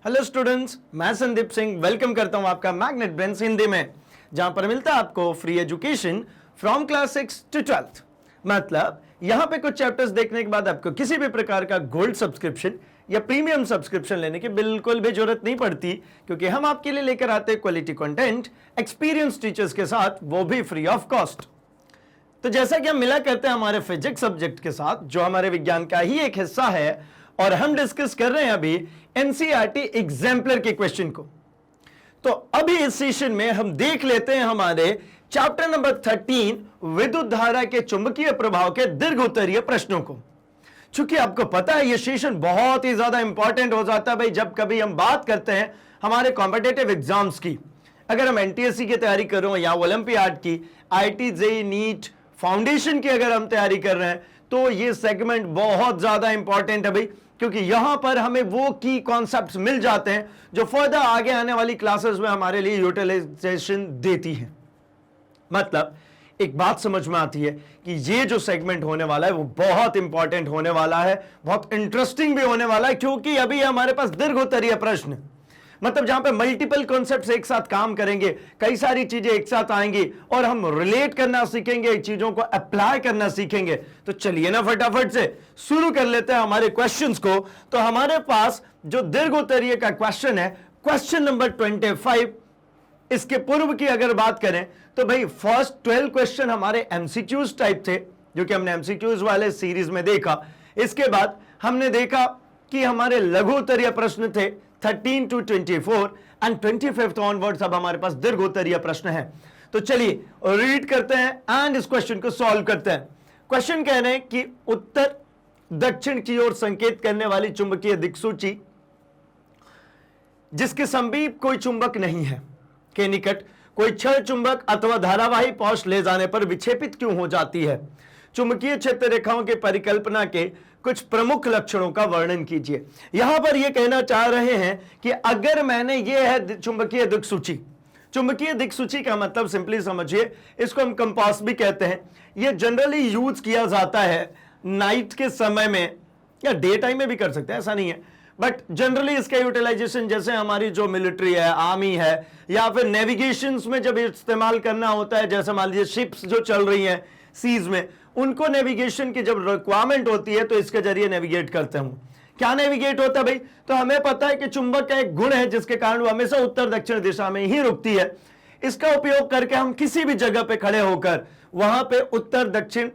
Hello students, मैं Sandeep Singh welcome करता हूं आपका मैग्नेट ब्रेन्स हिंदी में, जहां पर मिलता है आपको free education from class 6 to 12th। मतलब यहां पे कुछ चैप्टर्स देखने के बाद आपको किसी भी प्रकार का गोल्ड सब्सक्रिप्शन या प्रीमियम सब्सक्रिप्शन लेने की बिल्कुल भी जरूरत नहीं पड़ती, क्योंकि हम आपके लिए लेकर आते हैं क्वालिटी कंटेंट एक्सपीरियंस टीचर्स के साथ, वो भी फ्री ऑफ कॉस्ट। तो जैसा कि हम मिला करते हैं हमारे फिजिक्स सब्जेक्ट के साथ, जो हमारे विज्ञान का ही एक हिस्सा है, और हम डिस्कस कर रहे हैं अभी एनसीईआरटी एग्जाम्पलर के क्वेश्चन को। तो अभी इस सेशन में हम देख लेते हैं हमारे चैप्टर नंबर 13 विद्युत धारा के चुंबकीय प्रभाव के दीर्घ उत्तरीय प्रश्नों को। चूंकि आपको पता है ये सेशन बहुत ही ज्यादा इंपॉर्टेंट हो जाता है भाई, जब कभी हम बात करते हैं हमारे कॉम्पिटिटिव एग्जाम्स की। अगर हम एनटीएससी की तैयारी कर रहे हो या ओलंपियाड की, आईआईटी जेईई नीट फाउंडेशन की अगर हम तैयारी कर रहे हैं, तो ये सेगमेंट बहुत ज्यादा इंपॉर्टेंट है भाई, क्योंकि यहां पर हमें वो की कॉन्सेप्ट्स मिल जाते हैं जो फर्दर आगे आने वाली क्लासेस में हमारे लिए यूटिलाइजेशन देती है। मतलब एक बात समझ में आती है कि ये जो सेगमेंट होने वाला है वो बहुत इंपॉर्टेंट होने वाला है, बहुत इंटरेस्टिंग भी होने वाला है, क्योंकि अभी हमारे पास दीर्घ उत्तरीय प्रश्न, मतलब जहां पे मल्टीपल कॉन्सेप्ट्स एक साथ काम करेंगे, कई सारी चीजें एक साथ आएंगी और हम रिलेट करना सीखेंगे, चीजों को अप्लाई करना सीखेंगे। तो चलिए ना फटाफट से शुरू कर लेते हैं हमारे क्वेश्चंस को। तो हमारे पास जो दीर्घ उत्तरीय का क्वेश्चन है, क्वेश्चन नंबर 25। इसके पूर्व की अगर बात करें तो भाई फर्स्ट 12 क्वेश्चन हमारे एमसीक्यूज टाइप थे, जो कि हमने एमसीक्यूज वाले सीरीज में देखा। इसके बाद हमने देखा कि हमारे लघु उत्तरीय प्रश्न थे 13 to 24 एंड 25 ऑनवर्ड्स अब हमारे पास दीर्घ उत्तरीय प्रश्न है। तो चलिए रीड करते हैं एंड इस क्वेश्चन को सॉल्व करते हैं। क्वेश्चन कह रहे हैं कि उत्तर दक्षिण की ओर संकेत करने वाली चुंबकीय दिक्सूची जिसके समीप कोई चुंबक नहीं है के निकट कोई क्षण चुंबक अथवा धारावाही पौष ले जाने पर विक्षेपित क्यों हो जाती है? चुंबकीय क्षेत्र रेखाओं की परिकल्पना के कुछ प्रमुख लक्षणों का वर्णन कीजिए। यहां पर यह कहना चाह रहे हैं कि अगर मैंने ये है चुंबकीय दिक्सूची, चुंबकीय दिक्सूची का मतलब सिंपली समझिए, इसको हम कंपास भी कहते हैं। यह जनरली यूज किया जाता है नाइट के समय में या डे टाइम में भी कर सकते हैं, ऐसा नहीं है, बट जनरली इसका यूटिलाइजेशन जैसे हमारी जो मिलिट्री है, आर्मी है, या फिर नेविगेशन में जब इस्तेमाल करना होता है, जैसे मान लीजिए शिप्स जो चल रही हैं सीज में, उनको नेविगेशन की जब रिक्वायरमेंट होती है तो इसके जरिए नेविगेट करते हैं। क्या नेविगेट होता है भाई? तो हमें पता है कि चुंबक का एक गुण है जिसके कारण वो हमेशा उत्तर दक्षिण दिशा में ही रुकती है। इसका उपयोग करके हम किसी भी जगह पे खड़े होकर वहां पे उत्तर दक्षिण,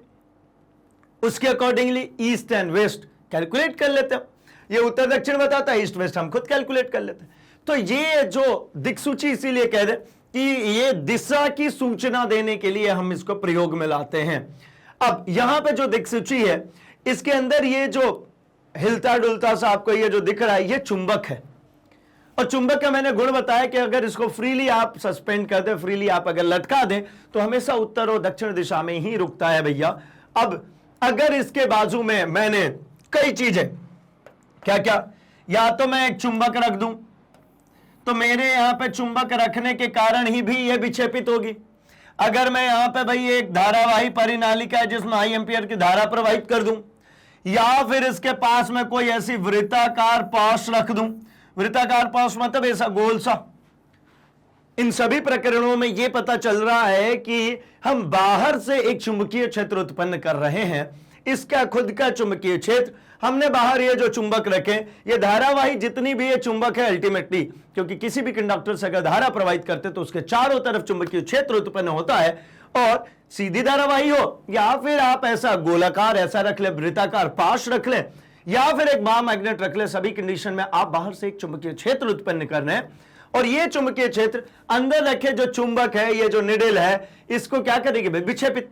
उसके accordingly east and west calculate कर लेते हैं। ये उत्तर दक्षिण बताता है, ईस्ट वेस्ट हम खुद कैलकुलेट कर लेते हैं। तो ये जो दिक्सूची इसीलिए कह रहे कि ये दिशा की सूचना देने के लिए हम इसको प्रयोग में लाते हैं। अब यहां पे जो दिक्सूची है, इसके अंदर ये जो हिलता डुलता सा आपको ये जो दिख रहा है, ये चुंबक है। और चुंबक का मैंने गुण बताया कि अगर इसको फ्रीली आप सस्पेंड कर दें, फ्रीली आप अगर लटका दें, तो हमेशा उत्तर और दक्षिण दिशा में ही रुकता है भैया। अब अगर इसके बाजू में मैंने कई चीजें, क्या क्या, या तो मैं एक चुंबक रख दूं, तो मेरे यहां पे चुंबक रखने के कारण ही भी यह विक्षेपित होगी। अगर मैं यहां पे भाई एक धारावाही परिनालिका है जिसमें हाई एम्पियर की धारा प्रवाहित कर दूं, या फिर इसके पास में कोई ऐसी वृत्ताकार पाश रख दूं, वृत्ताकार पाश मतलब ऐसा गोल सा, इन सभी प्रकरणों में यह पता चल रहा है कि हम बाहर से एक चुंबकीय क्षेत्र उत्पन्न कर रहे हैं। इसका खुद का चुंबकीय क्षेत्र, हमने बाहर ये जो चुंबक रखे, ये धारावाही जितनी भी ये चुंबक है अल्टीमेटली, क्योंकि किसी भी कंडक्टर से अगर धारा प्रवाहित करते तो उसके चारों तरफ चुंबकीय क्षेत्र उत्पन्न होता है। और सीधी धारावाही हो या फिर आप ऐसा गोलाकार ऐसा रख ले, वृत्ताकार पाश रख ले, या फिर एक बार मैग्नेट रख ले, सभी कंडीशन में आप बाहर से एक चुंबकीय क्षेत्र उत्पन्न कर रहे हैं। और ये चुंबकीय क्षेत्र अंदर रखे जो चुंबक है, ये जो निडल है, इसको क्या करेगी भाई? विक्षेपित।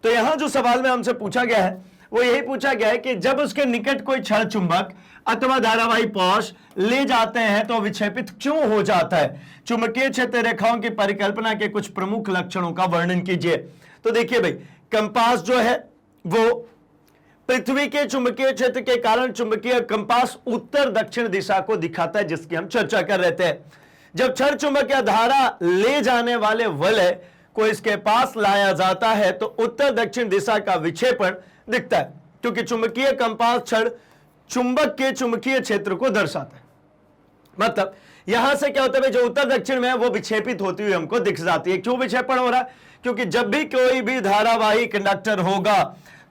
तो यहां जो सवाल में हमसे पूछा गया है वो यही पूछा गया है कि जब उसके निकट कोई क्षण चुंबक अथवा धारावाही पौष ले जाते हैं तो विक्षेपित क्यों हो जाता है? चुंबकीय क्षेत्र रेखाओं की परिकल्पना के कुछ प्रमुख लक्षणों का वर्णन कीजिए। तो देखिए भाई, कंपास जो है वो पृथ्वी के चुंबकीय क्षेत्र के कारण चुंबकीय कंपास उत्तर दक्षिण दिशा को दिखाता है, जिसकी हम चर्चा कर रहे थे। जब क्षण चुंबक या धारा ले जाने वाले वलय को इसके पास लाया जाता है तो उत्तर दक्षिण दिशा का विक्षेपण दिखता है, क्योंकि चुंबकीय कंपास क्षण चुंबक के चुंबकीय क्षेत्र को दर्शाता है। मतलब यहां से क्या होता है, जो उत्तर दक्षिण में है वो विक्षेपित होती हुई हमको दिख जाती है। क्यों विक्षेपण हो रहा है? क्योंकि जब भी कोई भी धारावाही कंडक्टर होगा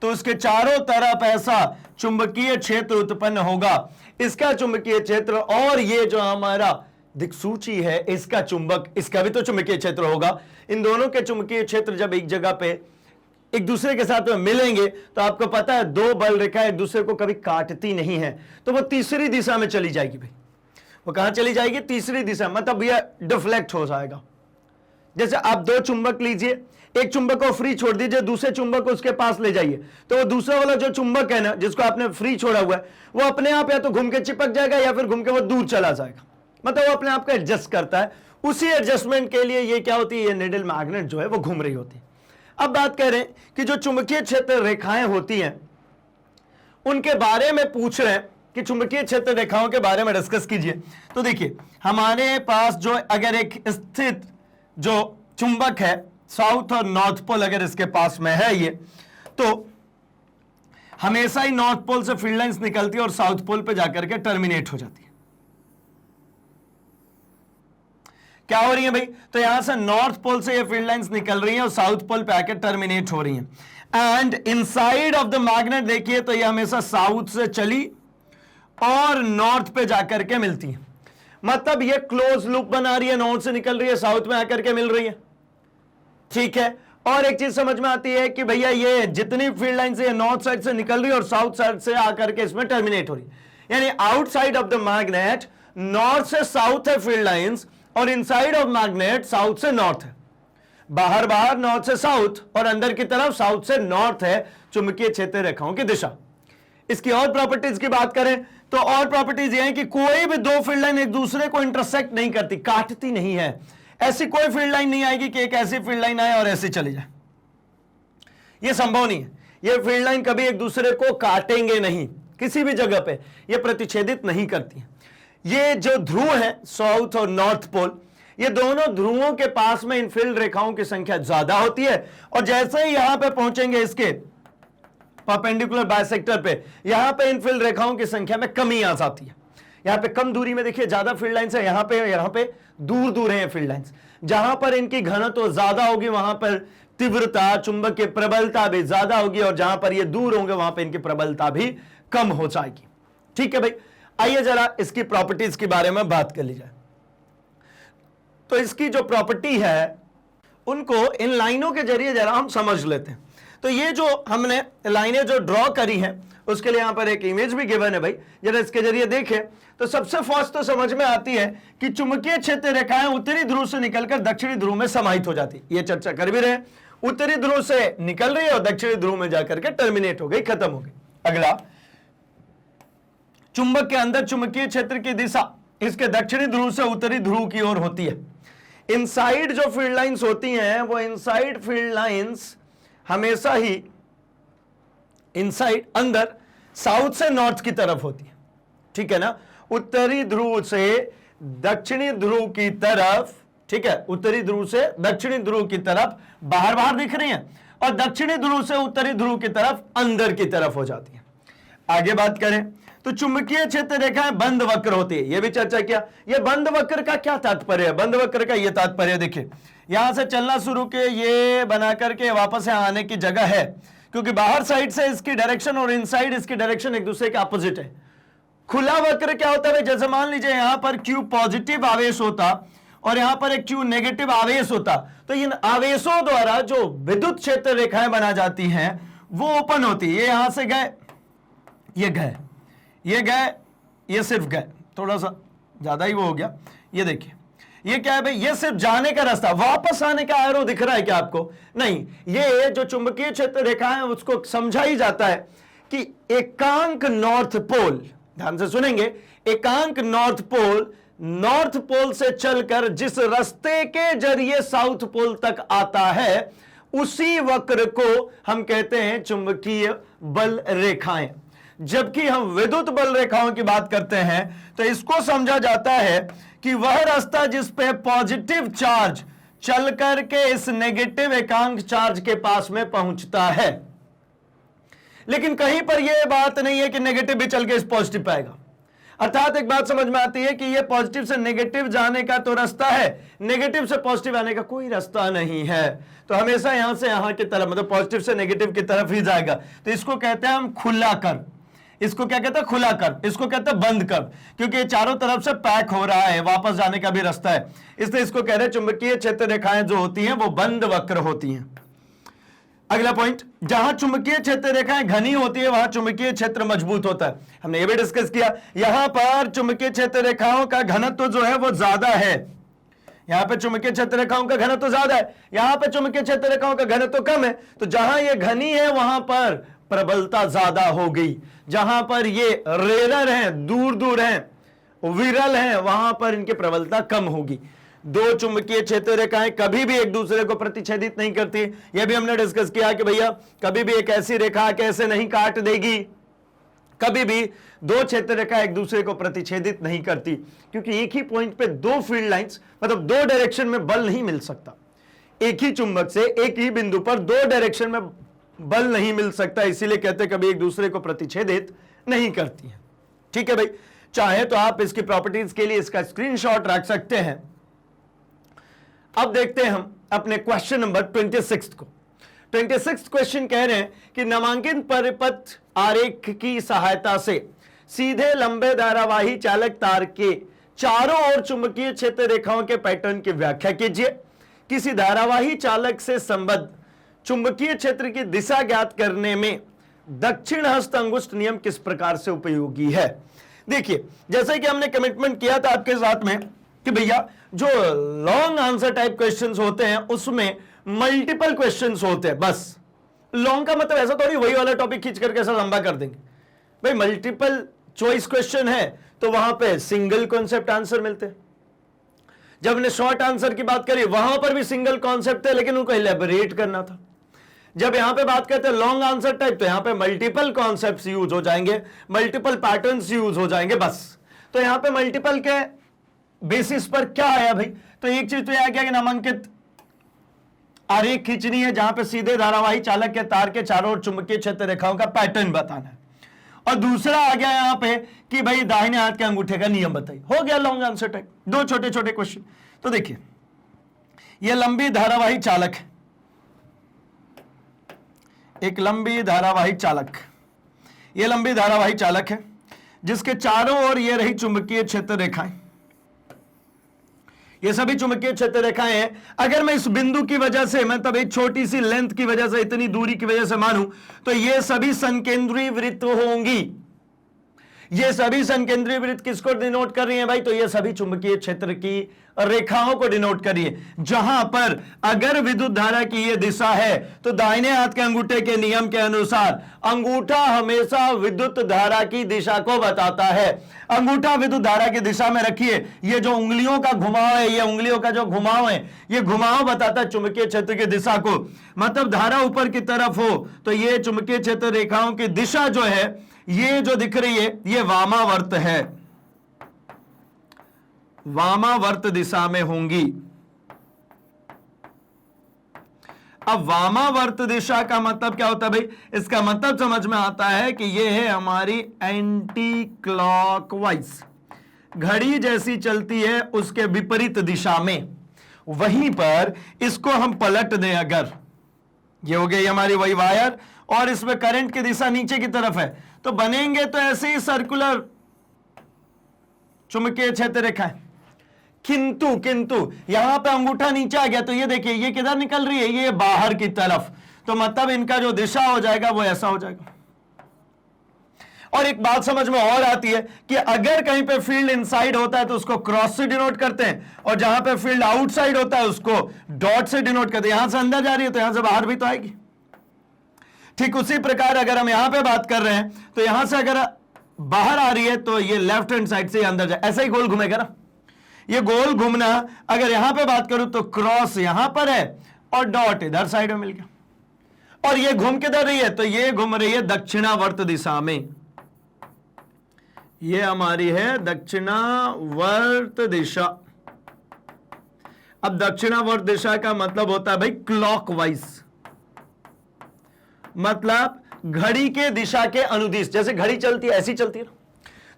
तो उसके चारों तरफ ऐसा चुंबकीय क्षेत्र उत्पन्न होगा। इसका चुंबकीय क्षेत्र और ये जो हमारा दिक्सूची है इसका चुंबक, इसका भी तो चुंबकीय क्षेत्र होगा। इन दोनों के चुंबकीय क्षेत्र जब एक जगह पे एक दूसरे के साथ में मिलेंगे तो आपको पता है दो बल रेखा एक दूसरे को कभी काटती नहीं है, तो वो तीसरी दिशा में चली जाएगी। भाई वो कहां चली जाएगी? तीसरी दिशा, मतलब यह डिफ्लेक्ट हो जाएगा। जैसे आप दो चुंबक लीजिए, एक चुंबक को फ्री छोड़ दीजिए, दूसरे चुंबक को उसके पास ले जाइए, तो वो दूसरा वाला जो चुंबक है ना जिसको आपने फ्री छोड़ा हुआ है वो अपने आप या तो घूम के चिपक जाएगा या फिर घूम के वो दूर चला जाएगा। मतलब वो अपने आप को एडजस्ट करता है। उसी एडजस्टमेंट के लिए ये क्या होती है, ये नीडल मैग्नेट जो है वो घूम रही होती है। अब बात कर रहे हैं कि जो चुंबकीय क्षेत्र रेखाएं होती हैं उनके बारे में पूछ रहे हैं कि चुंबकीय क्षेत्र रेखाओं के बारे में डिस्कस कीजिए। तो देखिए हमारे पास जो अगर एक स्थित जो चुंबक है साउथ और नॉर्थ पोल अगर इसके पास में है ये, तो हमेशा ही नॉर्थ पोल से फील्ड लाइंस निकलती है और साउथ पोल पे जाकर के टर्मिनेट हो जाती है। क्या हो रही है भाई? तो यहां से नॉर्थ पोल से ये फील्ड लाइंस निकल रही हैं और साउथ पोल पे आकर टर्मिनेट हो रही हैं। And inside of the magnet देखिए तो ये हमेशा साउथ से चली और नॉर्थ पे जाकर के मिलती है। मतलब ये क्लोज लूप बना रही है, नॉर्थ से निकल रही है साउथ में आकर के मिल रही है। ठीक है, और एक चीज समझ में आती है कि भैया ये जितनी फील्ड लाइन से नॉर्थ साइड से निकल रही है और साउथ साइड से आकर के इसमें टर्मिनेट हो रही है। यानी outside of the magnet north से साउथ है फील्ड लाइंस और इनसाइड ऑफ मैग्नेट साउथ से नॉर्थ है। बाहर बाहर नॉर्थ से साउथ और अंदर की तरफ साउथ से नॉर्थ है चुंबकीय क्षेत्र रेखाओं की दिशा। इसकी और प्रॉपर्टीज की बात करें तो और प्रॉपर्टीज ये है कि कोई भी दो फील्ड लाइन एक दूसरे को इंटरसेक्ट नहीं करती, काटती नहीं है। ऐसी कोई फील्ड लाइन नहीं आएगी कि एक ऐसी फील्ड लाइन आए और ऐसी चली जाए, यह संभव नहीं है। ये फील्ड लाइन कभी एक दूसरे को काटेंगे नहीं, किसी भी जगह पे ये प्रतिच्छेदित नहीं करती है। ये जो ध्रुव है साउथ और नॉर्थ पोल, ये दोनों ध्रुवों के पास में इन फील्ड रेखाओं की संख्या ज्यादा होती है और जैसे ही यहां पे पहुंचेंगे इसके परपेंडिकुलर बाइसेक्टर पे, यहां पे इन फील्ड रेखाओं की संख्या में कमी आ जाती है। यहां पे कम दूरी में देखिए ज्यादा फील्ड लाइंस है, यहां पे दूर दूर है फील्ड लाइंस। जहां पर इनकी घनत्व ज्यादा होगी वहां पर तीव्रता चुंबक की प्रबलता भी ज्यादा होगी और जहां पर ये दूर होंगे वहां पर इनकी प्रबलता भी कम हो जाएगी। ठीक है भाई, आइए जरा इसकी प्रॉपर्टीज के बारे में बात कर ली जाए। तो इसकी जो प्रॉपर्टी है उनको इन लाइनों के जरिए जरा हम समझ लेते हैं। तो ये जो हमने लाइनें जो ड्रॉ करी हैं उसके लिए यहां पर एक इमेज भी गिवन है भाई, जरा इसके जरिए देखें तो सबसे फर्स्ट तो समझ में आती है कि चुंबकीय क्षेत्र रेखाएं उत्तरी ध्रुव से निकलकर दक्षिणी ध्रुव में समाहित हो जाती है। ये चर्चा कर भी रहे, उत्तरी ध्रुव से निकल रही है और दक्षिणी ध्रुव में जाकर के टर्मिनेट हो गई, खत्म हो गई। अगला, चुंबक के अंदर चुंबकीय क्षेत्र की दिशा इसके दक्षिणी ध्रुव से उत्तरी ध्रुव की ओर होती है। इनसाइड जो फील्ड लाइंस होती हैं वो इनसाइड फील्ड लाइंस हमेशा ही इनसाइड अंदर साउथ से नॉर्थ की तरफ होती है। ठीक है ना, उत्तरी ध्रुव से दक्षिणी ध्रुव की तरफ, ठीक है, उत्तरी ध्रुव से दक्षिणी ध्रुव की तरफ बाहर बाहर दिख रही हैं और दक्षिणी ध्रुव से उत्तरी ध्रुव की तरफ अंदर की तरफ हो जाती है। आगे बात करें तो चुंबकीय क्षेत्र रेखाएं बंद वक्र होती है, यह भी चर्चा किया। यह बंद वक्र का क्या तात्पर्य है? बंद वक्र का यह तात्पर्य देखिए, यहां से चलना शुरू के ये बना करके वापस यहां आने की जगह है, क्योंकि बाहर साइड से इसकी डायरेक्शन और इनसाइड इसकी डायरेक्शन एक दूसरे के अपोजिट है। खुला वक्र क्या होता है? जैसे मान लीजिए यहां पर Q पॉजिटिव आवेश होता और यहां पर एक Q नेगेटिव आवेश होता, तो इन आवेशों द्वारा जो विद्युत क्षेत्र रेखाएं बना जाती हैं वो ओपन होती है। ये यहां से गए, ये गए, ये गए, ये सिर्फ गए, थोड़ा सा ज्यादा ही वो हो गया। ये देखिए ये क्या है भाई, ये सिर्फ जाने का रास्ता, वापस आने का एरो दिख रहा है क्या आपको? नहीं, ये जो चुंबकीय क्षेत्र रेखा है उसको समझा ही जाता है कि एकांक नॉर्थ पोल, ध्यान से सुनेंगे, एकांक नॉर्थ पोल से चलकर जिस रास्ते के जरिए साउथ पोल तक आता है उसी वक्र को हम कहते हैं चुंबकीय बल रेखाएं। जबकि हम विद्युत बल रेखाओं की बात करते हैं तो इसको समझा जाता है कि वह रास्ता जिस पे पॉजिटिव चार्ज चल करके इस नेगेटिव एकांक चार्ज के पास में पहुंचता है। लेकिन कहीं पर यह बात नहीं है कि नेगेटिव भी चल के इस पॉजिटिव पाएगा। अर्थात एक बात समझ में आती है कि ये पॉजिटिव से नेगेटिव जाने का तो रास्ता है, नेगेटिव से पॉजिटिव आने का कोई रास्ता नहीं है। तो हमेशा यहां से यहां की तरफ, मतलब पॉजिटिव से नेगेटिव की तरफ ही जाएगा। तो इसको कहते हैं हम खुला कर, इसको क्या कहते हैं खुला कर, इसको कहते हैं बंद कर, क्योंकि ये चारों तरफ से पैक हो रहा है, वापस जाने का भी रास्ता है, इसलिए इसको कह रहे हैं चुंबकीय क्षेत्र रेखाएं जो होती हैं वो बंद वक्र होती हैं। अगला पॉइंट, जहां चुंबकीय क्षेत्र रेखाएं घनी होती है वहां चुंबकीय क्षेत्र मजबूत होता है। हमने ये भी डिस्कस किया, यहां पर चुंबकीय क्षेत्र रेखाओं का घनत्व जो है वो ज्यादा है, यहां पे चुंबकीय क्षेत्र रेखाओं का घनत्व ज्यादा है, यहां पे चुंबकीय क्षेत्र रेखाओं का घनत्व कम है। तो जहां ये घनी है वहां पर प्रबलता ज्यादा हो गई, जहां पर ये रेयर हैं, दूर दूर हैं, विरल हैं, वहां पर इनकी प्रबलता कम होगी। दो चुंबकीय क्षेत्र रेखाएं कभी भी एक दूसरे को प्रतिच्छेदित नहीं करती। यह भी हमने डिस्कस किया कि भैया कभी भी एक ऐसी रेखा कैसे नहीं काट देगी, कभी भी दो क्षेत्र रेखा एक दूसरे को प्रतिच्छेदित नहीं करती, क्योंकि एक ही पॉइंट पे दो फील्ड लाइंस, मतलब दो डायरेक्शन में बल नहीं मिल सकता। एक ही चुंबक से एक ही बिंदु पर दो डायरेक्शन में बल नहीं मिल सकता, इसीलिए कहते कभी एक दूसरे को प्रतिच्छेदित नहीं करती है। ठीक है भाई, चाहे तो आप इसकी प्रॉपर्टीज के लिए इसका स्क्रीनशॉट रख सकते हैं। अब देखते हैं हम अपने क्वेश्चन नंबर 26 को। 26 क्वेश्चन कह रहे हैं कि नामांकित परिपथ आरेख की सहायता से सीधे लंबे धारावाही चालक तार के चारों ओर चुंबकीय क्षेत्र रेखाओं के पैटर्न की व्याख्या कीजिए। किसी धारावाही चालक से संबद्ध चुंबकीय क्षेत्र की दिशा ज्ञात करने में दक्षिण हस्त अंगुष्ठ नियम किस प्रकार से उपयोगी है। देखिए, जैसे कि हमने कमिटमेंट किया था आपके साथ में कि भैया जो लॉन्ग आंसर टाइप क्वेश्चंस होते हैं उसमें मल्टीपल क्वेश्चंस होते हैं। बस लॉन्ग का मतलब ऐसा थोड़ी वही वाला टॉपिक खींच करके ऐसा लंबा कर देंगे। भाई मल्टीपल चॉइस क्वेश्चन है तो वहां पे सिंगल कॉन्सेप्ट आंसर मिलते हैं। जब हमने शॉर्ट आंसर की बात करी वहां पर भी सिंगल कॉन्सेप्ट है, लेकिन उनको इलेबोरेट करना था। जब यहां पे बात करते हैं लॉन्ग आंसर टाइप तो यहां पे मल्टीपल कॉन्सेप्ट्स यूज हो जाएंगे, मल्टीपल पैटर्न्स यूज हो जाएंगे। बस तो यहां पे मल्टीपल के बेसिस पर क्या आया भाई, तो एक चीज तो यह आ गया कि नामांकित आरेख खींचनी है जहां पे सीधे धारावाही चालक के तार के चारों ओर चुंबकीय क्षेत्र रेखाओं का पैटर्न बताना है, और दूसरा आ गया यहां पे कि भाई दाहिने हाथ के अंगूठे का नियम बताइए। हो गया लॉन्ग आंसर टाइप, दो छोटे छोटे क्वेश्चन। तो देखिए यह लंबी धारावाही चालक है, एक लंबी धारावाही चालक, यह लंबी धारावाही चालक है जिसके चारों ओर ये रही चुंबकीय क्षेत्र रेखाएं, ये सभी चुंबकीय क्षेत्र रेखाएं हैं। अगर मैं इस बिंदु की वजह से, मतलब एक छोटी सी लेंथ की वजह से, इतनी दूरी की वजह से मानूं तो ये सभी संकेंद्रीय वृत्त होंगी। ये सभी संकेंद्रीय वृत्त किसको डिनोट कर रही है भाई, तो ये सभी चुंबकीय क्षेत्र की रेखाओं को डिनोट कर रही है। जहां पर अगर विद्युत धारा की ये दिशा है तो दाहिने हाथ के अंगूठे के नियम के अनुसार अंगूठा हमेशा विद्युत धारा की दिशा को बताता है। अंगूठा विद्युत धारा की दिशा में रखिए, ये जो उंगलियों का घुमाव है, ये उंगलियों का जो घुमाव है, ये घुमाव बताता है चुंबकीय क्षेत्र की दिशा को। मतलब धारा ऊपर की तरफ हो तो ये चुंबकीय क्षेत्र रेखाओं की दिशा जो है, ये जो दिख रही है ये वामावर्त है, वामावर्त दिशा में होंगी। अब वामावर्त दिशा का मतलब क्या होता है भाई, इसका मतलब समझ में आता है कि ये है हमारी एंटी क्लॉकवाइज, घड़ी जैसी चलती है उसके विपरीत दिशा में। वहीं पर इसको हम पलट दें, अगर ये हो गई हमारी वही वायर और इसमें करंट की दिशा नीचे की तरफ है, तो बनेंगे तो ऐसे ही सर्कुलर चुंबकीय क्षेत्र रेखाएं। किंतु यहां पे अंगूठा नीचे आ गया तो ये देखिए ये किधर निकल रही है, ये बाहर की तरफ, तो मतलब इनका जो दिशा हो जाएगा वो ऐसा हो जाएगा। और एक बात समझ में और आती है कि अगर कहीं पे फील्ड इनसाइड होता है तो उसको क्रॉस से डिनोट करते हैं, और जहां पे फील्ड आउटसाइड होता है उसको डॉट से डिनोट करते हैं। यहां से अंदर जा रही है तो यहां से बाहर भी तो आएगी। ठीक उसी प्रकार अगर हम यहां पे बात कर रहे हैं तो यहां से अगर बाहर आ रही है तो ये लेफ्ट हैंड साइड से अंदर जाए, ऐसा ही गोल घूमेगा ना। ये गोल घूमना, अगर यहां पे बात करूं तो क्रॉस यहां पर है और डॉट इधर साइड में मिल गया, और ये घूम किधर रही है, तो ये घूम रही है दक्षिणावर्त दिशा में। ये हमारी है दक्षिणावर्त दिशा। अब दक्षिणावर्त दिशा का मतलब होता है भाई क्लॉकवाइज, मतलब घड़ी के दिशा के अनुदिश। जैसे घड़ी चलती है ऐसी चलती है ना,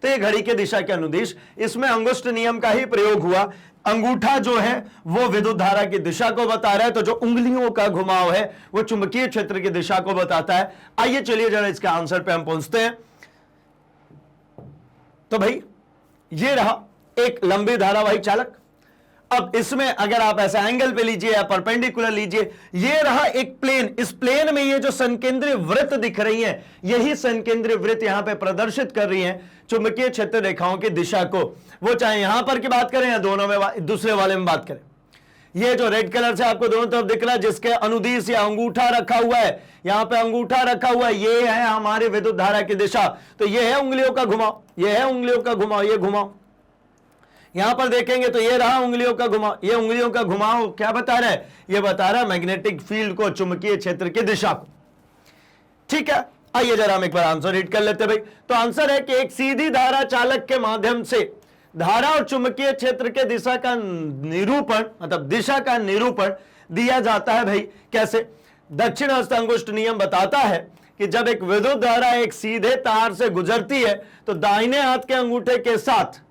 तो ये घड़ी के दिशा के अनुदिश, इसमें अंगुष्ठ नियम का ही प्रयोग हुआ। अंगूठा जो है वो विद्युत धारा की दिशा को बता रहा है, तो जो उंगलियों का घुमाव है वो चुंबकीय क्षेत्र की दिशा को बताता है। आइए चलिए जरा इसके आंसर पे हम पहुंचते हैं। तो भाई ये रहा एक लंबी धारावाही चालक। अब इसमें अगर आप ऐसा एंगल पे लीजिए या परपेंडिकुलर लीजिए, ये रहा एक प्लेन, इस प्लेन में ये जो संकेंद्रीय वृत्त दिख रही है, यही संकेंद्रीय वृत्त यहां पे प्रदर्शित कर रही है चुंबकीय क्षेत्र रेखाओं की दिशा को। वो चाहे यहां पर की बात करें या दोनों में, दूसरे वाले में बात करें। ये जो रेड कलर से आपको दोनों तरफ दिख रहा है, जिसके अनुदिश या अंगूठा रखा हुआ है, यहां पे अंगूठा रखा हुआ है, ये है हमारी विद्युत धारा की दिशा। तो ये है उंगलियों का घुमाव, ये है उंगलियों का घुमाव, ये घुमाव यहां पर देखेंगे तो ये रहा उंगलियों का घुमाव। ये उंगलियों का घुमाव क्या बता रहा है? ये बता रहा है मैग्नेटिक फील्ड को, चुंबकीय क्षेत्र की दिशा को। ठीक है, आइए जरा हम एक बार आंसर रीड कर लेते भाई। तो आंसर है कि एक सीधी धारा चालक के माध्यम से धारा और चुंबकीय क्षेत्र के दिशा का निरूपण, मतलब दिशा का निरूपण दिया जाता है भाई। कैसे? दक्षिण हस्त अंगुष्ठ नियम बताता है कि जब एक विद्युत धारा एक सीधे तार से गुजरती है तो दाहिने हाथ के अंगूठे के साथ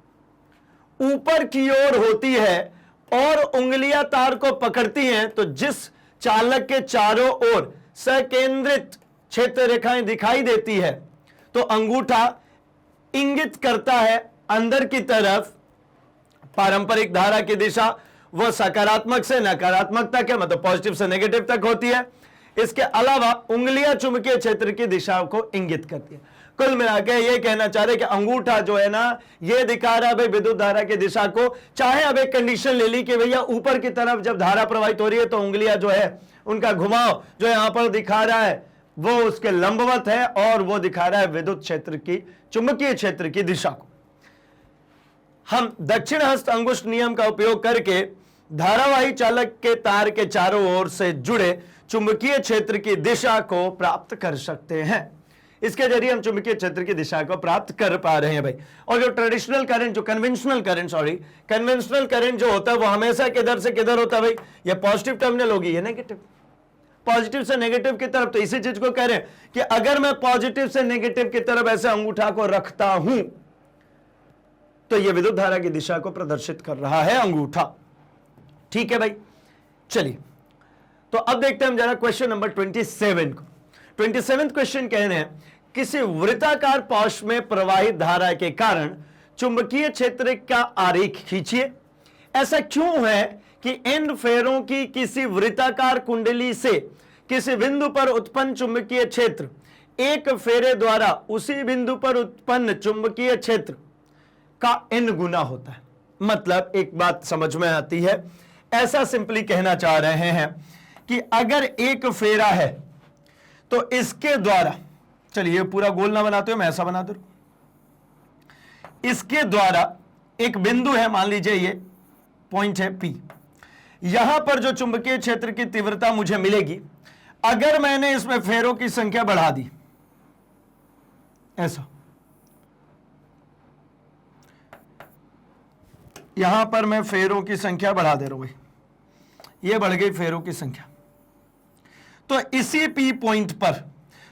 ऊपर की ओर होती है और उंगलियां तार को पकड़ती हैं, तो जिस चालक के चारों ओर सकेंद्रित क्षेत्र रेखाएं दिखाई देती है तो अंगूठा इंगित करता है अंदर की तरफ। पारंपरिक धारा की दिशा वह सकारात्मक से नकारात्मक तक है, मतलब पॉजिटिव से नेगेटिव तक होती है। इसके अलावा उंगलियां चुंबकीय क्षेत्र की दिशा को इंगित करती है। कुल मिलाकर ये कहना चाह रहे कि अंगूठा जो है ना, ये दिखा रहा है भाई विद्युत धारा की दिशा को। चाहे अब एक कंडीशन ले ली कि भैया ऊपर की तरफ जब धारा प्रवाहित हो रही है तो उंगलियां जो है उनका घुमाव जो यहां पर दिखा रहा है वो उसके लंबवत है और वो दिखा रहा है विद्युत क्षेत्र की, चुंबकीय क्षेत्र की दिशा को। हम दक्षिण हस्त अंगुष्ठ नियम का उपयोग करके धारावाही चालक के तार के चारों ओर से जुड़े चुंबकीय क्षेत्र की दिशा को प्राप्त कर सकते हैं। इसके जरिए हम चुंबकीय क्षेत्र की दिशा को प्राप्त कर पा रहे हैं भाई। और जो ट्रेडिशनल करंट, जो कन्वेंशनल करंट जो होता है वो हमेशा किधर से किधर होता है भाई? ये पॉजिटिव टर्मिनल होगी, ये नेगेटिव, पॉजिटिव से नेगेटिव की तरफ। तो इसी चीज को कह रहे हैं कि अगर मैं पॉजिटिव से नेगेटिव की तरफ ऐसे अंगूठा को रखता हूं तो यह विद्युत धारा की दिशा को प्रदर्शित कर रहा है अंगूठा। ठीक है भाई, चलिए तो अब देखते हैं हम जरा क्वेश्चन नंबर 27 को। 27वां क्वेश्चन कह रहे हैं किसी वृत्ताकार पाश में प्रवाहित धारा के कारण चुंबकीय क्षेत्र का आरेख खींचिए। ऐसा क्यों है कि इन फेरों की किसी वृत्ताकार कुंडली से किसी बिंदु पर उत्पन्न चुंबकीय क्षेत्र एक फेरे द्वारा उसी बिंदु पर उत्पन्न चुंबकीय क्षेत्र का n गुना होता है? मतलब एक बात समझ में आती है, ऐसा सिंपली कहना चाह रहे हैं कि अगर एक फेरा है तो इसके द्वारा, चलिए पूरा गोल ना बनाते हो, मैं ऐसा बना दूं, इसके द्वारा एक बिंदु है, मान लीजिए ये पॉइंट है P, यहां पर जो चुंबकीय क्षेत्र की तीव्रता मुझे मिलेगी अगर मैंने इसमें फेरों की संख्या बढ़ा दी, ऐसा यहां पर मैं फेरों की संख्या बढ़ा दे रहा हूं, ये बढ़ गई फेरों की संख्या, तो इसी P पॉइंट पर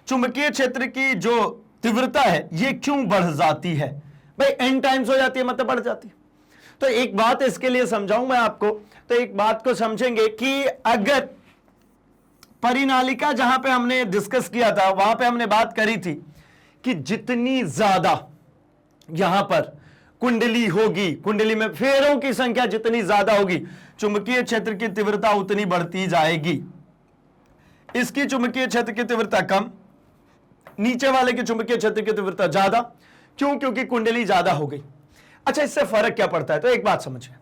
चुंबकीय क्षेत्र की जो तीव्रता है ये क्यों बढ़ जाती है भाई? n टाइम्स हो जाती है, मतलब बढ़ जाती है। तो एक बात इसके लिए समझाऊं मैं आपको, तो एक बात को समझेंगे कि अगर परिनालिका जहां पे हमने डिस्कस किया था वहां पे हमने बात करी थी कि जितनी ज्यादा यहां पर कुंडली होगी, कुंडली में फेरों की संख्या जितनी ज्यादा होगी चुंबकीय क्षेत्र की तीव्रता उतनी बढ़ती जाएगी। इसकी चुंबकीय क्षेत्र की तीव्रता कम, नीचे वाले की चुंबकीय क्षेत्र की तीव्रता ज्यादा। क्यों? क्योंकि कुंडली ज्यादा हो गई। अच्छा, इससे फर्क क्या पड़ता है? तो एक बात समझिए,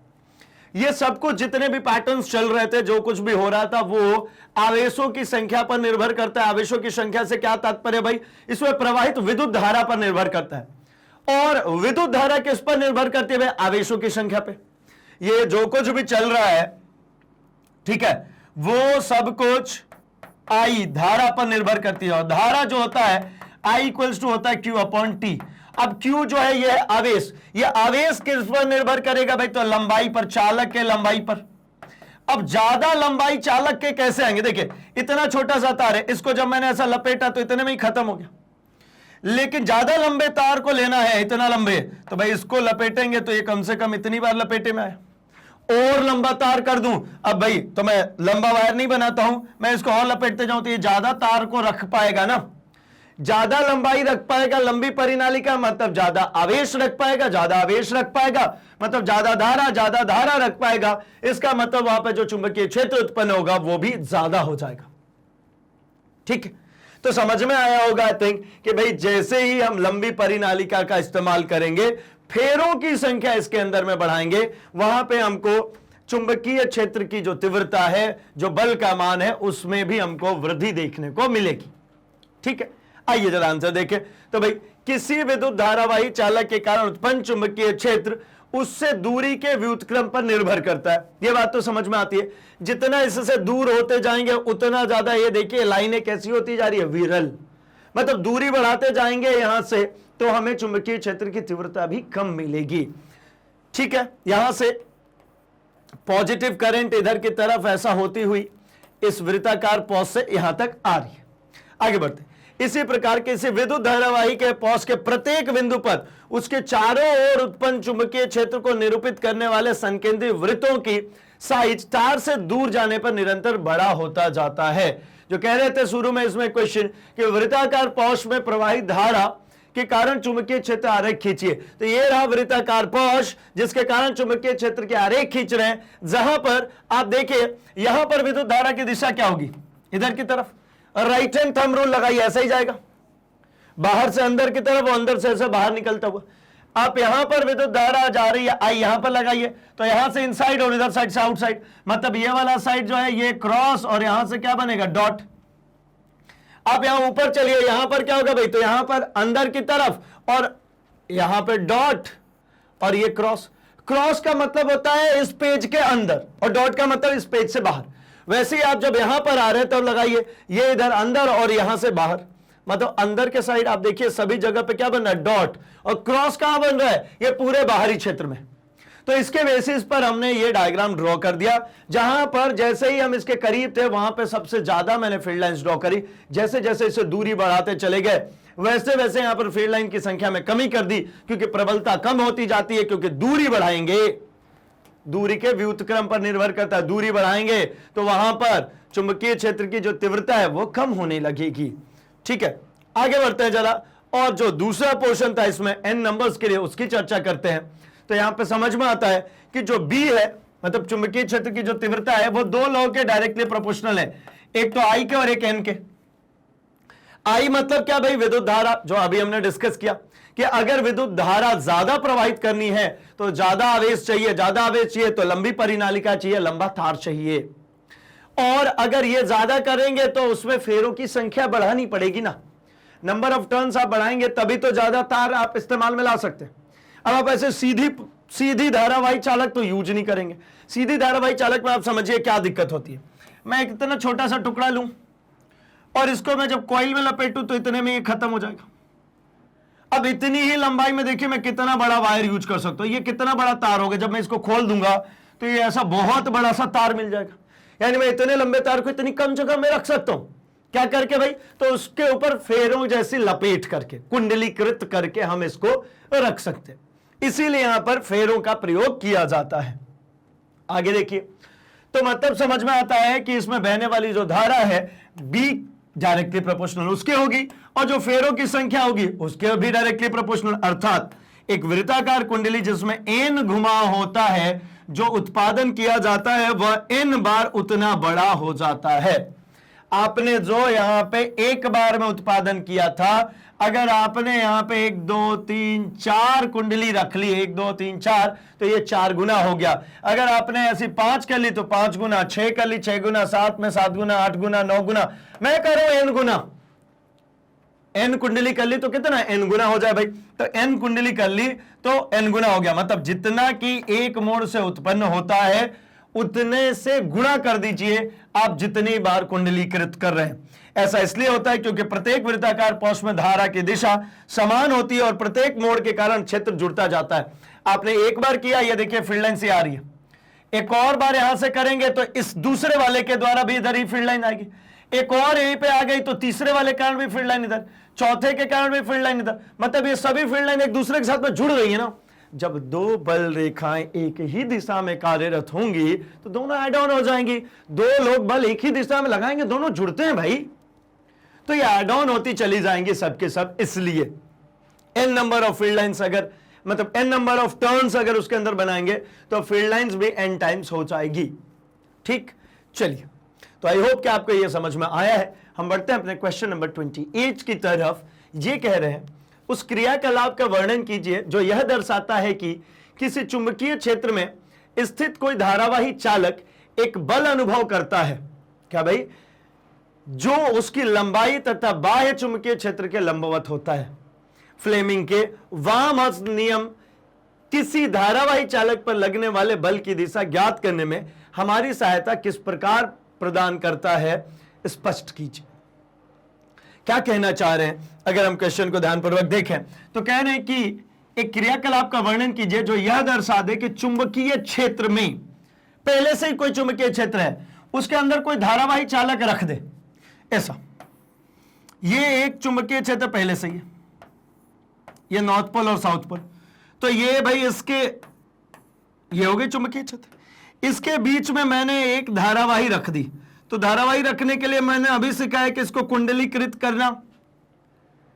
ये सब कुछ जितने भी पैटर्न्स चल रहे थे, जो कुछ भी हो रहा था, वो आवेशों की संख्या पर निर्भर करता है। आवेशों की संख्या से क्या तात्पर्य भाई? इसमें प्रवाहित विद्युत धारा पर निर्भर करता है। और विद्युत धारा किस पर निर्भर करती है भाई? आवेशों की संख्या पे। ये जो कुछ भी चल रहा है, ठीक है, वो सब कुछ I धारा पर निर्भर करती है। और धारा जो होता है I इक्वल्स टू होता है Q अपॉन T। अब Q जो है ये है आवेश, ये आवेश किस पर निर्भर करेगा भाई? तो लंबाई पर, चालक के लंबाई पर। अब ज्यादा लंबाई चालक के कैसे आएंगे? देखिए, इतना छोटा सा तार है, इसको जब मैंने ऐसा लपेटा तो इतने में ही खत्म हो गया। लेकिन ज्यादा लंबे तार को लेना है, इतना लंबे, तो भाई इसको लपेटेंगे तो ये कम से कम इतनी बार लपेटे में आए। और लंबा तार कर दूं, अब भाई तो मैं लंबा वायर नहीं बनाता हूं, मैं इसको और लपेटते जाऊं तो ये ज्यादा तार को रख पाएगा ना, ज्यादा लंबाई रख पाएगा। लंबी परिनालिका मतलब ज्यादा आवेश रख पाएगा, ज्यादा आवेश रख पाएगा मतलब ज्यादा धारा रख पाएगा। इसका मतलब वहां पर जो चुंबकीय क्षेत्र उत्पन्न होगा वो भी ज्यादा हो जाएगा। ठीक है, तो समझ में आया होगा आई थिंक कि भाई जैसे ही हम लंबी परिनालिका का इस्तेमाल करेंगे, फेरों की संख्या इसके अंदर में बढ़ाएंगे, वहां पे हमको चुंबकीय क्षेत्र की जो तीव्रता है, जो बल का मान है, उसमें भी हमको वृद्धि देखने को मिलेगी। ठीक है, आइए जरा आंसर देखें। तो भाई किसी विद्युत धारावाही चालक के कारण उत्पन्न चुंबकीय क्षेत्र उससे दूरी के व्युत्क्रम पर निर्भर करता है। यह बात तो समझ में आती है, जितना इससे दूर होते जाएंगे उतना ज्यादा, ये देखिए लाइनें कैसी होती जा रही है, विरल, मतलब दूरी बढ़ाते जाएंगे यहां से तो हमें चुंबकीय क्षेत्र की तीव्रता भी कम मिलेगी। ठीक है, यहां से पॉजिटिव करंट इधर की तरफ ऐसा होती हुई इस वृत्ताकार पॉज से यहां तक आ रही है। आगे बढ़ते, इसी प्रकार किसी विद्युत धारावाही के पॉज के प्रत्येक बिंदु पर उसके चारों ओर उत्पन्न चुंबकीय क्षेत्र को निरूपित करने वाले संकेंद्रीय वृत्तों की साइज तार से दूर जाने पर निरंतर बड़ा होता जाता है। जो कह रहे थे शुरू में इसमें क्वेश्चन कि वृत्ताकार पॉज में प्रवाहित धारा के कारण चुंबकीय क्षेत्र आरेख खींचिए, तो ये रहा वृत्ताकार पॉज जिसके कारण चुंबकीय क्षेत्र के आरेख खींच रहे हैं। जहां पर आप देखिए यहां पर विद्युत धारा की दिशा क्या होगी, इधर की तरफ, राइट हैंड थंब रूल लगाइए, ऐसा ही जाएगा, बाहर से अंदर की तरफ और अंदर से ऐसे बाहर निकलता हुआ। आप यहां पर विद्युत धारा जा रही है, आई यहां पर लगाइए, तो यहां से इनसाइड और इधर साइड से आउटसाइड, मतलब ये वाला साइड जो है ये क्रॉस और यहां से क्या बनेगा, डॉट। आप यहां ऊपर चलिए, यहां पर क्या होगा भाई, तो यहां पर अंदर की तरफ और यहां पर डॉट और ये क्रॉस। क्रॉस का मतलब होता है इस पेज के अंदर और डॉट का मतलब इस पेज से बाहर। वैसे ही आप जब यहां पर आ रहे हैं तब लगाइए ये इधर अंदर और यहां से बाहर, मतलब अंदर के साइड आप देखिए सभी जगह पे क्या बन रहा है, डॉट, और क्रॉस कहां बन रहा है, ये पूरे बाहरी क्षेत्र में। तो इसके बेसिस पर हमने ये डायग्राम ड्रॉ कर दिया, जहां पर जैसे ही हम इसके करीब थे वहां पे सबसे ज्यादा मैंने फील्ड लाइंस ड्रॉ करी, जैसे जैसे इसे दूरी बढ़ाते चले गए वैसे वैसे यहां पर फील्ड लाइन की संख्या में कमी कर दी, क्योंकि प्रबलता कम होती जाती है, क्योंकि दूरी बढ़ाएंगे, दूरी के व्युत्क्रम पर निर्भर करता है, दूरी बढ़ाएंगे तो वहां पर चुंबकीय क्षेत्र की जो तीव्रता है वो कम होने लगेगी। ठीक है, आगे बढ़ते हैं जरा, और जो दूसरा पोर्शन था इसमें एन नंबर्स के लिए उसकी चर्चा करते हैं। तो यहां पे समझ में आता है कि जो बी है, मतलब चुंबकीय क्षेत्र की जो तीव्रता है वो दो लॉ के डायरेक्टली प्रोपोर्शनल है, एक तो आई के और एक एन के। आई मतलब क्या भाई, विद्युत धारा, जो अभी हमने डिस्कस किया कि अगर विद्युत धारा ज्यादा प्रवाहित करनी है तो ज्यादा आवेश चाहिए, ज्यादा आवेश चाहिए तो लंबी परिनालिका चाहिए, लंबा तार चाहिए, और अगर ये ज्यादा करेंगे तो उसमें फेरों की संख्या बढ़ानी पड़ेगी ना, नंबर ऑफ टर्न्स आप बढ़ाएंगे तभी तो ज्यादा तार आप इस्तेमाल में ला सकते हैं। अब आप ऐसे सीधी धारावाही चालक तो यूज नहीं करेंगे। सीधी धारावाही चालक में आप समझिए क्या दिक्कत होती है, मैं एक इतना छोटा सा टुकड़ा लूं और इसको मैं जब कॉइल में लपेटूं तो इतने में ये खत्म हो जाएगा। अब इतनी ही लंबाई में देखिए मैं कितना बड़ा वायर यूज कर सकता हूं, ये कितना बड़ा तार होगा, जब मैं इसको खोल दूंगा तो ये ऐसा बहुत बड़ा सा तार मिल जाएगा। यानी मैं इतने लंबे तार को इतनी कम जगह में रख सकता हूं, क्या करके भाई, तो उसके ऊपर फेरों जैसी लपेट करके, कुंडलीकृत करके हम इसको रख सकते हैं, इसीलिए यहां पर फेरों का प्रयोग किया जाता है। आगे देखिए, तो मतलब समझ में आता है कि इसमें बहने वाली जो धारा है बी डायरेक्टली प्रोपोर्शनल उसके होगी, और जो फेरों की संख्या होगी उसके भी डायरेक्टली प्रोपोर्शनल, अर्थात एक वृत्ताकार कुंडली जिसमें एन घुमाव होता है, जो उत्पादन किया जाता है वह एन बार उतना बड़ा हो जाता है। आपने जो यहां पे एक बार में उत्पादन किया था, अगर आपने यहां पे 1 2 3 4 कुंडली रख ली, 1 2 3 4, तो ये 4 गुना हो गया। अगर आपने ऐसी 5 कर ली तो 5 गुना, 6 कर ली 6 गुना, 7 में 7 गुना, 8 गुना, 9 गुना, मैं कह रहा हूं एन गुना, एन कुंडली कर ली तो कितना एन गुना हो जाए भाई, तो एन कुंडली कर ली तो एन गुना हो गया, मतलब जितना कि एक मोड़ से उत्पन्न होता है उतने से गुणा कर दीजिए आप जितनी बार कुंडलीकृत कर रहे हैं। ऐसा इसलिए होता है क्योंकि प्रत्येक वृत्ताकार पॉश में धारा की दिशा समान होती है और प्रत्येक मोड़ के कारण क्षेत्र जुड़ता जाता है। आपने एक बार किया, ये देखिए फील्ड लाइन से आ रही है, एक और बार यहां से करेंगे तो इस दूसरे वाले के द्वारा भी इधर ही फील्ड लाइन आएगी, एक और यहीं पे आ गई तो तीसरे वाले कारण भी फील्ड लाइन इधर, चौथे के कारण भी फील्ड लाइन इधर, मतलब ये सभी फील्ड लाइन एक दूसरे के साथ में जुड़ रही है ना। जब दो बल रेखाएं एक ही दिशा में कार्यरत होंगी तो दोनों ऐड ऑन हो जाएंगी। दो लोग बल एक ही दिशा में लगाएंगे, दोनों जुड़ते हैं भाई, तो ये ऐड ऑन होती चली जाएंगी सबके सब। इसलिए n number of field lines अगर, मतलब n नंबर ऑफ टर्न्स अगर उसके अंदर बनाएंगे तो फील्ड लाइंस भी n टाइम्स हो जाएगी। ठीक, चलिए, तो आई होप कि आपको यह समझ में आया है। हम बढ़ते हैं अपने क्वेश्चन नंबर 28 की तरफ। ये कह रहे हैं उस क्रियाकलाप का वर्णन कीजिए जो यह दर्शाता है कि किसी चुंबकीय क्षेत्र में स्थित कोई धारावाही चालक एक बल अनुभव करता है। क्या भाई? जो उसकी लंबाई तथा बाह्य चुंबकीय क्षेत्र के लंबवत होता है। फ्लेमिंग के वामहस्त नियम किसी धारावाही चालक पर लगने वाले बल की दिशा ज्ञात करने में हमारी सहायता किस प्रकार प्रदान करता है, स्पष्ट कीजिए। क्या कहना चाह रहे हैं? अगर हम क्वेश्चन को ध्यानपूर्वक देखें तो कह रहे हैं कि एक क्रियाकलाप का वर्णन कीजिए जो यह दर्शा दे कि चुंबकीय क्षेत्र में, पहले से ही कोई चुंबकीय क्षेत्र है, उसके अंदर कोई धारावाही चालक रख दे। ऐसा, ये एक चुंबकीय क्षेत्र पहले से ही है, ये नॉर्थ पोल और साउथ पोल, तो ये भाई इसके, ये हो गई चुंबकीय क्षेत्र। इसके बीच में मैंने एक धारावाही रख दी, तो धारावाही रखने के लिए मैंने अभी सिखाया कि इसको कुंडलीकृत करना।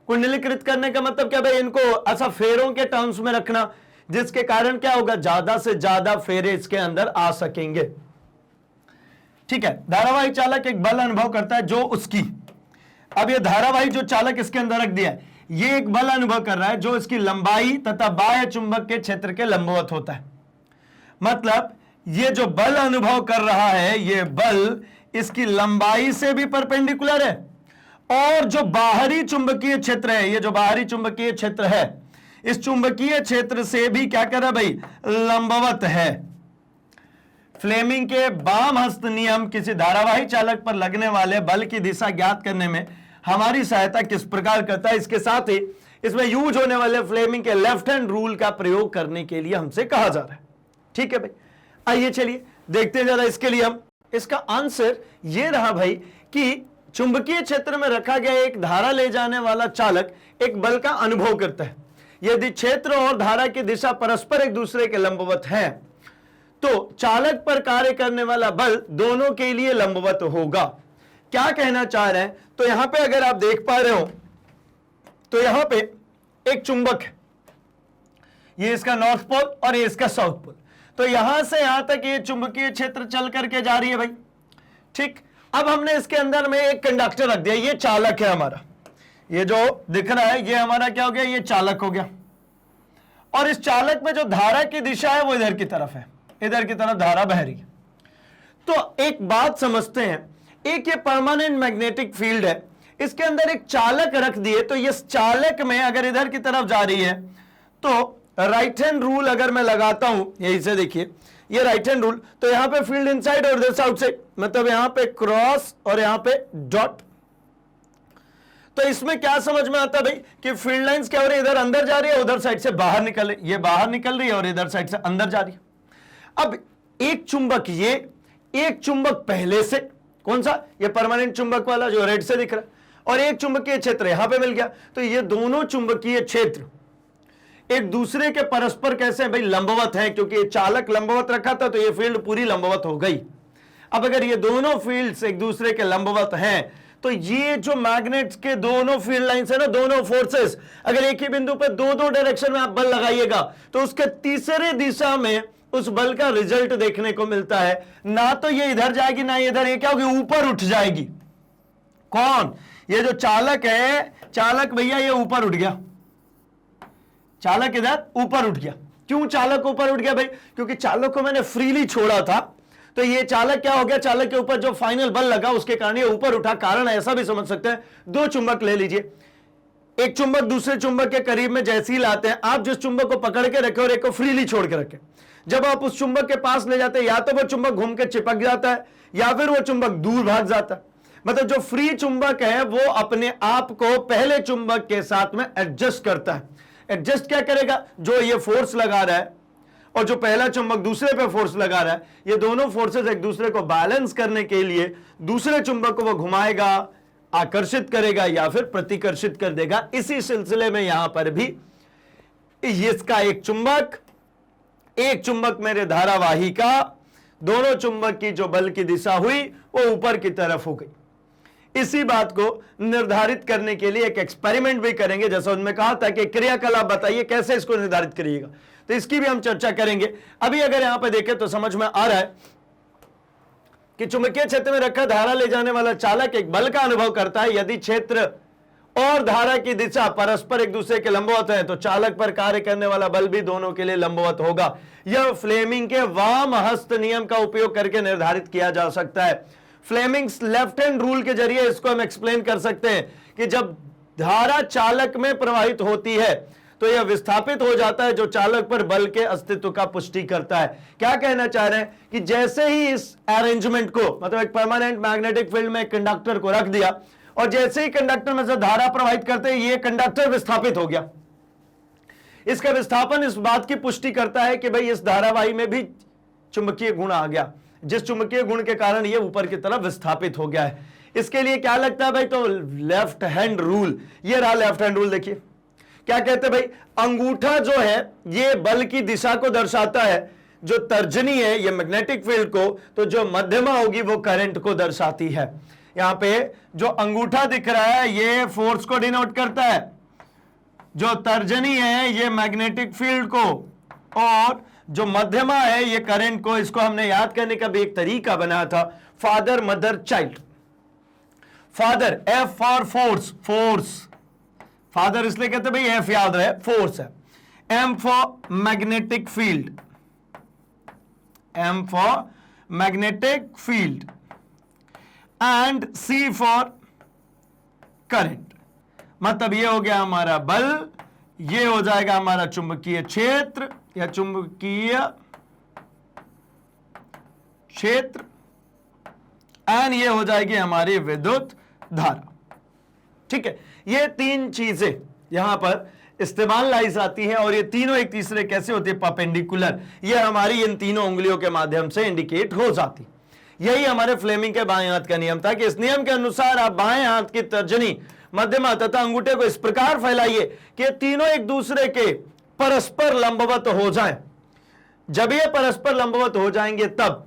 कुंडलीकृत करने का मतलब क्या भाई? इनको ऐसा फेरों के टर्म्स में रखना, जिसके कारण क्या होगा, ज्यादा से ज्यादा फेरे इसके अंदर आ सकेंगे। ठीक है, धारावाही चालक एक बल अनुभव करता है जो उसकी, अब ये धारावाही जो चालक इसके अंदर रख दिया है, ये एक बल अनुभव कर रहा है जो इसकी लंबाई तथा बाह्य चुंबक के क्षेत्र के लंबवत होता है। मतलब ये जो बल अनुभव कर रहा है, ये बल इसकी लंबाई से भी परपेंडिकुलर है, और जो बाहरी चुंबकीय क्षेत्र है, ये जो बाहरी चुंबकीय क्षेत्र है, इस चुंबकीय क्षेत्र से भी क्या कर रहा है भाई, लंबवत है। फ्लेमिंग के वामहस्त नियम किसी धारावाही चालक पर लगने वाले बल की दिशा ज्ञात करने में हमारी सहायता किस प्रकार करता है। इसके साथ ही इसमें यूज होने वाले फ्लेमिंग के लेफ्ट हैंड रूल का प्रयोग करने के लिए हमसे कहा जा रहा है। ठीक है भाई, आइए चलिए देखते हैं जरा इसके लिए हम। इसका आंसर ये रहा भाई कि चुंबकीय क्षेत्र में रखा गया एक धारा ले जाने वाला चालक एक बल का अनुभव करता है। यदि क्षेत्र और धारा की दिशा परस्पर एक दूसरे के लंबवत है तो चालक पर कार्य करने वाला बल दोनों के लिए लंबवत होगा। क्या कहना चाह रहे हैं? तो यहां पे अगर आप देख पा रहे हो तो यहां पे एक चुंबक है, ये इसका नॉर्थ पोल और ये इसका साउथ पोल, तो यहां से यहां तक ये चुंबकीय क्षेत्र चल करके जा रही है भाई। ठीक, अब हमने इसके अंदर में एक कंडक्टर रख दिया, ये चालक है हमारा, ये जो दिख रहा है ये हमारा क्या हो गया, ये चालक हो गया। और इस चालक में जो धारा की दिशा है वो इधर की तरफ है, इधर की तरफ धारा बह रही है। तो एक बात समझते हैं, एक ये परमानेंट मैग्नेटिक फील्ड है, इसके अंदर एक चालक रख दिए, तो इस चालक में अगर इधर की तरफ जा रही है तो राइट हैंड रूल अगर मैं लगाता हूं, यही से देखिए ये राइट हैंड रूल, तो यहां पे फील्ड इनसाइड और इधर आउटसाइड, मतलब यहां पे क्रॉस और यहां पे डॉट। तो इसमें क्या समझ में आता है भाई कि फील्ड लाइंस क्या हो रही है, इधर अंदर जा रही है, उधर साइड से बाहर निकल रही है, ये बाहर निकल रही है और इधर साइड से अंदर जा रही है। अब एक चुंबक, ये एक चुंबक पहले से, कौन सा, ये परमानेंट चुंबक वाला जो रेड से दिख रहा है, और एक चुंबकीय क्षेत्र यहां पे मिल गया, तो ये दोनों चुंबकीय क्षेत्र एक दूसरे के परस्पर कैसे हैं भाई, लंबवत है, क्योंकि ये चालक लंबवत रखा था तो ये फील्ड पूरी लंबवत हो गई। अब अगर ये दोनों फील्ड्स एक दूसरे के लंबवत हैं तो ये जो मैग्नेट्स के दोनों फील्ड लाइंस है ना, दोनों फोर्सेस, अगर एक ही बिंदु पर दो दो डायरेक्शन में आप बल लगाइएगा तो उसके तीसरे दिशा में उस बल का रिजल्ट देखने को मिलता है। ना तो ये इधर जाएगी ना इधर, ये क्या होगी, ऊपर उठ जाएगी। कौन, ये जो चालक है, चालक भैया ये ऊपर उठ गया, चालक इधर ऊपर उठ गया। क्यों चालक ऊपर उठ गया भाई, क्योंकि चालक को मैंने फ्रीली छोड़ा था, तो ये चालक क्या हो गया, चालक के ऊपर जो फाइनल बल लगा उसके कारण ये ऊपर उठा। कारण ऐसा भी समझ सकते हैं, दो चुंबक ले लीजिए, एक चुंबक दूसरे चुंबक के करीब में जैसे ही लाते हैं, आप जिस चुंबक को पकड़ के रखे और एक को फ्रीली छोड़ के रखे, जब आप उस चुंबक के पास ले जाते हैं या तो वो चुंबक घूम के चिपक जाता है या फिर वो चुंबक दूर भाग जाता है। मतलब जो फ्री चुंबक है वो अपने आप को पहले चुंबक के साथ में एडजस्ट करता है। एडजस्ट क्या करेगा, जो ये फोर्स लगा रहा है और जो पहला चुंबक दूसरे पे फोर्स लगा रहा है, ये दोनों फोर्सेस एक दूसरे को बैलेंस करने के लिए दूसरे चुंबक को वो घुमाएगा, आकर्षित करेगा या फिर प्रतिकर्षित कर देगा। इसी सिलसिले में यहां पर भी इसका एक चुंबक मेरे धारावाही का, दोनों चुंबक की जो बल की दिशा हुई वो ऊपर की तरफ हो गई। इसी बात को निर्धारित करने के लिए एक एक्सपेरिमेंट भी करेंगे, जैसा उनमें कहा था कि क्रियाकलाप बताइए कैसे इसको निर्धारित करिएगा, तो इसकी भी हम चर्चा करेंगे। अभी अगर यहां पर देखें तो समझ में आ रहा है कि चुंबकीय क्षेत्र में रखा धारा ले जाने वाला चालक एक बल का अनुभव करता है। यदि क्षेत्र और धारा की दिशा परस्पर एक दूसरे के लंबवत है तो चालक पर कार्य करने वाला बल भी दोनों के लिए लंबवत होगा। यह फ्लेमिंग के वाम हस्त नियम का उपयोग करके निर्धारित किया जा सकता है। फ्लेमिंग्स लेफ्ट हैंड रूल के जरिए इसको हम एक्सप्लेन कर सकते हैं कि जब धारा चालक में प्रवाहित होती है तो यह विस्थापित हो जाता है, जो चालक पर बल के अस्तित्व का पुष्टि करता है। क्या कहना चाह रहे हैं कि जैसे ही इस अरेंजमेंट को, मतलब एक परमानेंट मैग्नेटिक फील्ड में कंडक्टर को रख दिया और जैसे ही कंडक्टर में से धारा प्रवाहित करते हैं ये कंडक्टर विस्थापित हो गया। इसका विस्थापन इस बात की पुष्टि करता है कि भाई इस धारावाही में भी चुंबकीय गुण आ गया, जिस चुंबकीय गुण के कारण ये ऊपर की तरफ विस्थापित हो गया है। इसके लिए क्या लगता है भाई, तो लेफ्ट हैंड रूल। ये रहा लेफ्ट हैंड रूल। देखिए क्या कहते हैं भाई, अंगूठा जो है ये बल की दिशा को दर्शाता है, जो तर्जनी है ये मैग्नेटिक फील्ड को, तो जो मध्यमा होगी वो करंट को दर्शाती है। यहां पे जो अंगूठा दिख रहा है ये फोर्स को डिनोट करता है, जो तर्जनी है ये मैग्नेटिक फील्ड को, और जो मध्यमा है ये करंट को। इसको हमने याद करने का भी एक तरीका बनाया था, father mother child. Father F for force, force father इसलिए कहते भाई एफ याद रहे, फोर्स है। M for magnetic field, M for magnetic field, and C for current. मतलब ये हो गया हमारा बल, ये हो जाएगा हमारा चुंबकीय क्षेत्र या चुंबकीय क्षेत्र, एंड ये हो जाएगी हमारी विद्युत धारा। ठीक है, ये तीन चीजें यहां पर इस्तेमाल लाई जाती हैं और ये तीनों एक तीसरे कैसे होती है, परपेंडिकुलर। ये हमारी इन तीनों उंगलियों के माध्यम से इंडिकेट हो जाती। यही हमारे फ्लेमिंग के बाएं हाथ का नियम था कि इस नियम के अनुसार आप बाएं हाथ की तर्जनी, मध्यमा तथा अंगूठे को इस प्रकार फैलाइए कि तीनों एक दूसरे के परस्पर लंबवत हो जाएं। जब ये परस्पर लंबवत हो जाएंगे तब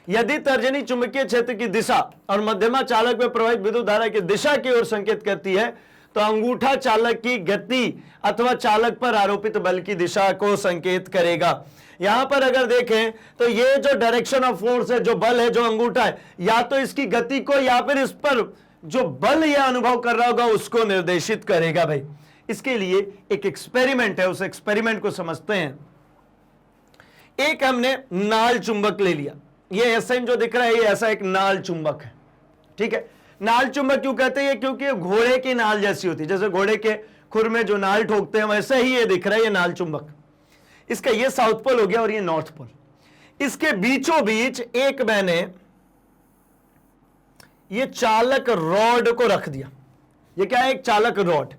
यदि तर्जनी चुंबकीय क्षेत्र की दिशा और मध्यमा चालक में प्रवाहित विद्युत धारा की दिशा की ओर संकेत करती है तो अंगूठा चालक की गति अथवा चालक पर आरोपित बल की दिशा को संकेत करेगा। यहां पर अगर देखें तो ये जो डायरेक्शन ऑफ फोर्स है, जो बल है, जो अंगूठा है, या तो इसकी गति को या फिर इस पर जो बल यह अनुभव कर रहा होगा उसको निर्देशित करेगा। भाई इसके लिए एक एक्सपेरिमेंट है, उस एक्सपेरिमेंट को समझते हैं। एक हमने नाल चुंबक ले लिया, ये ऐसा जो दिख रहा है ये ऐसा एक नाल चुंबक है। ठीक है, नाल चुंबक क्यों कहते हैं, क्योंकि घोड़े की नाल जैसी होती है, जैसे घोड़े के खुर में जो नाल ठोकते हैं वैसे ही ये दिख रहा है, ये नाल चुंबक। इसका ये साउथ पोल हो गया और ये नॉर्थ पोल। इसके बीचों बीच एक मैंने ये चालक रॉड को रख दिया। ये क्या है, एक चालक रॉड।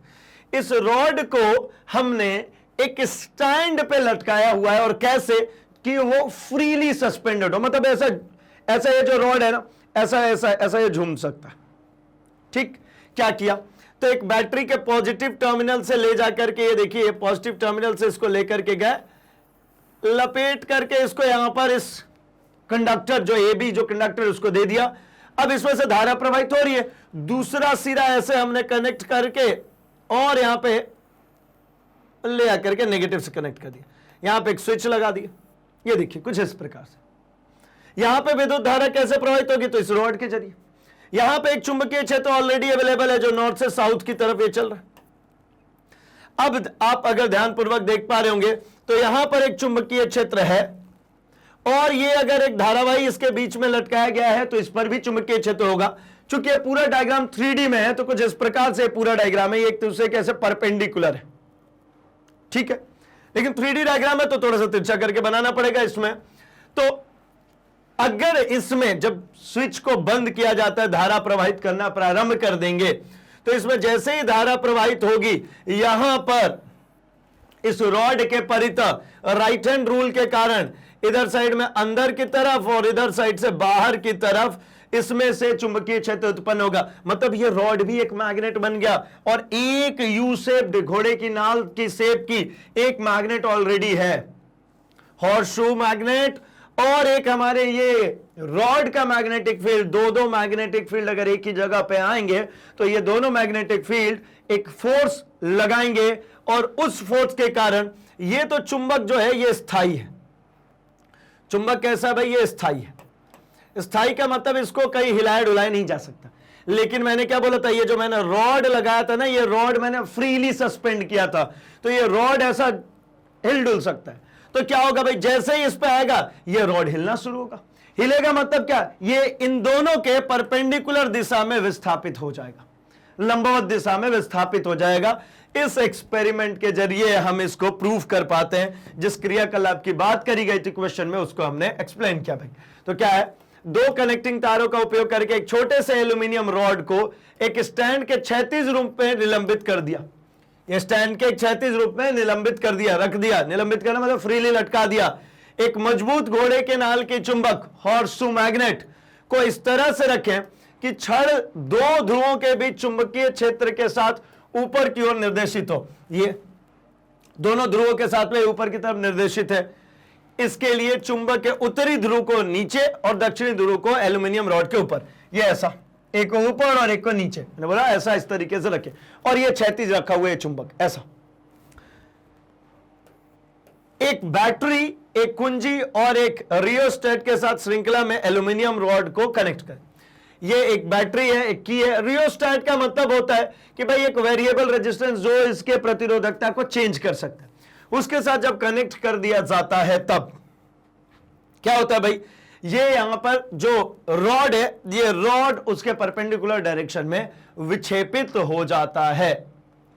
इस रॉड को हमने एक स्टैंड पे लटकाया हुआ है, और कैसे कि वो फ्रीली सस्पेंडेड हो, मतलब ऐसा ऐसा ये जो रॉड है ना, ऐसा ऐसा ऐसा ये झूम सकता है। ठीक, क्या किया तो एक बैटरी के पॉजिटिव टर्मिनल से ले जाकर के, ये देखिए पॉजिटिव टर्मिनल से इसको लेकर के गए, लपेट करके इसको यहां पर इस कंडक्टर जो ए बी जो कंडक्टर उसको दे दिया। अब इसमें से धारा प्रवाहित हो रही है, दूसरा सिरा ऐसे हमने कनेक्ट करके और यहां पे ले आकर के नेगेटिव से कनेक्ट कर दिया। यहां पे एक स्विच लगा दिया, ये देखिए कुछ इस प्रकार से। यहां पे विद्युत धारा कैसे प्रवाहित होगी, तो इस रॉड के जरिए। यहां पे एक चुंबकीय क्षेत्र ऑलरेडी अवेलेबल है जो नॉर्थ से साउथ की तरफ ये चल रहा है। अब आप अगर ध्यानपूर्वक देख पा रहे होंगे तो यहां पर एक चुंबकीय क्षेत्र है, और ये अगर एक धारावाही इसके बीच में लटकाया गया है तो इस पर भी चुंबकीय क्षेत्र होगा। चूंकि ये पूरा डायग्राम 3D में है तो कुछ इस प्रकार से पूरा डायग्राम है, ये एक दूसरे के ऐसे परपेंडिकुलर है। ठीक है, लेकिन 3D डायग्राम है तो थोड़ा सा तिरछा करके बनाना पड़ेगा इसमें। तो अगर इसमें जब स्विच को बंद किया जाता है, धारा प्रवाहित करना प्रारंभ कर देंगे, तो इसमें जैसे ही धारा प्रवाहित होगी, यहां पर इस रॉड के परितः राइट हैंड रूल के कारण इधर साइड में अंदर की तरफ और इधर साइड से बाहर की तरफ इसमें से चुंबकीय क्षेत्र उत्पन्न होगा। मतलब ये रॉड भी एक मैग्नेट बन गया और एक यू शेप्ड, घोड़े की नाल की शेप की एक मैग्नेट ऑलरेडी है, हॉर्सशू मैग्नेट, और एक हमारे ये रॉड का मैग्नेटिक फील्ड। दो मैग्नेटिक फील्ड अगर एक ही जगह पे आएंगे तो ये दोनों मैग्नेटिक फील्ड एक फोर्स लगाएंगे और उस फोर्स के कारण ये तो चुंबक जो है ये स्थायी है। चुंबक कैसा है भाई? ये स्थायी है। स्थायी का मतलब इसको कहीं हिलाया डुलाया नहीं जा सकता। लेकिन मैंने क्या बोला था, ये जो मैंने रॉड लगाया था ना, ये रॉड मैंने फ्रीली सस्पेंड किया था, तो ये रॉड ऐसा हिल डुल सकता है। तो क्या होगा भाई, जैसे ही इस पे आएगा ये रॉड हिलना शुरू होगा। हिलेगा मतलब क्या, ये इन दोनों के परपेंडिकुलर दिशा में विस्थापित हो जाएगा, लंबवत दिशा में विस्थापित हो जाएगा। इस एक्सपेरिमेंट के जरिए हम इसको प्रूव कर पाते हैं। जिस क्रियाकलाप की बात करी गई थी क्वेश्चन में, उसको हमने एक्सप्लेन किया भाई। तो क्या है, दो कनेक्टिंग तारों का उपयोग करके एक छोटे से एल्यूमिनियम रॉड को एक स्टैंड के क्षैतिज रूप में निलंबित कर दिया। ये स्टैंड के क्षैतिज रूप में निलंबित कर दिया, रख दिया। निलंबित करना मतलब फ्रीली लटका दिया। एक मजबूत घोड़े के नाल के चुंबक, हॉर्सशू मैग्नेट को इस तरह से रखें कि छड़ दो ध्रुवों के बीच चुंबकीय क्षेत्र के साथ ऊपर की ओर निर्देशित हो। ये दोनों ध्रुवों के साथ में ऊपर की तरफ निर्देशित है। इसके लिए चुंबक के उत्तरी ध्रुव को नीचे और दक्षिणी ध्रुव को एल्यूमिनियम रॉड के ऊपर, ये ऐसा, एक को ऊपर और एक को नीचे, मैंने बोला ऐसा, इस तरीके से रखे। और ये क्षैतिज रखा हुआ है चुंबक ऐसा। एक बैटरी, एक कुंजी और एक रियोस्टेट के साथ श्रृंखला में एल्यूमिनियम रॉड को कनेक्ट करें। ये एक बैटरी है, एक की है। रियोस्टेट का मतलब होता है कि भाई एक वेरिएबल रेजिस्टेंस जो इसके प्रतिरोधकता को चेंज कर सकता है। उसके साथ जब कनेक्ट कर दिया जाता है तब क्या होता है भाई, ये यहां पर जो रॉड है, ये रॉड उसके परपेंडिकुलर डायरेक्शन में विक्षेपित हो जाता है।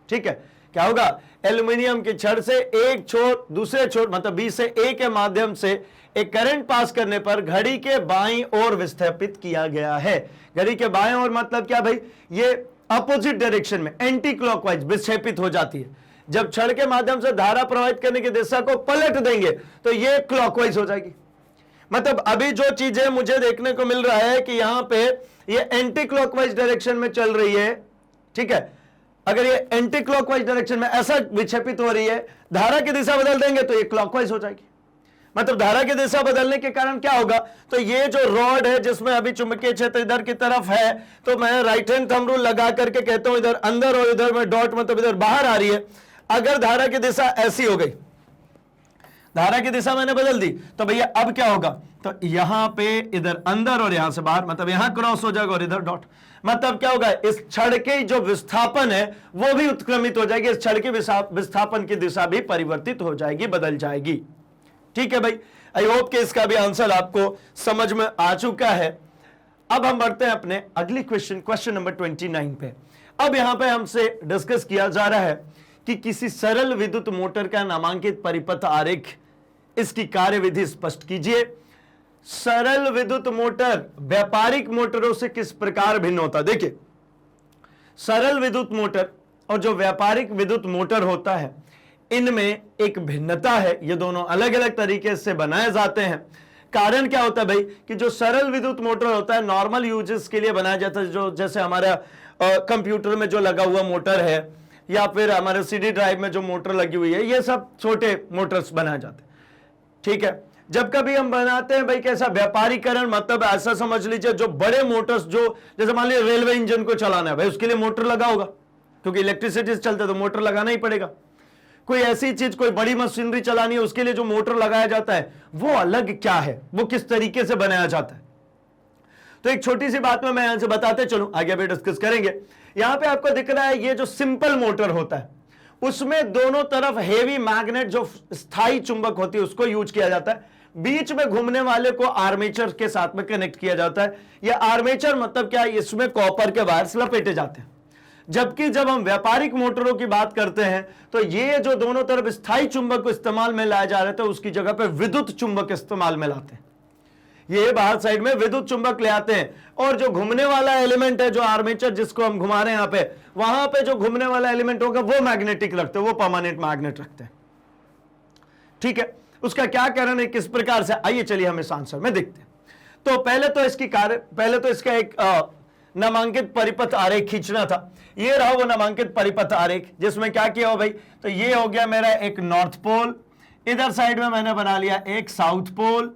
ठीक है, क्या होगा, एल्यूमिनियम की छड़ से एक छोर दूसरे छोर मतलब बी से ए के माध्यम से एक करंट पास करने पर घड़ी के बाईं ओर विस्थापित किया गया है। घड़ी के बाएं ओर मतलब क्या भाई, ये अपोजिट डायरेक्शन में एंटी क्लॉकवाइज विक्षेपित हो जाती है। जब छड़ के माध्यम से धारा प्रवाहित करने की दिशा को पलट देंगे तो ये क्लॉकवाइज हो जाएगी। मतलब अभी जो चीजें मुझे देखने को मिल रहा है कि यहां पे ये एंटी क्लॉकवाइज डायरेक्शन में चल रही है। ठीक है, अगर ये एंटी क्लॉकवाइज डायरेक्शन में ऐसा विक्षेपित हो रही है, धारा की दिशा बदल देंगे तो ये क्लॉकवाइज हो जाएगी। मतलब धारा की दिशा बदलने के कारण क्या होगा, तो ये जो रॉड है जिसमें अभी चुंबकीय क्षेत्र इधर की तरफ है, तो मैं राइट हैंड थंब रूल लगा करके कहता हूं इधर अंदर और इधर में डॉट मतलब इधर बाहर आ रही है। अगर धारा की दिशा ऐसी हो गई, धारा की दिशा मैंने बदल दी, तो भैया अब क्या होगा, तो यहां पे इधर अंदर और यहां से बाहर, मतलब यहां क्रॉस हो जाएगा और इधर डॉट। मतलब क्या होगा, इस छड़ के जो विस्थापन है वो भी उत्क्रमित हो जाएगी, इस छड़ के विस्थापन की दिशा भी परिवर्तित हो जाएगी, बदल जाएगी। ठीक है भाई, आई होप कि इसका भी आंसर आपको समझ में आ चुका है। अब हम बढ़ते हैं अपने अगली क्वेश्चन नंबर 29 पे। अब यहां पे हमसे डिस्कस किया जा रहा है कि किसी सरल विद्युत मोटर का नामांकित परिपथ आरेख, इसकी कार्यविधि स्पष्ट कीजिए। सरल विद्युत मोटर व्यापारिक मोटरों से किस प्रकार भिन्न होता है? देखिए, सरल विद्युत मोटर और जो व्यापारिक विद्युत मोटर होता है, इनमें एक भिन्नता है। ये दोनों अलग अलग तरीके से बनाए जाते हैं। कारण क्या होता है भाई, कि जो सरल विद्युत मोटर होता है नॉर्मल यूजेस के लिए बनाया जाता है, जो जैसे हमारा कंप्यूटर में जो लगा हुआ मोटर है या फिर हमारे सीडी ड्राइव में जो मोटर लगी हुई है, ये सब छोटे मोटर्स बनाए जाते हैं। ठीक है, जब कभी हम बनाते हैं भाई कैसा व्यापारीकरण, मतलब ऐसा समझ लीजिए जो बड़े मोटर्स, जो जैसे मान लीजिए रेलवे इंजन को चलाना है भाई, उसके लिए मोटर लगा होगा, क्योंकि इलेक्ट्रिसिटी से चलता है तो मोटर लगाना ही पड़ेगा। कोई ऐसी चीज, कोई बड़ी मशीनरी चलानी है, उसके लिए जो मोटर लगाया जाता है वो अलग क्या है, वो किस तरीके से बनाया जाता है। तो एक छोटी सी बात में मैं यहां से बताते चलूं, आगे भी डिस्कस करेंगे। यहां पे आपको दिख रहा है ये जो सिंपल मोटर होता है, उसमें दोनों तरफ हेवी मैग्नेट, जो स्थायी चुंबक होती है, उसको यूज किया जाता है। बीच में घूमने वाले को आर्मेचर के साथ में कनेक्ट किया जाता है। यह आर्मेचर मतलब क्या है, इसमें कॉपर के वायर्स लपेटे जाते हैं। जबकि जब हम व्यापारिक मोटरों की बात करते हैं तो ये जो दोनों तरफ स्थायी चुंबक को इस्तेमाल में लाया जा रहा था, उसकी जगह पे विद्युत चुंबक इस्तेमाल में लाते हैं। ये बाहर साइड में विद्युत चुंबक ले आते हैं, और जो घूमने वाला एलिमेंट है, जो आर्मेचर जिसको हम घुमा रहे हैं यहां पे, वहां पे जो घूमने वाला एलिमेंट होगा वो मैग्नेटिक रखते हैं, वो परमानेंट मैग्नेट रखते हैं। ठीक है, उसका क्या कारण है, किस प्रकार से, आइए चलिए हम इस आंसर में देखते हैं। तो पहले तो इसका एक नामांकित परिपथ आरेख खींचना था। ये रहा वो नामांकित परिपथ आरेख, जिसमें क्या किया हो भाई, तो ये हो गया मेरा एक नॉर्थ पोल, इधर साइड में मैंने बना लिया एक साउथ पोल,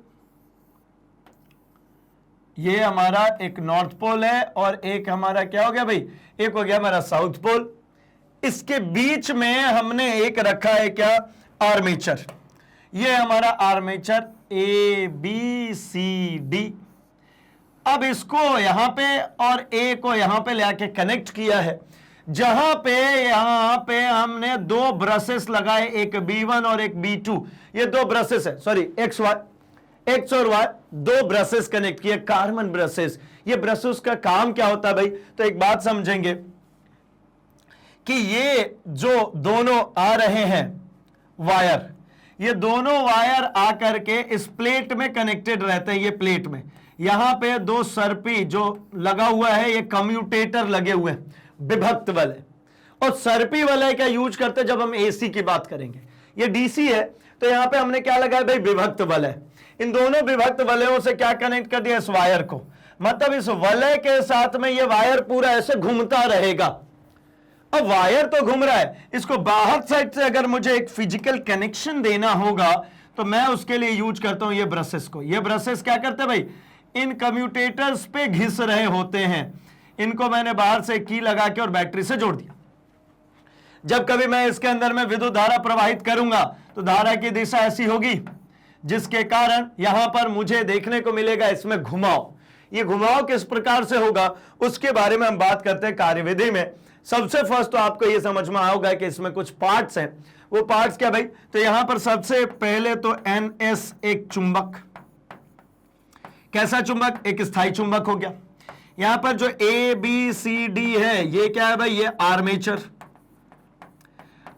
ये हमारा एक नॉर्थ पोल है, और एक हमारा क्या हो गया भाई, एक हो गया हमारा साउथ पोल। इसके बीच में हमने एक रखा है क्या, आर्मेचर। ये हमारा armature A B C D. अब इसको यहां पे और ए को यहां पे लेके कनेक्ट किया है, जहां पे यहां पे हमने दो ब्रशेस लगाए, एक B1 और एक B2। ये दो ब्रशेस है, सॉरी एक्स और वाई, दो ब्रशेस कनेक्ट किए, कार्बन ब्रशेस। ये ब्रशेस का काम क्या होता है भाई, तो एक बात समझेंगे कि ये जो दोनों आ रहे हैं वायर, ये दोनों वायर आकर के इस प्लेट में कनेक्टेड रहते हैं। ये प्लेट में यहां पे दो सर्पी जो लगा हुआ है, ये कम्यूटेटर लगे हुए हैं, विभक्त वलय। और सर्पी वलय का यूज करते जब हम एसी की बात करेंगे, ये डीसी है, तो यहां पे हमने क्या लगाया भाई, विभक्त वलय। इन दोनों विभक्त वलयों से क्या कनेक्ट कर दिया, इस वायर को। मतलब इस वलय के साथ में ये वायर पूरा ऐसे घूमता रहेगा। अब वायर तो घूम रहा है, इसको बाहर साइड से अगर मुझे एक फिजिकल कनेक्शन देना होगा, तो मैं उसके लिए यूज करता हूं ये ब्रशेस को। ये ब्रशेस क्या करते हैं भाई, इन कम्यूटेटर्स पे घिस रहे होते हैं। इनको मैंने बाहर से की लगा के और बैटरी से जोड़ दिया। जब कभी मैं इसके अंदर में विद्युत धारा प्रवाहित करूंगा, तो धारा की दिशा ऐसी होगी, जिसके कारण यहां पर मुझे देखने को मिलेगा इसमें घुमाव। ये घुमाव किस प्रकार से होगा, उसके बारे में हम बात करते हैं कार्यविधि में। सबसे फर्स्ट तो आपको ये समझ में आएगा कि इसमें कुछ पार्ट्स हैं। वो पार्ट्स क्या भाई, तो यहां पर सबसे पहले तो NS एक चुंबक, कैसा चुंबक, एक स्थायी चुंबक हो गया। यहां पर जो ABCD है, ये क्या है भाई, ये आर्मेचर।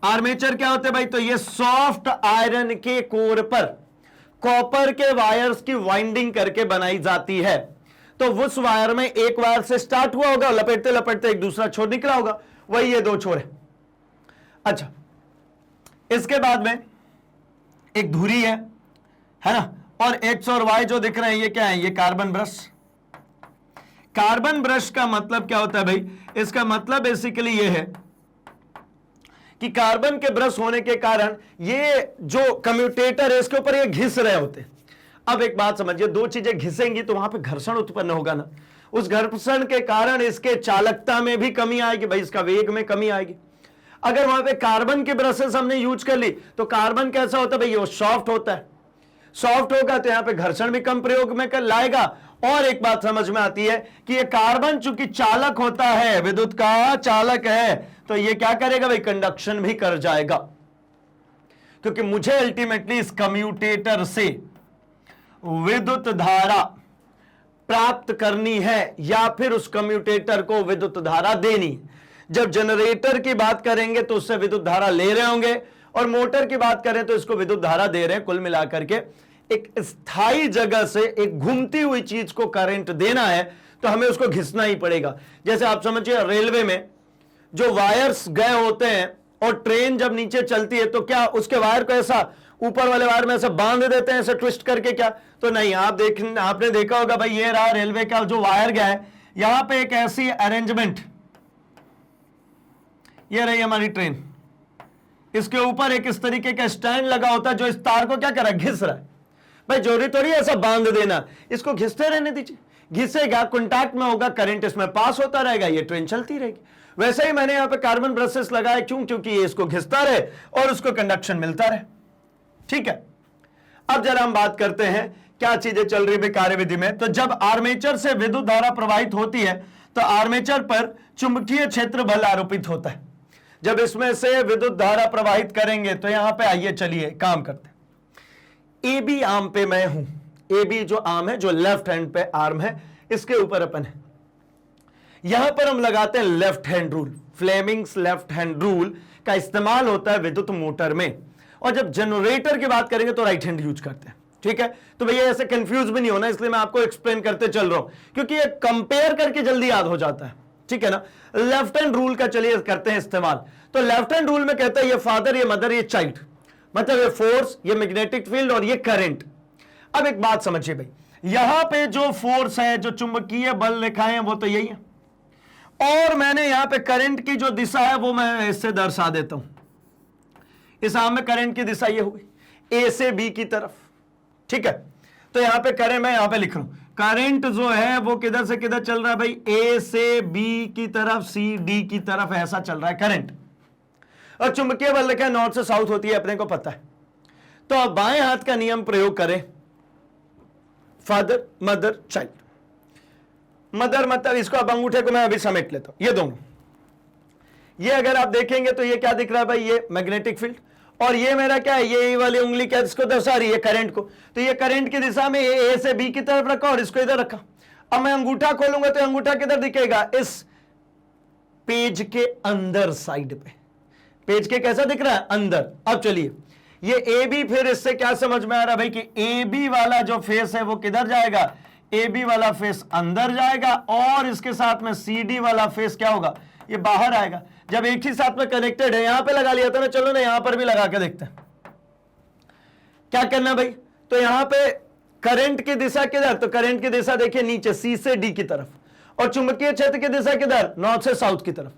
आर्मेचर क्या होते हैं भाई, तो ये सॉफ्ट आयरन के कोर पर कॉपर के वायर्स की वाइंडिंग करके बनाई जाती है। तो उस वायर में एक वायर से स्टार्ट हुआ होगा, लपेटते लपेटते एक दूसरा छोर निकला होगा, वही ये दो छोर है। अच्छा, इसके बाद में एक धुरी है ना, और एक्स और वाई जो दिख रहे हैं, ये क्या है, ये कार्बन ब्रश। कार्बन ब्रश का मतलब क्या होता है भाई, इसका मतलब बेसिकली ये है कि कार्बन के ब्रश होने के कारण ये जो कम्यूटेटर है, इसके ऊपर ये घिस रहे होते हैं। अब एक बात समझिए, दो चीजें घिसेंगी तो वहां पे घर्षण उत्पन्न होगा ना। उस घर्षण के कारण इसके चालकता में भी कमी आएगी भाई, इसका वेग में कमी आएगी। अगर वहां पे कार्बन के ब्रशेस हमने यूज कर ली, तो कार्बन कैसा होता है भाई, वो सॉफ्ट होता है। सॉफ्ट होगा तो यहां पे घर्षण भी कम प्रयोग में कर लाएगा। और एक बात समझ में आती है कि ये कार्बन चूंकि चालक होता है, विद्युत का चालक है, तो ये क्या करेगा भाई, कंडक्शन भी कर जाएगा। क्योंकि मुझे अल्टीमेटली इस कम्यूटेटर से विद्युत धारा प्राप्त करनी है, या फिर उस कम्यूटेटर को विद्युत धारा देनी है। जब जनरेटर की बात करेंगे तो उससे विद्युत धारा ले रहे होंगे, और मोटर की बात करें तो इसको विद्युत धारा दे रहे हैं। कुल मिलाकर के एक स्थायी जगह से एक घूमती हुई चीज को करंट देना है, तो हमें उसको घिसना ही पड़ेगा। जैसे आप समझिए, रेलवे में जो वायर्स गए होते हैं और ट्रेन जब नीचे चलती है, तो क्या उसके वायर को ऐसा ऊपर वाले वायर में ऐसे बांध देते हैं, ऐसे ट्विस्ट करके, क्या? तो नहीं। आपने देखा होगा भाई, ये रहा रेलवे का जो वायर गया है, यहां पे एक ऐसी अरेंजमेंट, ये रही हमारी ट्रेन, इसके ऊपर एक इस तरीके का स्टैंड लगा होता है जो इस तार को क्या कर रहा है, घिस रहा है। भाई जरूरी थोड़ी ऐसा बांध देना, इसको घिसते रहने दीजिए। घिसेगा, कॉन्टैक्ट में होगा, करंट इसमें पास होता रहेगा, ये ट्रेन चलती रहेगी। वैसे ही मैंने यहां पे कार्बन ब्रशेस लगाए, क्योंकि ये इसको घिसता रहे और उसको कंडक्शन मिलता रहे। ठीक है, अब जरा हम बात करते हैं क्या चीजें चल रही है कार्यविधि में। तो जब आर्मेचर से विद्युत धारा प्रवाहित होती है, तो आर्मेचर पर चुंबकीय क्षेत्र बल आरोपित होता है। जब इसमें से विद्युत धारा प्रवाहित करेंगे, तो यहां पे आइए चलिए काम करते हैं। ए बी आर्म पे मैं हूं, ए बी जो आर्म है, जो लेफ्ट हैंड पे आर्म है, इसके ऊपर अपन है। यहां पर हम लगाते हैं left hand rule. Fleming's left hand rule का इस्तेमाल होता है विद्युत मोटर में। और जब जनरेटर की बात करेंगे तो राइट हैंड यूज करते हैं। ठीक है, तो भैया ऐसे कंफ्यूज भी नहीं होना, इसलिए मैं आपको एक्सप्लेन करते चल रहा हूं, क्योंकि ये कंपेयर करके जल्दी याद हो जाता है। ठीक है ना। लेफ्ट हैंड रूल का चलिए करते हैं इस्तेमाल। तो लेफ्ट हैंड रूल में कहता है ये फादर, ये मदर, ये चाइल्ड, मतलब ये फोर्स, ये मैग्नेटिक फील्ड और ये करंट। अब एक बात समझिए भाई, यहां पे जो फोर्स है, जो चुंबकीय बल लिखाए हैं वो तो यही है, और मैंने यहां पे करंट की जो दिशा है वो मैं इससे दर्शा देता हूं। इस आम में करंट की दिशा ये हुई ए से बी की तरफ, ठीक है। तो यहां पे करंट मैं यहां पे लिख रहा हूं, करंट जो है वो किधर से किधर चल रहा है भाई, ए से बी की तरफ, सी डी की तरफ, ऐसा चल रहा है करंट। और चुंबकीय बल लिखा है नॉर्थ से साउथ होती है, अपने को पता है। तो अब बाएं हाथ का नियम प्रयोग करें, फादर मदर चाइल्ड। मदर मतलब इसको, अब अंगूठे को मैं अभी समेट लेता हूं, ये दोनों, ये अगर आप देखेंगे तो ये क्या दिख रहा है भाई, ये मैग्नेटिक फील्ड, और ये मेरा क्या है, ये वाली उंगली क्या इसको दर्शा रही है, करंट को। तो ये करंट की दिशा में ए से बी की तरफ रखा और इसको इधर रखा। अब मैं अंगूठा खोलूंगा तो अंगूठा किधर दिखेगा, इस पेज के अंदर साइड पे, पेज के कैसा दिख रहा है, अंदर। अब चलिए ये ए बी, फिर इससे क्या समझ में आ रहा है भाई कि ए बी वाला जो फेस है वो किधर जाएगा, ए बी वाला फेस अंदर जाएगा, और इसके साथ में सी डी वाला फेस क्या होगा, ये बाहर आएगा। जब एक ही साथ में कनेक्टेड है, यहां पे लगा लिया था ना, चलो ना यहां पर भी लगा के देखते हैं क्या करना भाई। तो यहां पे करंट की दिशा किधर, तो करंट की दिशा देखिए नीचे सी से डी की तरफ, और चुंबकीय क्षेत्र की दिशा किधर, नॉर्थ से साउथ की तरफ।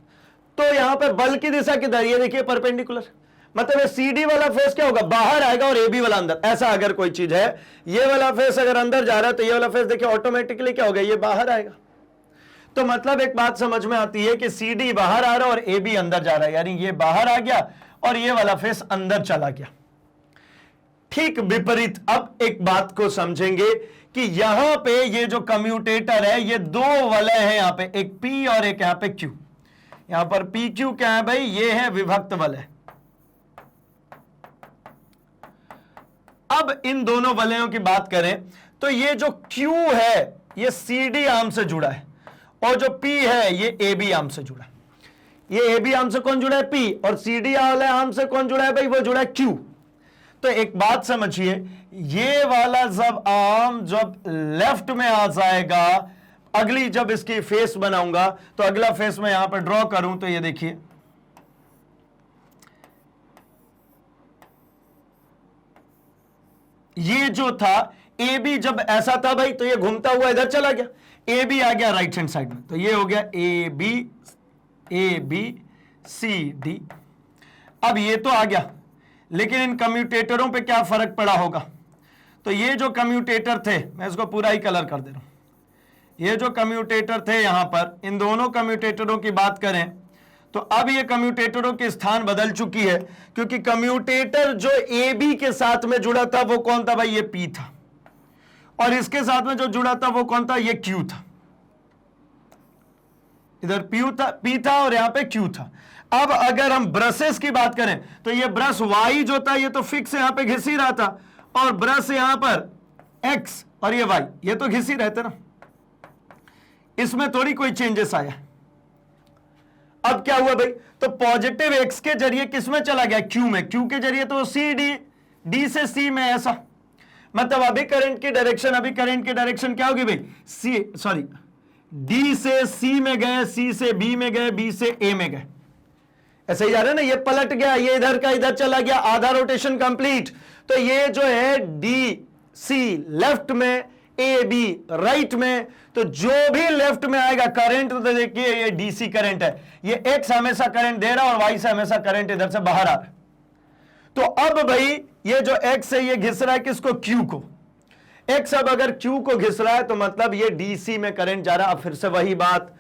तो यहां पे बल की दिशा किधर, ये देखिए परपेंडिकुलर, मतलब सी डी वाला फेस क्या होगा, बाहर आएगा, और ए बी वाला अंदर। ऐसा अगर कोई चीज है, ये वाला फेस अगर अंदर जा रहा है तो ये वाला फेस देखिए ऑटोमेटिकली क्या होगा, ये बाहर आएगा। तो मतलब एक बात समझ में आती है कि सी डी बाहर आ रहा है और ए बी अंदर जा रहा है, यानी ये बाहर आ गया और ये वाला फेस अंदर चला गया। ठीक विपरीत अब एक बात को समझेंगे कि यहां पे ये जो कम्यूटेटर है, ये दो वलय है यहां पे, एक पी और एक यहां पे क्यू। यहां पर पी क्यू क्या है भाई, ये है विभक्त वलय। अब इन दोनों वलयों की बात करें तो ये जो Q है ये CD आर्म से जुड़ा है, और जो P है ये AB आर्म से जुड़ा है। ये AB आर्म से कौन जुड़ा है, P, और CD वाले आर्म से कौन जुड़ा है भाई, वो जुड़ा है Q। तो एक बात समझिए, ये वाला जब आर्म जब लेफ्ट में आ जाएगा, अगली जब इसकी फेस बनाऊंगा तो अगला फेस मैं यहां पर ड्रॉ करूं तो ये देखिए ये जो था ए बी, जब ऐसा था भाई तो ये घूमता हुआ इधर चला गया, ए बी आ गया राइट हैंड साइड में, तो ये हो गया ए बी सी डी। अब ये तो आ गया, लेकिन इन कम्यूटेटरों पे क्या फर्क पड़ा होगा। तो ये जो कम्यूटेटर थे, मैं इसको पूरा ही कलर कर दे रहा हूं, ये जो कम्यूटेटर थे यहां पर, इन दोनों कम्यूटेटरों की बात करें तो अब ये कम्यूटेटरों के स्थान बदल चुकी है, क्योंकि कम्यूटेटर जो ए बी के साथ में जुड़ा था वो कौन था भाई, ये पी था, और इसके साथ में जो जुड़ा था वो कौन था, ये क्यू था। इधर पी था और यहां पे क्यू था। अब अगर हम ब्रशेस की बात करें तो ये ब्रश वाई जो था ये तो फिक्स यहां पे घिस ही रहा था, और ब्रश यहां पर एक्स और ये वाई ये तो घिस ही रहते ना, इसमें थोड़ी कोई चेंजेस आया। अब क्या हुआ भाई, तो पॉजिटिव एक्स के जरिए किसमें चला गया, क्यू में, क्यू के जरिए तो सी डी, डी से सी में, ऐसा मतलब अभी करंट की डायरेक्शन क्या होगी भाई, डी से सी में गए, सी से बी में गए, बी से ए में गए, ऐसे ही जा रहा है ना। ये पलट गया, ये इधर का इधर चला गया, आधा रोटेशन कंप्लीट। तो ये जो है डी सी लेफ्ट में, ए बी राइट में, तो जो भी लेफ्ट में आएगा करंट, तो देखिए ये डीसी करंट है, ये एक्स हमेशा करंट दे रहा है और वाई से हमेशा करंट इधर से बाहर आ रहा है। तो अब भाई ये जो एक्स है ये घिस रहा है किसको, क्यू को। एक्स अब अगर क्यू को घिस रहा है तो मतलब ये डीसी में करंट जा रहा है। अब फिर से वही बात,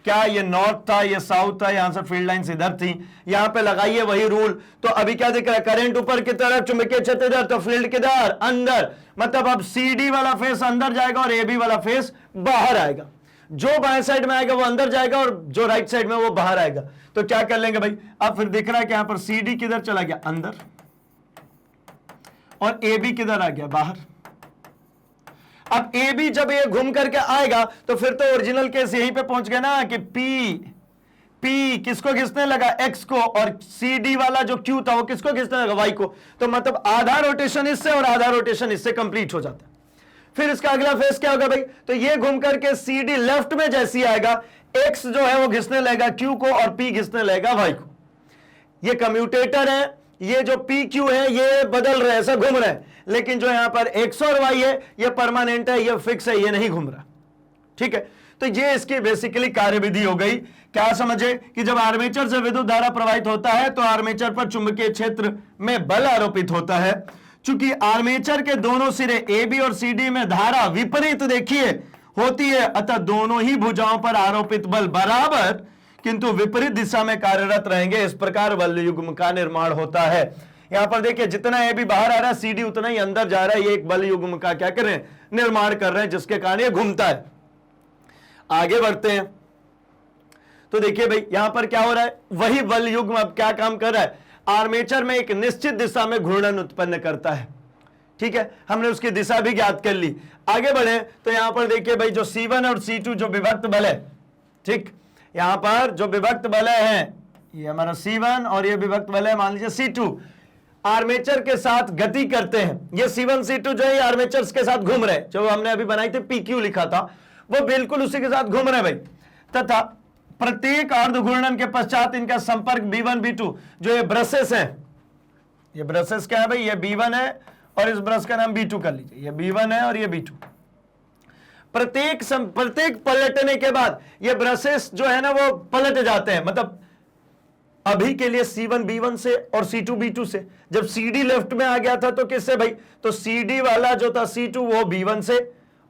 क्या ये नॉर्थ था, ये साउथ था, यहां से फील्ड लाइंस इधर थी, यहां पे लगाइए वही रूल। तो अभी क्या दिख रहा है, करंट ऊपर की तरफ, चुंबकीय क्षेत्र इधर, तो फील्ड किधर, अंदर। मतलब अब सीडी वाला फेस अंदर जाएगा और एबी वाला फेस बाहर आएगा। जो बाएं साइड में आएगा वो अंदर जाएगा और जो राइट साइड में वो बाहर आएगा। तो क्या कर लेंगे भाई, अब फिर दिख रहा है कि यहां पर सीडी किधर चला गया, अंदर, और एबी किधर आ गया, बाहर। अब ए बी जब ये घूम करके आएगा तो फिर तो ओरिजिनल केस यहीं पे पहुंच गया ना कि पी किसको घिसने लगा, एक्स को, और सी डी वाला जो क्यू था वो किसको घिसने लगा, वाई को। तो मतलब आधा रोटेशन इससे और आधा रोटेशन इससे कंप्लीट हो जाता है। फिर इसका अगला फेस क्या होगा भाई, तो ये घूम करके सी डी लेफ्ट में जैसी आएगा, एक्स जो है वो घिसने लगेगा क्यू को और पी घिसने लगेगा वाई को। ये कम्यूटेटर है ये जो पी क्यू है ये बदल रहा है, ऐसा घूम रहा है, लेकिन जो यहां पर एक्स और वाई है ये परमानेंट है, ये फिक्स है, ये नहीं घूम रहा। ठीक है, तो ये इसकी बेसिकली कार्यविधि हो गई। क्या समझे कि जब आर्मेचर से विद्युत धारा प्रवाहित होता है तो आर्मेचर पर चुंबकीय क्षेत्र में बल आरोपित होता है। चूंकि आर्मेचर के दोनों सिरे ए बी और सी डी में धारा विपरीत देखिए होती है, अतः दोनों ही भुजाओं पर आरोपित बल बराबर किंतु विपरीत दिशा में कार्यरत रहेंगे। इस प्रकार बल युग्म का निर्माण होता है। यहां पर देखिए जितना ए बी बाहर आ रहा है, सी डी उतना ही अंदर जा रहा है। ये एक बल युग्म का क्या कर रहे हैं, निर्माण कर रहे हैं, जिसके कारण ये घूमता है। आगे बढ़ते हैं तो देखिए भाई यहां पर क्या हो रहा है, वही बल युग्म अब क्या काम कर रहा है, आर्मेचर में एक निश्चित दिशा में घूर्णन उत्पन्न करता है। ठीक है, हमने उसकी दिशा भी ज्ञात कर ली। आगे बढ़े तो यहां पर देखिए भाई जो C1 और C2 जो विभक्त बल है, ठीक, यहां पर जो विभक्त बल है ये हमारा C1 और ये विभक्त बल है मान लीजिए C2, आर्मेचर के साथ गति करते हैं। ये C1 C2 जो है आर्मेचर के साथ घूम रहे हैं, जो हमने अभी बनाई थी PQ लिखा था वो बिल्कुल उसी के साथ घूम रहे हैं भाई। तथा प्रत्येक अर्ध घूर्णन के पश्चात इनका संपर्क B1 B2 जो ये ब्रशेस हैं, ये ब्रशेस क्या है भाई, ये B1 है और इस ब्रश का नाम B2 कर लीजिए, ये B1 है और ये B2। प्रत्येक पलटने के बाद ये ब्रशेस जो है ना वो पलट जाते हैं। मतलब अभी के लिए C1 B1 से और C2 B2 से, जब CD लेफ्ट में आ गया था तो किससे भाई, तो CD वाला जो था C2 वो B1 से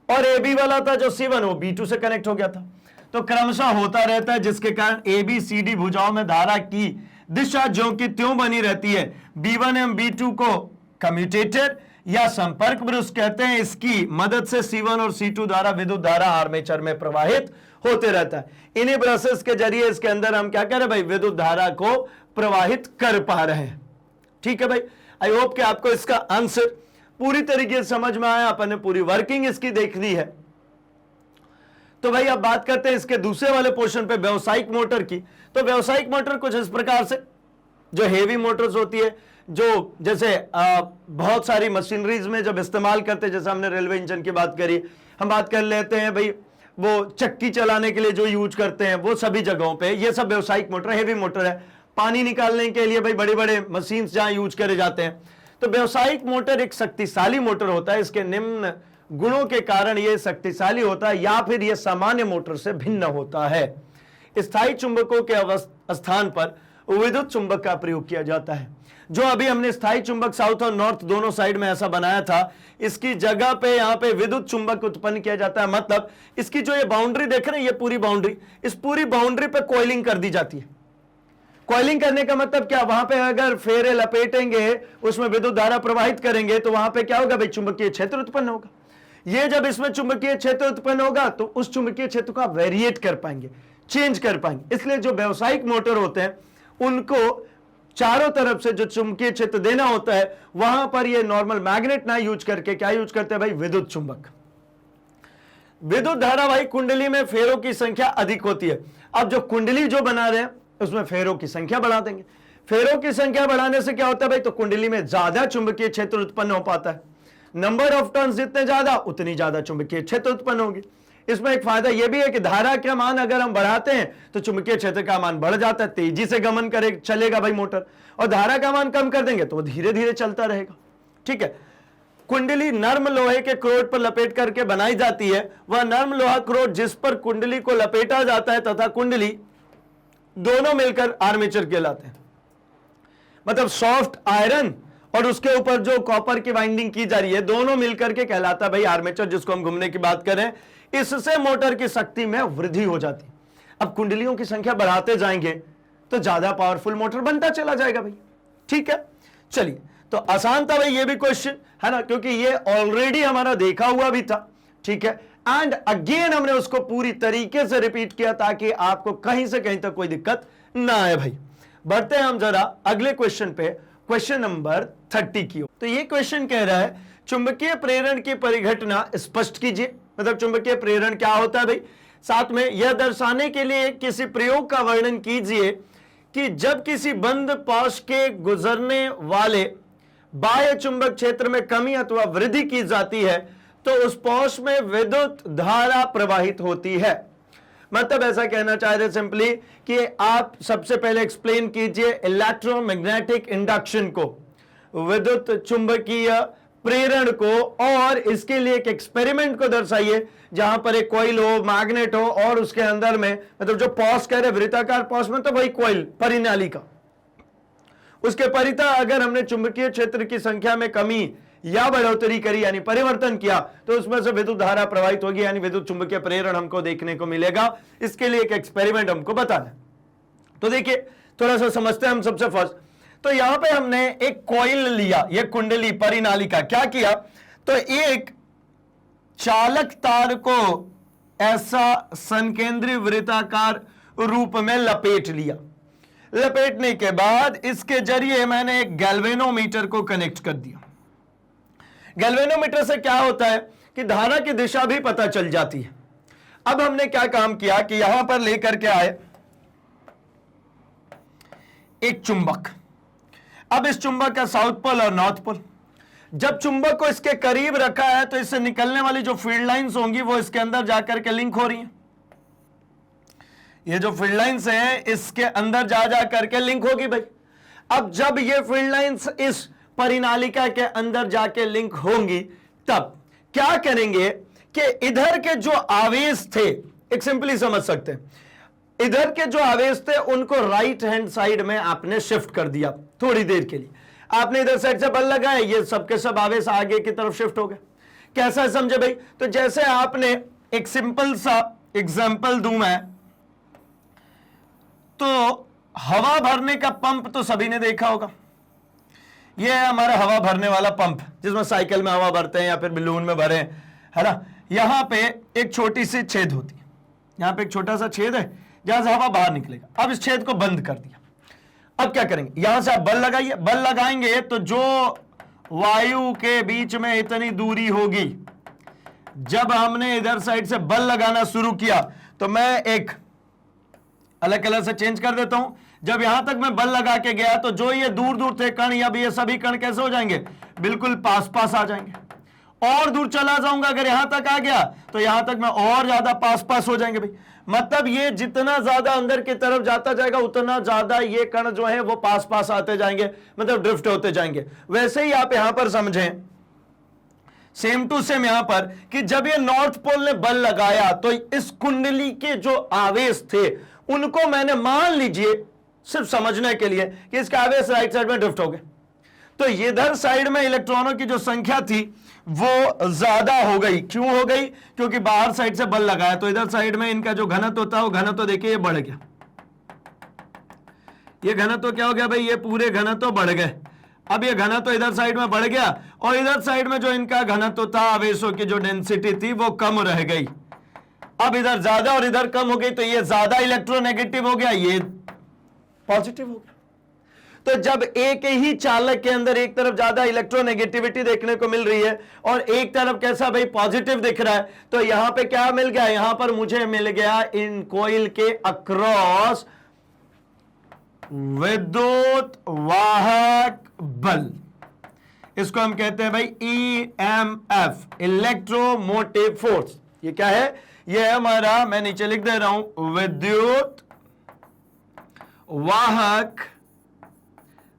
और AB वाला था जो C1 वो B2 से कनेक्ट हो गया था। तो क्रमशः होता रहता है, जिसके कारण ABCD भुजाओं में धारा की दिशा ज्यों की त्यों बनी रहती है। B1 एवं B2 को कम्यूटेटर या संपर्क ब्रश कहते हैं। इसकी मदद से C1 और C2 द्वारा विद्युत धारा आर्मेचर में प्रवाहित होते रहता है। इन्हीं ब्रशेस के जरिए इसके अंदर हम क्या कर रहे हैं भाई, विद्युत धारा को प्रवाहित कर पा रहे हैं। ठीक है भाई, आई होप कि आपको इसका आंसर पूरी तरीके से समझ में आया, अपन ने पूरी वर्किंग इसकी देख ली है। तो भाई अब बात करते हैं इसके दूसरे वाले पोर्शन पे, व्यावसायिक मोटर की। तो व्यावसायिक मोटर कुछ इस प्रकार से, जो हेवी मोटर्स होती है, जो जैसे बहुत सारी मशीनरीज में जब इस्तेमाल करते हैं, जैसे हमने रेलवे इंजन की बात करी, हम बात कर लेते हैं भाई वो चक्की चलाने के लिए जो यूज करते हैं, वो सभी जगहों पे ये सब व्यावसायिक मोटर, हेवी मोटर है। पानी निकालने के लिए भाई बड़े बड़े मशीन जहां यूज करे जाते हैं। तो व्यावसायिक मोटर एक शक्तिशाली मोटर होता है। इसके निम्न गुणों के कारण यह शक्तिशाली होता है या फिर यह सामान्य मोटर से भिन्न होता है। स्थायी चुंबकों के स्थान पर विद्युत चुंबक का प्रयोग किया जाता है। जो अभी हमने स्थायी चुंबक साउथ और नॉर्थ दोनों साइड में ऐसा बनाया था, इसकी जगह पे यहां पे विद्युत चुंबक उत्पन्न किया जाता है। मतलब इसकी जो ये बाउंड्री देख रहे हैं, ये पूरी बाउंड्री, इस पूरी बाउंड्री पे कॉइलिंग कर दी जाती है। कॉइलिंग करने का मतलब क्या, वहां पे अगर फेरे लपेटेंगे, उसमें विद्युत धारा प्रवाहित करेंगे तो वहां पे क्या होगा भाई, चुंबकीय क्षेत्र उत्पन्न होगा। ये जब इसमें चुंबकीय क्षेत्र उत्पन्न होगा तो उस चुंबकीय क्षेत्र को आप वेरिएट कर पाएंगे, चेंज कर पाएंगे। इसलिए जो व्यावसायिक मोटर होते हैं उनको चारों तरफ से जो चुंबकीय क्षेत्र देना होता है, वहां पर ये नॉर्मल मैग्नेट ना यूज करके क्या यूज करते हैं भाई, विद्युत चुंबक। विद्युत धारावाही कुंडली में फेरों की संख्या अधिक होती है। अब जो कुंडली जो बना रहे हैं उसमें फेरों की संख्या बढ़ा देंगे। फेरों की संख्या बढ़ाने से क्या होता है भाई, तो कुंडली में ज्यादा चुंबकीय क्षेत्र उत्पन्न हो पाता है। नंबर ऑफ टर्न्स जितने ज्यादा उतनी ज्यादा चुंबकीय क्षेत्र उत्पन्न होगी। इसमें एक फायदा यह भी है कि धारा का मान अगर हम बढ़ाते हैं तो चुंबकीय क्षेत्र का मान बढ़ जाता है, तेजी से गमन करे चलेगा भाई मोटर, और धारा का मान कम कर देंगे तो वो धीरे धीरे चलता रहेगा। ठीक है, कुंडली नर्म लोहे के क्रोड पर लपेट करके बनाई जाती है। वह नर्म लोहा क्रोड जिस पर कुंडली को लपेटा जाता है तथा कुंडली दोनों मिलकर आर्मेचर कहलाते हैं। मतलब सॉफ्ट आयरन और उसके ऊपर जो कॉपर की वाइंडिंग की जा रही है, दोनों मिलकर के कहलाता है भाई आर्मेचर, जिसको हम घूमने की बात करें। इससे मोटर की शक्ति में वृद्धि हो जाती। अब कुंडलियों की संख्या बढ़ाते जाएंगे तो ज्यादा पावरफुल मोटर बनता चला जाएगा भाई। ठीक है, चलिए, तो आसान था भाई ये भी क्वेश्चन, है ना, क्योंकि ये ऑलरेडी हमारा देखा हुआ भी था। ठीक है, एंड अगेन हमने उसको पूरी तरीके से रिपीट किया ताकि आपको कहीं से कहीं तक कोई दिक्कत ना आए भाई। बढ़ते हैं हम जरा अगले क्वेश्चन पे, क्वेश्चन नंबर 30 की। तो ये क्वेश्चन कह रहा है चुंबकीय प्रेरण की परिघटना स्पष्ट कीजिए। मतलब चुंबकीय प्रेरण क्या होता है भाई, साथ में यह दर्शाने के लिए किसी प्रयोग का वर्णन कीजिए कि जब किसी बंद पॉश के गुजरने वाले बाह्य चुंबक क्षेत्र में कमी अथवा वृद्धि की जाती है तो उस पॉश में विद्युत धारा प्रवाहित होती है। मतलब ऐसा कहना चाह रहे सिंपली कि आप सबसे पहले एक्सप्लेन कीजिए इलेक्ट्रोमैग्नेटिक इंडक्शन को, विद्युत चुंबकीय प्रेरण को, और इसके लिए एक एक्सपेरिमेंट को दर्शाइए जहां पर एक कॉइल हो, मैग्नेट हो, और उसके अंदर में मतलब जो पॉस कह रहे वृत्ताकार पॉस में तो वही कॉइल परिनाली का, उसके परितः अगर हमने चुंबकीय क्षेत्र की संख्या में कमी या बढ़ोतरी करी यानी परिवर्तन किया तो उसमें से विद्युत धारा प्रवाहित होगी यानी विद्युत चुंबकीय प्रेरण हमको देखने को मिलेगा। इसके लिए एक एक्सपेरिमेंट हमको बताना है। तो देखिए थोड़ा सा समझते हैं हम सबसे फर्स्ट। तो यहां पे हमने एक कॉइल लिया, ये कुंडली परिनाली का, क्या किया तो एक चालक तार को ऐसा संकेंद्रीय वृत्ताकार रूप में लपेट लिया। लपेटने के बाद इसके जरिए मैंने एक गैल्वेनोमीटर को कनेक्ट कर दिया। गैल्वेनोमीटर से क्या होता है कि धारा की दिशा भी पता चल जाती है। अब हमने क्या काम किया कि यहां पर लेकर के आए एक चुंबक। अब इस चुंबक का साउथ पोल और नॉर्थ पोल, जब चुंबक को इसके करीब रखा है तो इससे निकलने वाली जो फील्ड लाइंस होंगी वो इसके अंदर जाकर के लिंक हो रही हैं। ये जो फील्ड लाइंस हैं इसके अंदर जा करके लिंक होगी भाई। अब जब ये फील्ड लाइंस इस परिनालिका के अंदर जाके लिंक होंगी तब क्या करेंगे कि इधर के जो आवेश थे, एक सिंपली समझ सकते हैं, इधर के जो आवेश थे उनको राइट हैंड साइड में आपने शिफ्ट कर दिया। थोड़ी देर के लिए आपने इधर साइड से बल लगाए, ये सबके सब आवेश आगे की तरफ शिफ्ट हो गए। कैसा समझे भाई? तो जैसे आपने एक सिंपल सा एग्जांपल दूं मैं, तो हवा भरने का पंप तो सभी ने देखा होगा। ये है हमारा हवा भरने वाला पंप जिसमें साइकिल में हवा भरते हैं या फिर बलून में भरे, है ना। यहां पे एक छोटी सी छेद होती है, यहां पे एक छोटा सा छेद है जहां से हवा बाहर निकलेगा। अब इस छेद को बंद कर दिया। अब क्या करेंगे, यहां से आप बल लगाइए। बल लगाएंगे तो जो वायु के बीच में इतनी दूरी होगी, जब हमने इधर साइड से बल लगाना शुरू किया तो मैं एक अलग कलर से चेंज कर देता हूं। जब यहां तक मैं बल लगा के गया तो जो ये दूर दूर थे कण, या भी ये सभी कण कैसे हो जाएंगे, बिल्कुल पास पास आ जाएंगे। और दूर चला जाऊंगा, अगर यहां तक आ गया तो यहां तक मैं और ज्यादा पास पास हो जाएंगे भाई। मतलब ये जितना ज्यादा अंदर की तरफ जाता जाएगा उतना ज्यादा ये कण जो है वो पास पास आते जाएंगे, मतलब ड्रिफ्ट होते जाएंगे। वैसे ही आप यहां पर समझें, सेम टू सेम यहां पर कि जब ये नॉर्थ पोल ने बल लगाया तो इस कुंडली के जो आवेश थे उनको मैंने, मान लीजिए सिर्फ समझने के लिए, कि इसके आवेश राइट साइड में ड्रिफ्ट हो गए, तो इधर साइड में इलेक्ट्रॉनों की जो संख्या थी वो ज्यादा हो गई। क्यों हो गई? क्योंकि बाहर साइड से बल लगाया तो इधर साइड में इनका जो घनत्व होता है वो घनत्व देखिए ये बढ़ गया। ये घनत्व क्या हो गया भाई, ये पूरे घनत्व बढ़ गए। अब ये घनत्व इधर साइड में बढ़ गया और इधर साइड में जो इनका घनत्व था, आवेशों की जो डेंसिटी थी वो कम रह गई। अब इधर ज्यादा और इधर कम हो गई तो ये ज्यादा इलेक्ट्रोनेगेटिव हो गया, ये पॉजिटिव हो गया। तो जब एक ही चालक के अंदर एक तरफ ज्यादा इलेक्ट्रोनेगेटिविटी देखने को मिल रही है और एक तरफ कैसा भाई पॉजिटिव दिख रहा है, तो यहां पे क्या मिल गया, यहां पर मुझे मिल गया इन कोइल के अक्रॉस विद्युत वाहक बल। इसको हम कहते हैं भाई EMF, इलेक्ट्रोमोटिव फोर्स। ये क्या है? ये है हमारा, मैं नीचे लिख दे रहा हूं, विद्युत वाहक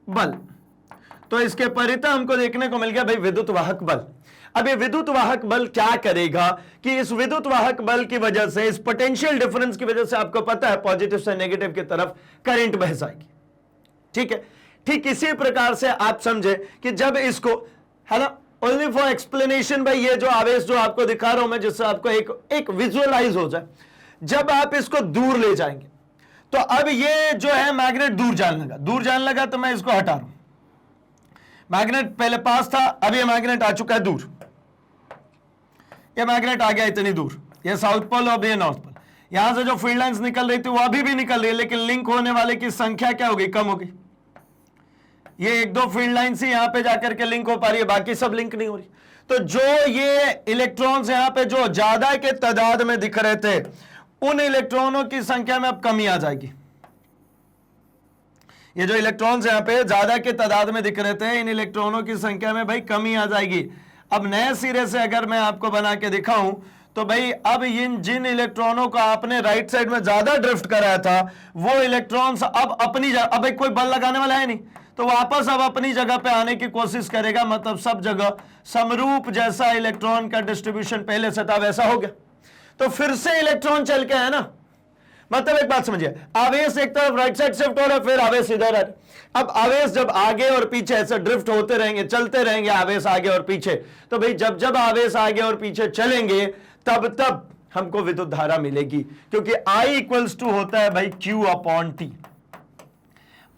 बल। तो इसके परितः हमको देखने को मिल गया भाई विद्युत वाहक बल। अब ये विद्युत वाहक बल क्या करेगा कि इस विद्युत वाहक बल की वजह से, इस पोटेंशियल डिफरेंस की वजह से, आपको पता है पॉजिटिव से नेगेटिव की तरफ करंट बह जाएगी। ठीक है, ठीक इसी प्रकार से आप समझे कि जब इसको, है ना, ओनली फॉर एक्सप्लेनेशन भाई, ये जो आवेश जो आपको दिखा रहा हूं मैं, जिससे आपको एक विजुअलाइज हो जाए, जब आप इसको दूर ले जाएंगे तो अब ये जो है मैग्नेट दूर जाने लगा तो मैं इसको हटा रहा हूं। मैग्नेट पहले पास था, अब ये मैग्नेट आ चुका है दूर। ये मैग्नेट आ गया इतनी दूर, ये साउथ पोल और ये नॉर्थ पोल। यहां से जो फील्ड लाइंस निकल रही थी वो अभी भी निकल रही है, लेकिन लिंक होने वाले की संख्या क्या होगी, कम होगी। ये एक दो फील्ड लाइंस ही यहां पे जाकर के लिंक हो पा रही है, बाकी सब लिंक नहीं हो रही। तो जो ये इलेक्ट्रॉन्स यहां पे जो ज्यादा के तादाद में दिख रहे थे, उन इलेक्ट्रॉनों की संख्या में अब कमी आ जाएगी। ये जो इलेक्ट्रॉन्स यहां पे ज्यादा के तादाद में दिख रहे थे, इन इलेक्ट्रॉनों की संख्या में भाई कमी आ जाएगी। अब नए सिरे से अगर मैं आपको बना के दिखाऊं तो भाई अब इन जिन इलेक्ट्रॉनों को आपने राइट साइड में ज्यादा ड्रिफ्ट कराया था वो इलेक्ट्रॉन्स अब अपनी जगह, अब कोई बल लगाने वाला है नहीं, तो वापस अब अपनी जगह पे आने की कोशिश करेगा, मतलब सब जगह समरूप जैसा इलेक्ट्रॉन का डिस्ट्रीब्यूशन पहले से था वैसा हो गया, तो फिर से इलेक्ट्रॉन चल के है ना। मतलब एक बात समझिए, आवेश एक तरफ राइट साइड शिफ्ट हो रहा है, फिर आवेश इधर है। अब आवेश जब आगे और पीछे ऐसे ड्रिफ्ट होते रहेंगे, चलते रहेंगे आवेश आगे और पीछे, तो भाई जब जब आवेश आगे और पीछे चलेंगे तब तब हमको विद्युत धारा मिलेगी, क्योंकि I इक्वल्स टू होता है भाई Q अपॉन T।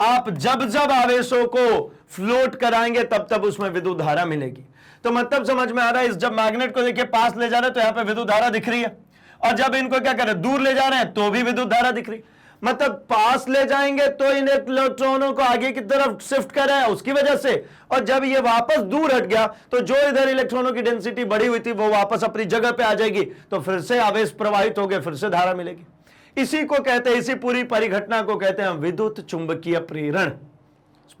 आप जब जब आवेशों को फ्लोट कराएंगे तब तब उसमें विद्युत धारा मिलेगी। तो मतलब समझ में आ रहा है, इस जब मैग्नेट को देखिए पास ले जा रहे हैं तो यहां पे विद्युत धारा दिख रही है, और जब इनको क्या करें दूर ले जा रहे हैं तो भी विद्युत धारा दिख रही। मतलब पास ले जाएंगे तो इन इलेक्ट्रॉनों को आगे की तरफ शिफ्ट कर रहा है उसकी वजह से, और जब ये वापस दूर हट गया तो जो इधर इलेक्ट्रॉनों की डेंसिटी बढ़ी हुई थी वो वापस अपनी जगह पे आ जाएगी, तो फिर से आवेश प्रवाहित हो गए, फिर से धारा मिलेगी। इसी को कहते हैं, इसी पूरी परिघटना को कहते हैं विद्युत चुंबकीय प्रेरण।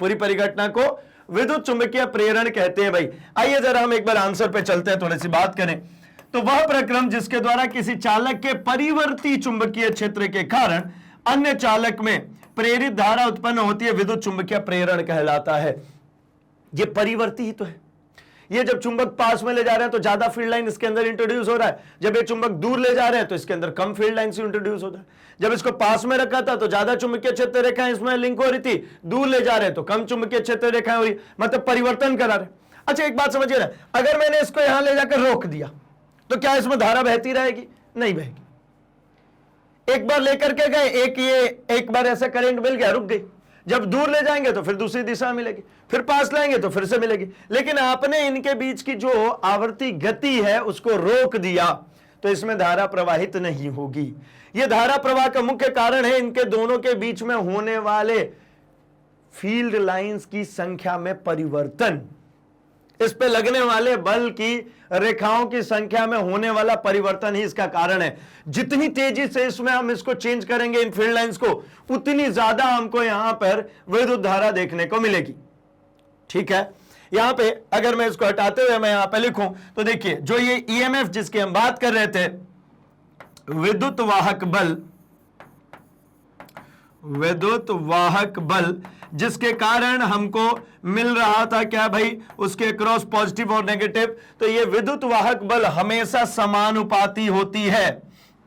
पूरी परिघटना को विद्युत चुंबकीय प्रेरण कहते हैं भाई। आइए जरा हम एक बार आंसर पे चलते हैं, थोड़ी सी बात करें। तो वह प्रक्रम जिसके द्वारा किसी चालक के परिवर्ती चुंबकीय क्षेत्र के कारण अन्य चालक में प्रेरित धारा उत्पन्न होती है विद्युत चुंबकीय प्रेरण कहलाता है। ये परिवर्ती ही तो है। ये जब चुंबक पास में ले जा रहे हैं तो ज्यादा फील्ड लाइन इसके अंदर इंट्रोड्यूस हो रहा है, जब ये चुंबक दूर ले जा रहे हैं तो इसके अंदर कम फील्ड लाइन से इंट्रोड्यूस होता है। जब इसको पास में रखा था तो ज्यादा चुंबकीय क्षेत्र रेखाएं इसमें लिंक हो रही थी, दूर ले जा रहे हैं तो कम चुंबकीय क्षेत्र रेखाएं हो रही, मतलब परिवर्तन करा रहे। अच्छा एक बात समझिए ना, अगर मैंने इसको यहां ले जाकर रोक दिया तो क्या इसमें धारा बहती रहेगी? नहीं बहेगी। एक बार लेकर के गए, एक बार ऐसा करंट मिल गया, रुक गई। जब दूर ले जाएंगे तो फिर दूसरी दिशा मिलेगी, फिर पास लाएंगे तो फिर से मिलेगी। लेकिन आपने इनके बीच की जो आवर्ती गति है उसको रोक दिया तो इसमें धारा प्रवाहित नहीं होगी। यह धारा प्रवाह का मुख्य कारण है इनके दोनों के बीच में होने वाले फील्ड लाइंस की संख्या में परिवर्तन। इस पे लगने वाले बल की रेखाओं की संख्या में होने वाला परिवर्तन ही इसका कारण है। जितनी तेजी से इसमें हम इसको चेंज करेंगे इन फील्ड लाइंस को, उतनी ज्यादा हमको यहां पर विद्युत धारा देखने को मिलेगी। ठीक है, यहां पे अगर मैं इसको हटाते हुए मैं यहां पे लिखूं तो देखिए, जो ये ईएमएफ जिसकी हम बात कर रहे थे, विद्युत वाहक बल जिसके कारण हमको मिल रहा था क्या भाई, उसके क्रॉस पॉजिटिव और नेगेटिव, तो ये विद्युत वाहक बल हमेशा समानुपाती होती है।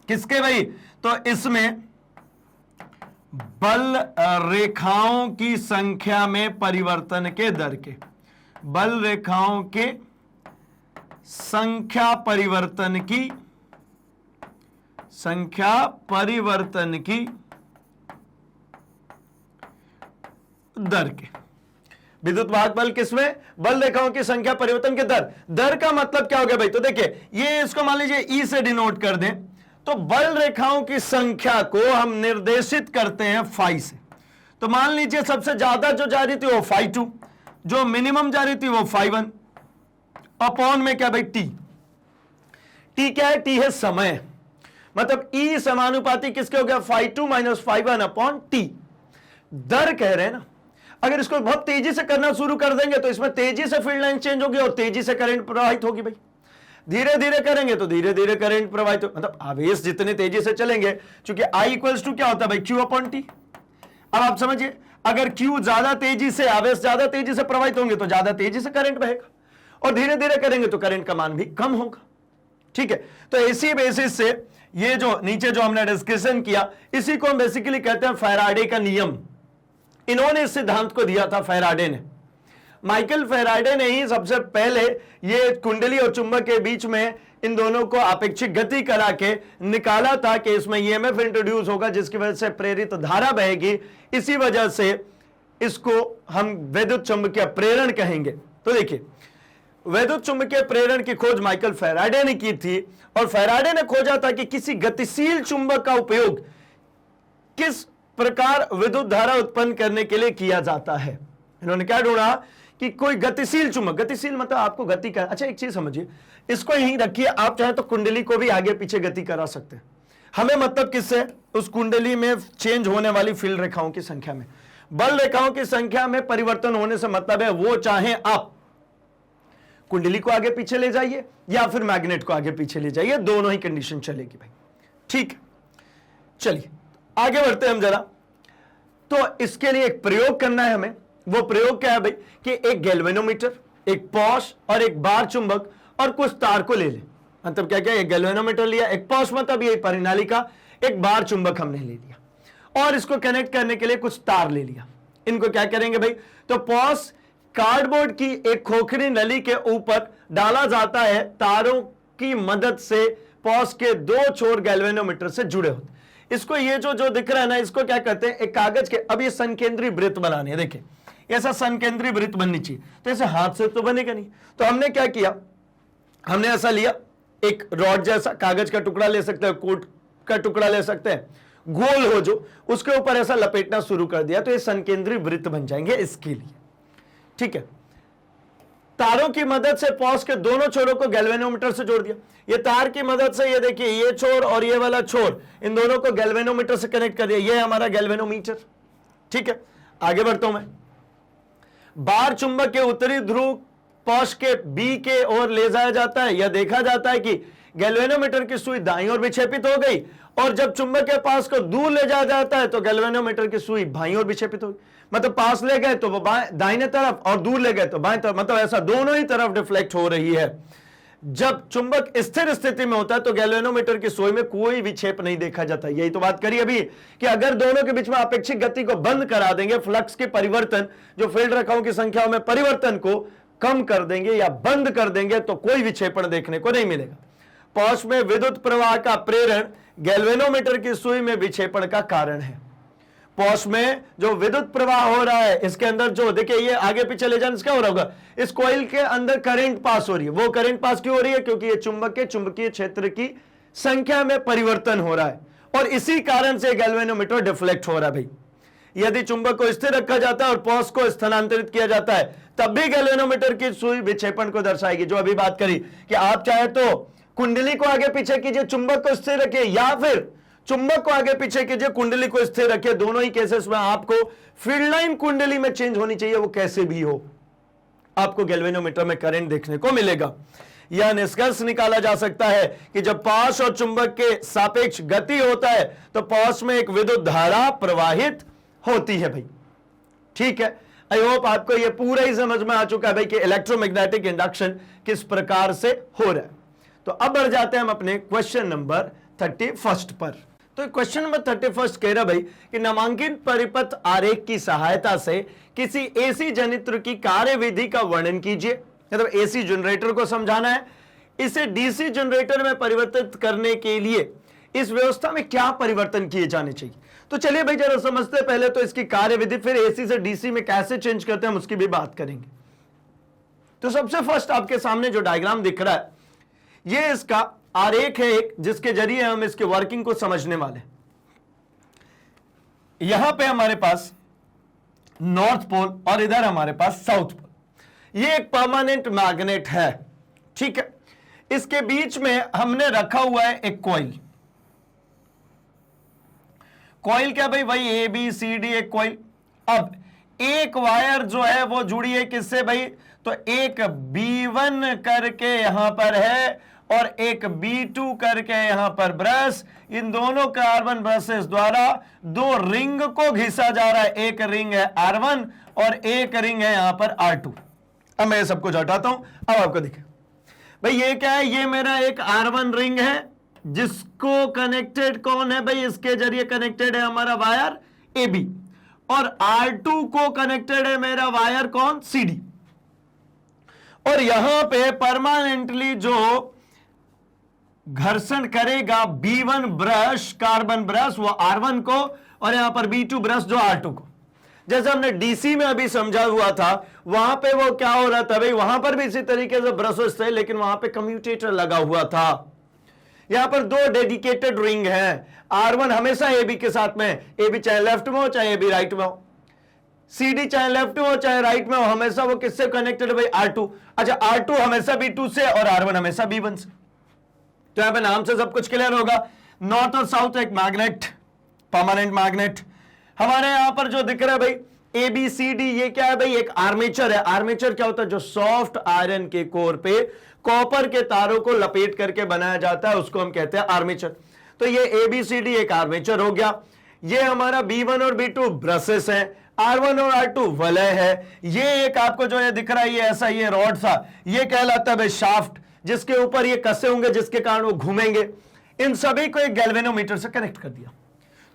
किसके भाई? तो इसमें बल रेखाओं की संख्या में परिवर्तन के दर के, बल रेखाओं के संख्या परिवर्तन की दर के। विद्युत वाहक बल किसमें? बल रेखाओं की संख्या परिवर्तन के दर का मतलब क्या हो गया भाई? तो देखिए, ये इसको मान लीजिए ई से डिनोट कर दें, तो बल रेखाओं की संख्या को हम निर्देशित करते हैं फाई से। तो मान लीजिए सबसे ज्यादा जो जा रही थी वो फाई 2, जो मिनिमम जा रही थी वो फाई 1, अपॉन में क्या भाई? टी क्या है? टी है समय। मतलब ई समानुपाती किसके हो गया? Phi 2 minus phi 1 upon t. दर कह रहे हैं ना, अगर इसको बहुत तेजी से करना शुरू कर देंगे तो इसमें तेजी से फील्ड लाइन चेंज होगी और तेजी से करंट प्रवाहित होगी भाई। धीरे धीरे करेंगे तो धीरे धीरे करंट प्रवाहित हो, मतलब आवेश जितने तेजी से चलेंगे, क्योंकि आई इक्वल्स टू क्या होता है भाई? Q upon T. अब आप समझिए, अगर क्यू ज्यादा तेजी से, आवेश ज्यादा तेजी से प्रवाहित होंगे तो ज्यादा तेजी से करंट बहेगा, और धीरे धीरे करेंगे तो करंट का मान भी कम होगा। ठीक है, तो इसी बेसिस से ये जो नीचे जो हमने डिस्कशन किया, इसी को हम बेसिकली कहते हैं फैराडे का नियम। इन्होंने इस सिद्धांत को दिया था फैराडे ने, माइकल फैराडे ने ही सबसे पहले ये कुंडली और चुंबक के बीच में इन दोनों को आपेक्षिक गति करा के निकाला था कि इसमें ईएमएफ इंट्रोड्यूस होगा जिसकी वजह से प्रेरित धारा बहेगी। इसी वजह से इसको हम विद्युत चुंबकीय प्रेरण कहेंगे। तो देखिए, विद्युत चुंबकीय प्रेरण की खोज माइकल फैराडे ने की थी, और फैराडे ने खोजा था कि किसी गतिशील चुंबक का उपयोग किस प्रकार विद्युत धारा उत्पन्न करने के लिए किया जाता है। इन्होंने क्या ढूंढा कि कोई गतिशील चुंबक, गतिशील मतलब आपको गति कर, अच्छा एक चीज समझिए, इसको यहीं रखिए, आप चाहे तो कुंडली को भी आगे पीछे गति करा सकते हैं। हमें मतलब किससे? उस कुंडली में चेंज होने वाली फील्ड रेखाओं की संख्या में, बल रेखाओं की संख्या में परिवर्तन होने से मतलब है वो चाहे आप कुंडली को आगे पीछे ले जाइए या फिर मैग्नेट को आगे पीछे ले जाइए, दोनों ही कंडीशन चलेगी भाई। ठीक है, चलिए आगे बढ़ते हैं हम जरा। तो इसके लिए एक प्रयोग करना है हमें। वो प्रयोग क्या है भाई कि एक गैल्वेनोमीटर, एक पॉश और एक बार चुंबक और कुछ तार को ले ले। मतलब क्या क्या, एक गैल्वेनोमीटर लिया, एक पॉश मतलब ये परिनाली का, एक बार चुंबक हमने ले लिया और इसको कनेक्ट करने के लिए कुछ तार ले लिया। इनको क्या करेंगे भाई, तो पॉश कार्डबोर्ड की एक खोखली नली के ऊपर डाला जाता है, तारों की मदद से पॉश के दो छोर गैल्वेनोमीटर से जुड़े होते। इसको ये जो दिख रहा है ना, इसको क्या कहते हैं, एक कागज के, अब ये संकेंद्री वृत्त बनाने हैं। देखिए ऐसा संकेंद्री वृत्त बननी चाहिए, तो ऐसे हाथ से तो बनेगा नहीं। तो हमने क्या किया, हमने ऐसा लिया, एक रॉड जैसा कागज का टुकड़ा ले सकते हैं, कोट का टुकड़ा ले सकते हैं, गोल हो जो, उसके ऊपर ऐसा लपेटना शुरू कर दिया, तो ये संकेंद्री वृत्त बन जाएंगे इसके लिए। ठीक है, तारों की मदद से पॉश के दोनों छोरों को गैल्वेनोमीटर से जोड़ दिया। ये तार की मदद से, ये देखिए ये छोर और ये वाला छोर, इन दोनों को गैल्वेनोमीटर से कनेक्ट कर दिया। ये हमारा गैल्वेनोमीटर। ठीक है, आगे बढ़ता हूं मैं। बार चुंबक के उत्तरी ध्रुव पॉश के बी के ओर ले जाया जाता है। यह देखा जाता है कि गैल्वेनोमीटर की सुई दाईं ओर विक्षेपित हो गई, और जब चुंबक के पास को दूर ले जाया जाता है तो गैल्वेनोमीटर की सुई बाईं ओर विक्षेपित हो गई। मतलब पास ले गए तो वो दाहिने तरफ, और दूर ले गए तो बाएं तरफ, मतलब ऐसा दोनों ही तरफ डिफ्लेक्ट हो रही है। जब चुंबक स्थिर स्थिति में होता है तो गैल्वेनोमीटर की सुई में कोई विक्षेप नहीं देखा जाता। यही तो बात करी अभी कि अगर दोनों के बीच में अपेक्षित गति को बंद करा देंगे, फ्लक्स के परिवर्तन, जो फील्ड रेखाओं की संख्याओं में परिवर्तन को कम कर देंगे या बंद कर देंगे, तो कोई विक्षेपण देखने को नहीं मिलेगा। पॉश में विद्युत प्रवाह का प्रेरण गैल्वेनोमीटर की सुई में विक्षेपण का कारण है। पॉश में जो विद्युत प्रवाह हो रहा है, इसके अंदर जो देखिए ये आगे पीछे ले जाने से क्या हो रहा होगा, इस कॉइल के अंदर करंट पास हो रही है। वो करंट पास क्यों हो रही है, क्योंकि ये चुंबक के चुंबकीय क्षेत्र की संख्या में परिवर्तन हो रहा है, और इसी कारण से गैल्वेनोमीटर डिफ्लेक्ट हो रहा है भाई। यदि चुंबक को स्थिर रखा जाता है और पॉश को स्थानांतरित किया जाता है, तब भी गैल्वेनोमीटर की सुई विक्षेपण को दर्शाएगी। जो अभी बात करी कि आप चाहे तो कुंडली को आगे पीछे कीजिए, चुंबक को स्थिर रखिए, या फिर चुंबक को आगे पीछे कीजिए, कुंडली को स्थिर रखिए। दोनों ही केसेस में आपको फील्ड लाइन कुंडली में चेंज होनी चाहिए, वो कैसे भी हो, आपको गैल्वेनोमीटर में करंट देखने को मिलेगा। यह निष्कर्ष निकाला जा सकता है कि जब पॉश और चुंबक के सापेक्ष गति होता है तो पॉश में एक विद्युत धारा प्रवाहित होती है भाई। ठीक है, आई होप आपको यह पूरा ही समझ में आ चुका है भाई कि इलेक्ट्रोमैग्नेटिक इंडक्शन किस प्रकार से हो रहा है। तो अब बढ़ जाते हैं हम अपने क्वेश्चन नंबर 31 पर। तो क्वेश्चन नंबर 31 कह रहा भाई कि नामांकित परिपथ आरेख की सहायता से किसी एसी जनित्र की कार्यविधि का वर्णन कीजिए। मतलब एसी जनरेटर को समझाना है, इसे डीसी जनरेटर में परिवर्तित करने के लिए इस व्यवस्था में क्या परिवर्तन किए जाने चाहिए। तो चलिए भाई जरा समझते पहले तो इसकी कार्यविधि, फिर एसी से डीसी में कैसे चेंज करते हैं हम उसकी भी बात करेंगे। तो सबसे फर्स्ट आपके सामने जो डायग्राम दिख रहा है, ये इसका आरेख है एक, जिसके जरिए हम इसके वर्किंग को समझने वाले। यहां पे हमारे पास नॉर्थ पोल और इधर हमारे पास साउथ पोल। ये एक परमानेंट मैग्नेट है। ठीक है, इसके बीच में हमने रखा हुआ है एक कॉइल। कॉइल क्या भाई, वही ए बी सी डी एक कॉइल। अब एक वायर जो है वो जुड़ी है किससे भाई, तो एक B1 करके यहां पर है और एक B2 करके यहां पर ब्रश। इन दोनों कार्बन ब्रशेस द्वारा दो रिंग को घिसा जा रहा है। एक रिंग है R1 और एक रिंग है यहां पर R2। अब मैं सब कुछ हटाता हूं, अब आपको दिखे भाई ये क्या है, ये मेरा एक R1 रिंग है जिसको कनेक्टेड कौन है भाई, इसके जरिए कनेक्टेड है हमारा वायर AB, और R2 को कनेक्टेड है मेरा वायर कौन, CD। और यहां पे परमानेंटली जो घर्षण करेगा B1 ब्रश, कार्बन ब्रश, वो R1 को, और यहां पर B2 ब्रश जो R2 को। जैसे हमने डीसी में अभी समझा हुआ था, वहां पे वो क्या हो रहा था भाई, वहां पर भी इसी तरीके से ब्रशेस थे, लेकिन वहां पे कम्यूटेटर लगा हुआ था। यहां पर दो डेडिकेटेड रिंग हैं। R1 हमेशा AB के साथ में, AB चाहे लेफ्ट में हो चाहे AB राइट में हो, CD चाहे लेफ्ट में हो चाहे राइट में हो, हमेशा वो किससे कनेक्टेड है भाई, R2। अच्छा, R2 हमेशा B2 से और R1 हमेशा B1 से। तो यहां पे नाम से सब कुछ क्लियर होगा। नॉर्थ और साउथ एक मैग्नेट, परमानेंट मैग्नेट। हमारे यहां पर जो दिख रहा है भाई, ABCD ये क्या है भाई? एक आर्मेचर है। आर्मेचर क्या होता है? जो सॉफ्ट आयरन के कोर पे कॉपर के तारों को लपेट करके बनाया जाता है, उसको हम कहते हैं आर्मेचर। तो ये ABCD एक आर्मेचर हो गया। ये हमारा B1 और B2 ब्रसेस है, R1 और R2 वलय है। ये एक आपको जो है दिख रहा है, ये ऐसा ये रॉड सा, ये कहलाता है भाई शाफ्ट, जिसके ऊपर ये कसे होंगे, जिसके कारण वो घूमेंगे। इन सभी को एक गैल्वेनोमीटर से कनेक्ट कर दिया।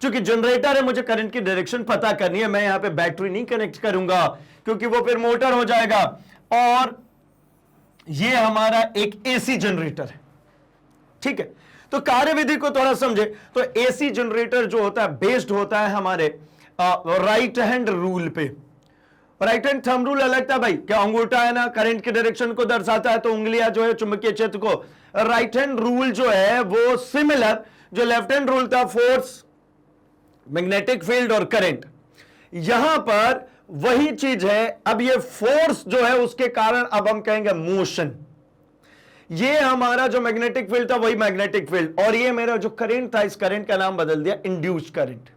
क्योंकि जनरेटर है, मुझे करंट की डायरेक्शन पता करनी है, मैं यहां पे बैटरी नहीं कनेक्ट करूंगा क्योंकि वो फिर मोटर हो जाएगा। और ये हमारा एक AC जनरेटर है, ठीक है। तो कार्यविधि को थोड़ा समझे तो AC जनरेटर जो होता है बेस्ड होता है हमारे राइट हैंड रूल पे। राइट हैंड थंब रूल अलग था भाई, क्या अंगूठा है ना करंट की डायरेक्शन को दर्शाता है, तो उंगलियां जो है चुंबकीय क्षेत्र को। राइट हैंड रूल जो है वो सिमिलर जो लेफ्ट हैंड रूल था, फोर्स, मैग्नेटिक फील्ड और करंट। यहां पर वही चीज है। अब ये फोर्स जो है उसके कारण अब हम कहेंगे मोशन। ये हमारा जो मैग्नेटिक फील्ड था वही मैग्नेटिक फील्ड, और ये मेरा जो करंट था इस करंट का नाम बदल दिया इंड्यूस्ड करंट।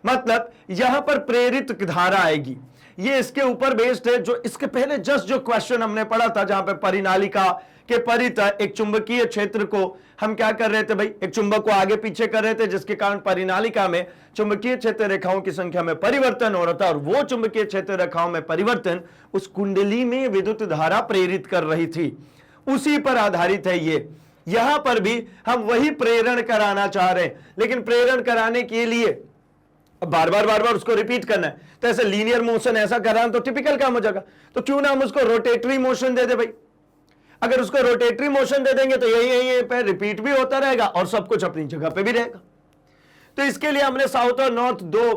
मतलब यहां पर प्रेरित धारा आएगी, ये इसके ऊपर बेस्ड है। जो इसके पहले जस्ट जो क्वेश्चन हमने पढ़ा था, जहां पे परिनालिका के परित एक चुंबकीय क्षेत्र को हम क्या कर रहे थे भाई, एक चुंबक को आगे पीछे कर रहे थे, जिसके कारण परिनालिका में चुंबकीय क्षेत्र रेखाओं की संख्या में परिवर्तन हो रहा था, और वो चुंबकीय क्षेत्र रेखाओं में परिवर्तन उस कुंडली में विद्युत धारा प्रेरित कर रही थी। उसी पर आधारित है ये। यहां पर भी हम वही प्रेरण कराना चाह रहे हैं, लेकिन प्रेरण कराने के लिए बार बार उसको रिपीट करना है। तो ऐसे लीनियर मोशन ऐसा कराना तो टिपिकल काम हो जाएगा, तो क्यों ना हम उसको रोटेटरी मोशन दे दे भाई। अगर उसको रोटेटरी मोशन दे देंगे तो यही पे रिपीट भी होता रहेगा और सब कुछ अपनी जगह पे भी रहेगा। तो इसके लिए हमने साउथ और नॉर्थ दो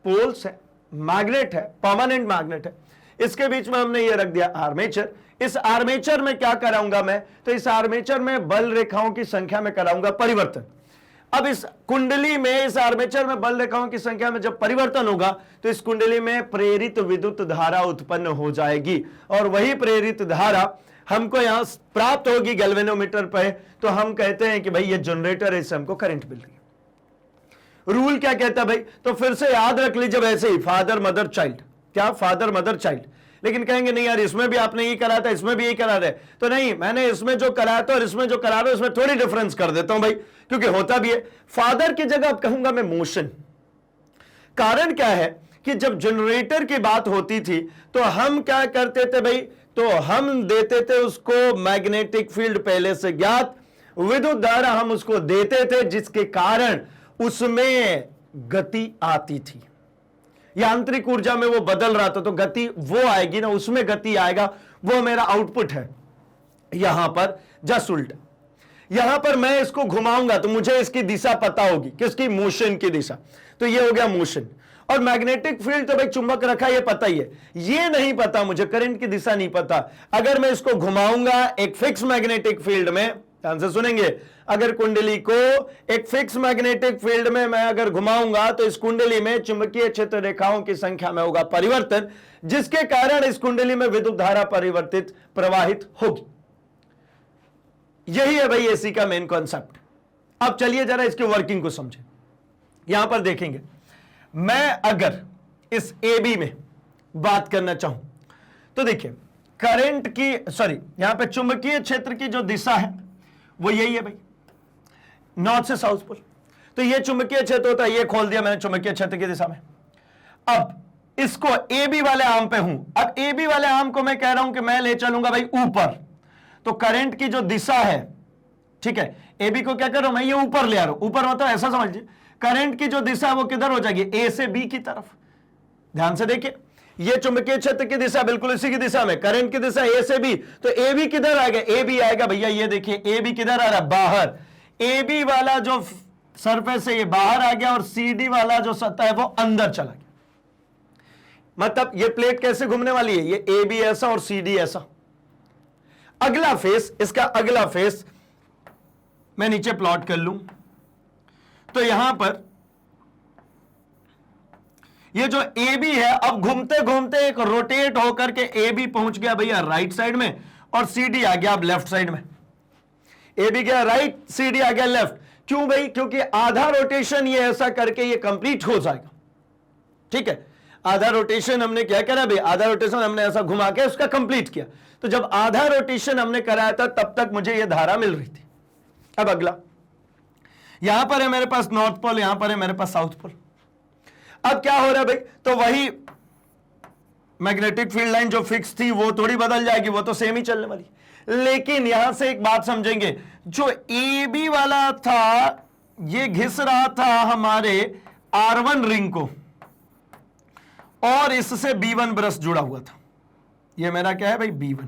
पोल्स है, मैग्नेट है, परमानेंट मैग्नेट है, इसके बीच में हमने ये रख दिया आर्मेचर। इस आर्मेचर में क्या कराऊंगा मैं, तो इस आर्मेचर में बल रेखाओं की संख्या में कराऊंगा परिवर्तन। अब इस कुंडली में, इस आर्मेचर में बल रेखाओं की संख्या में जब परिवर्तन होगा तो इस कुंडली में प्रेरित विद्युत धारा उत्पन्न हो जाएगी, और वही प्रेरित धारा हमको यहां प्राप्त होगी गैल्वेनोमीटर पे। तो हम कहते हैं कि भाई ये जनरेटर है, इससे हमको करंट मिल रही है। रूल क्या कहता है भाई, तो फिर से याद रख लीजिए वैसे ही, फादर मदर चाइल्ड। क्या? Father mother child. लेकिन कहेंगे नहीं यार इसमें भी आपने ये करा था, इसमें भी यही करा रहे, तो नहीं, मैंने इसमें जो कराया था और इसमें जो करा रहा हूं इसमें थोड़ी डिफरेंस कर देता हूं भाई, क्योंकि होता भी है। फादर की जगह अब कहूंगा मैं मोशन। कारण क्या है कि जब जनरेटर की बात होती थी तो हम क्या करते थे भाई, तो हम देते थे उसको मैग्नेटिक फील्ड पहले से ज्ञात, विद्युत धारा हम उसको देते थे, जिसके कारण उसमें गति आती थी, यांत्रिक ऊर्जा में वो बदल रहा था, तो गति वो आएगी ना, उसमें गति आएगा, वो मेरा आउटपुट है। यहां पर जस्ट उल्टा, यहां पर मैं इसको घुमाऊंगा तो मुझे इसकी दिशा पता होगी, किसकी? मोशन की दिशा। तो ये हो गया मोशन। और मैग्नेटिक फील्ड तो भाई चुंबक रखा, ये पता ही है। ये नहीं पता मुझे, करंट की दिशा नहीं पता। अगर मैं इसको घुमाऊंगा एक फिक्स मैग्नेटिक फील्ड में, ध्यान से सुनेंगे, अगर कुंडली को एक फिक्स मैग्नेटिक फील्ड में मैं अगर घुमाऊंगा तो इस कुंडली में चुंबकीय क्षेत्र रेखाओं की संख्या में होगा परिवर्तन, जिसके कारण इस कुंडली में विद्युत धारा परिवर्तित प्रवाहित होगी। यही है भाई एसी का मेन कॉन्सेप्ट। अब चलिए जरा इसकी वर्किंग को समझें। यहां पर देखेंगे, मैं अगर इस AB में बात करना चाहूं तो देखिए करंट की, सॉरी, यहां पे चुंबकीय क्षेत्र की जो दिशा है वो यही है भाई, नॉर्थ से साउथ पोल। तो ये चुंबकीय क्षेत्र होता है, ये खोल दिया मैंने चुंबकीय क्षेत्र की दिशा में। अब इसको AB वाले आर्म पे हूं, अब AB वाले आर्म को मैं कह रहा हूं कि मैं ले चलूंगा भाई ऊपर, तो करंट की जो दिशा है, ठीक है, AB को क्या कर रहा हूं मैं, ये ऊपर ले आ रहा हूं। ऊपर मतलब ऐसा समझिए, करंट की जो दिशा है वो किधर हो जाएगी, A से B की तरफ। ध्यान से देखिए, ये चुंबकीय क्षेत्र की दिशा बिल्कुल इसी की दिशा में, करंट की दिशा A से B, तो AB किधर आएगा, AB आएगा भैया, ये देखिए AB किधर आ रहा है, बाहर। AB वाला जो सरफेस है ये बाहर आ गया, और CD वाला जो सतह है वो अंदर चला गया। मतलब ये प्लेट कैसे घूमने वाली है, ये AB ऐसा और CD ऐसा। अगला फेस, इसका अगला फेस मैं नीचे प्लॉट कर लूं, तो यहां पर ये जो AB है अब घूमते घूमते एक रोटेट होकर के AB पहुंच गया भैया राइट साइड में, और CD आ गया अब लेफ्ट साइड में। AB गया राइट, CD आ गया लेफ्ट। क्यों भाई? क्योंकि आधा रोटेशन ये ऐसा करके ये कंप्लीट हो जाएगा, ठीक है। आधा रोटेशन हमने क्या करा भाई, आधा रोटेशन हमने ऐसा घुमा के उसका कंप्लीट किया। तो जब आधा रोटेशन हमने कराया था तब तक मुझे ये धारा मिल रही थी। अब अगला, यहां पर है मेरे पास नॉर्थ पोल, यहां पर है मेरे पास साउथ पोल। अब क्या हो रहा है भाई, तो वही मैग्नेटिक फील्ड लाइन जो फिक्स थी वो थोड़ी बदल जाएगी, वो तो सेम ही चलने वाली। लेकिन यहां से एक बात समझेंगे, जो ए बी वाला था ये घिस रहा था हमारे R1 रिंग को, और इससे B1 ब्रश जुड़ा हुआ था। ये मेरा क्या है भाई, B1।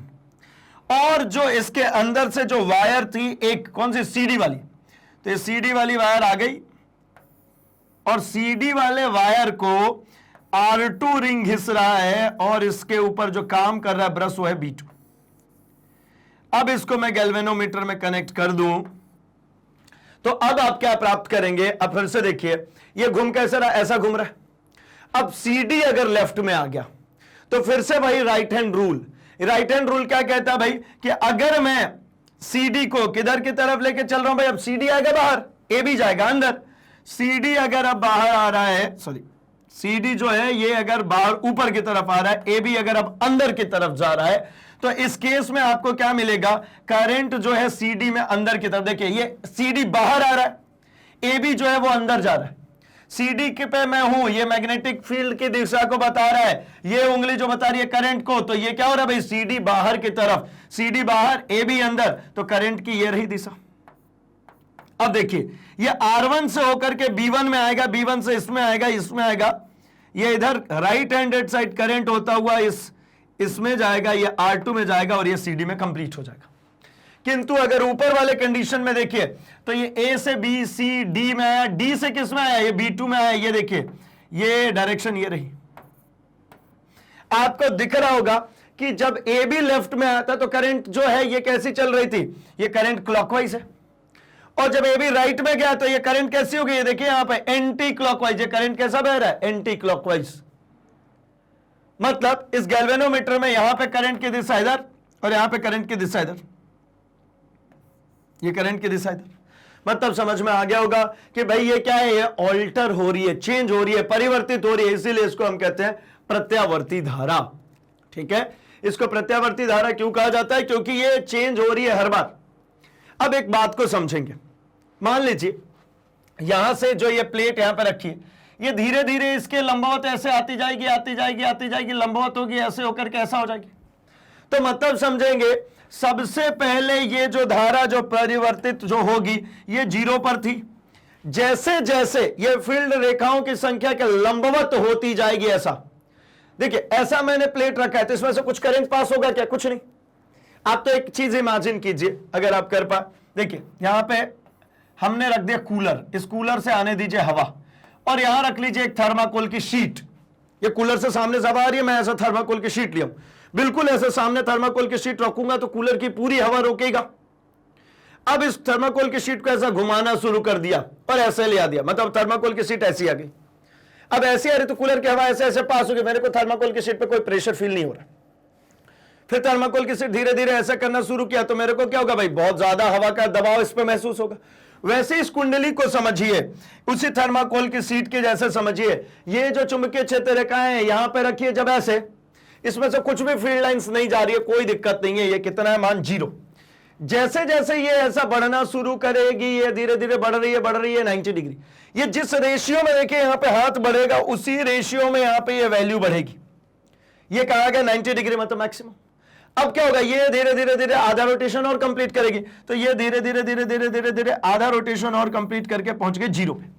और जो इसके अंदर से जो वायर थी, एक कौन सी, CD वाली, तो ये CD वाली वायर आ गई, और CD वाले वायर को R2 रिंग घिस रहा है, और इसके ऊपर जो काम कर रहा है ब्रश वो है B2। अब इसको मैं गैल्वेनोमीटर में कनेक्ट कर दूं तो अब आप क्या प्राप्त करेंगे। अब फिर से देखिए, ये घूम कैसे रहा, ऐसा घूम रहा है। अब CD अगर लेफ्ट में आ गया तो फिर से भाई right hand rule, right hand rule क्या कहता है भाई, कि अगर मैं CD को किधर की तरफ लेके चल रहा हूं भाई, अब CD आएगा बाहर, AB जाएगा अंदर। CD अगर अब बाहर आ रहा है, सॉरी CD जो है ये अगर बाहर ऊपर की तरफ आ रहा है, AB अगर अब अंदर की तरफ जा रहा है, तो इस केस में आपको क्या मिलेगा, करंट जो है CD में अंदर की तरफ, देखिए ये CD बाहर आ रहा है, AB जो है वो अंदर जा रहा है। CD के पे मैं हूं, ये मैग्नेटिक फील्ड की दिशा को बता रहा है, ये उंगली जो बता रही है करंट को, तो ये क्या हो रहा है भाई, CD बाहर की तरफ, CD बाहर AB अंदर, तो करंट की ये रही दिशा। अब देखिए ये R1 से होकर के B1 में आएगा, B1 से इसमें आएगा, इसमें आएगा, ये इधर राइट हैंडेड साइड करंट होता हुआ इसमें जाएगा, ये R2 में जाएगा, और ये CD में कंप्लीट हो जाएगा। किंतु अगर ऊपर वाले कंडीशन में देखिए, तो ये A से B, C, D में आया, D से किस में आया, ये B2 में आया, ये देखिए ये डायरेक्शन ये रही। आपको दिख रहा होगा कि जब AB लेफ्ट में आया था तो करंट जो है ये कैसी चल रही थी, ये करंट क्लॉकवाइज है, और जब AB राइट में गया तो ये करंट कैसी हो गई, ये देखिए यहां पे एंटी क्लॉकवाइज, ये करंट कैसा बह रहा है, एंटी क्लॉकवाइज। मतलब इस गैल्वेनोमीटर में यहां पे करंट की दिशा इधर, और यहां पे करंट की दिशा इधर, ये करंट की दिशा इधर। मतलब समझ में आ गया होगा कि भाई ये क्या है, ये ऑल्टर हो रही है, चेंज हो रही है, परिवर्तित हो रही है, इसीलिए इसको हम कहते हैं प्रत्यावर्ती धारा। ठीक है, इसको प्रत्यावर्ती धारा क्यों कहा जाता है, क्योंकि ये चेंज हो रही है हर बार। अब एक बात को समझेंगे, मान लीजिए यहां से जो ये प्लेट यहां पर रखी है, ये धीरे धीरे इसके लंबवत ऐसे आती जाएगी, आती जाएगी, आती जाएगी, लंबवत होगी, ऐसे होकर के ऐसा हो जाएगी। तो मतलब समझेंगे, सबसे पहले ये जो धारा जो परिवर्तित जो होगी ये 0 पर थी, जैसे जैसे ये फील्ड रेखाओं की संख्या के लंबवत होती जाएगी, ऐसा देखिए, ऐसा मैंने प्लेट रखा है तो इसमें से कुछ करंट पास होगा क्या, कुछ नहीं। आप तो एक चीज इमेजिन कीजिए, अगर आप कर पाए, देखिए यहां पे हमने रख दिया कूलर, इस कूलर से आने दीजिए हवा, और यहां रख लीजिए एक थर्माकोल की शीट। ये कूलर से सामने हवा आ रही है, मैं ऐसा थर्माकोल की शीट लिया, बिल्कुल ऐसे सामने थर्माकोल की शीट रखूंगा तो कूलर की पूरी हवा रोकेगा। अब इस थर्माकोल की शीट को ऐसा घुमाना शुरू कर दिया और ऐसे ले आ दिया, मतलब थर्माकोल की शीट ऐसी आ गई। अब ऐसी आ रही तो कूलर की हवा ऐसे ऐसे पास हो गई, मेरे को थर्माकोल की शीट पे कोई प्रेशर फील नहीं हो रहा। फिर थर्माकोल की शीट धीरे धीरे ऐसा करना शुरू किया तो मेरे को क्या होगा भाई, बहुत ज्यादा हवा का दबाव इस पे महसूस होगा। वैसे इस कुंडली को समझिए, उसी थर्माकोल की शीट के जैसे समझिए, ये जो चुंबकीय क्षेत्र रेखाएं हैं यहां पे रखिए, जब ऐसे इसमें से कुछ भी फील्ड लाइंस नहीं जा रही है, कोई दिक्कत नहीं है, ये कितना है मान 0। जैसे जैसे ये ऐसा बढ़ना शुरू करेगी, ये धीरे धीरे बढ़ रही है 90 डिग्री। ये जिस रेशियो में देखिए यहां पे हाथ बढ़ेगा, उसी रेशियो में यहां पे ये वैल्यू बढ़ेगी। ये कहा गया 90 डिग्री मतलब मैक्सिमम। अब क्या होगा, ये धीरे धीरे धीरे आधा रोटेशन और कंप्लीट करेगी, तो ये धीरे धीरे धीरे धीरे धीरे धीरे आधा रोटेशन और कंप्लीट करके पहुंच गए 0 पे।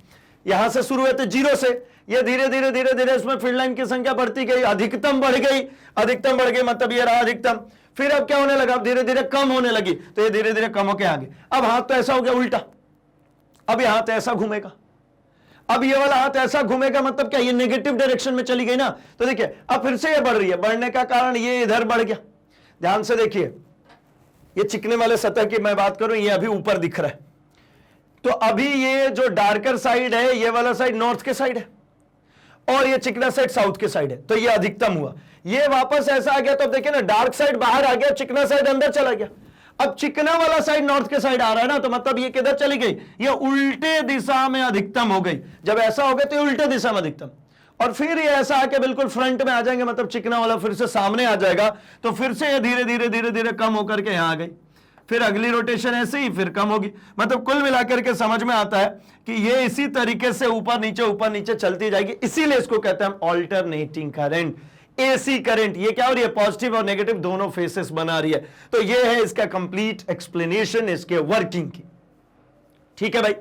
यहां से शुरू हुए थे 0 से, ये धीरे धीरे धीरे धीरे इसमें फील्ड लाइन की संख्या बढ़ती गई, अधिकतम बढ़ गई, अधिकतम बढ़ गई, मतलब ये रहा अधिकतम। फिर अब क्या होने लगा, धीरे धीरे कम होने लगी, तो ये धीरे धीरे कम होके आगे। अब हाथ तो ऐसा हो गया उल्टा, अब ये हाथ ऐसा घूमेगा, अब ये वाला हाथ ऐसा घूमेगा, मतलब क्या, ये नेगेटिव डायरेक्शन में चली गई ना। तो देखिए अब फिर से ये बढ़ रही है, बढ़ने का कारण ये इधर बढ़ गया। ध्यान से देखिए, ये चिकने वाले सतह की मैं बात करूं, ये अभी ऊपर दिख रहा है, तो अभी ये जो डार्कर साइड है, ये वाला साइड नॉर्थ के साइड है, और ये चिकना साइड साउथ के साइड है, तो ये अधिकतम हुआ। ये वापस ऐसा आ गया, तो अब देखिए ना, डार्क साइड बाहर आ गया, चिकना साइड अंदर चला गया। अब चिकना वाला साइड नॉर्थ के साइड आ रहा है ना, तो मतलब ये किधर चली गई, ये उल्टे दिशा में अधिकतम हो गई। जब ऐसा हो गया तो ये उल्टे दिशा में अधिकतम, और फिर ये ऐसा आके बिल्कुल फ्रंट में आ जाएंगे, मतलब चिकना वाला फिर से सामने आ जाएगा, तो फिर से ये धीरे धीरे धीरे धीरे कम होकर के यहां आ गई, फिर अगली रोटेशन ऐसे ही फिर कम होगी। मतलब कुल मिलाकर के समझ में आता है कि ये इसी तरीके से ऊपर नीचे चलती जाएगी, इसीलिए इसको कहते हैं हम ऑल्टरनेटिंग करंट, एसी करंट। ये क्या हो रही है, पॉजिटिव और नेगेटिव दोनों फेसेस बना रही है। तो ये है इसका कंप्लीट एक्सप्लेनेशन इसके वर्किंग की। ठीक है भाई,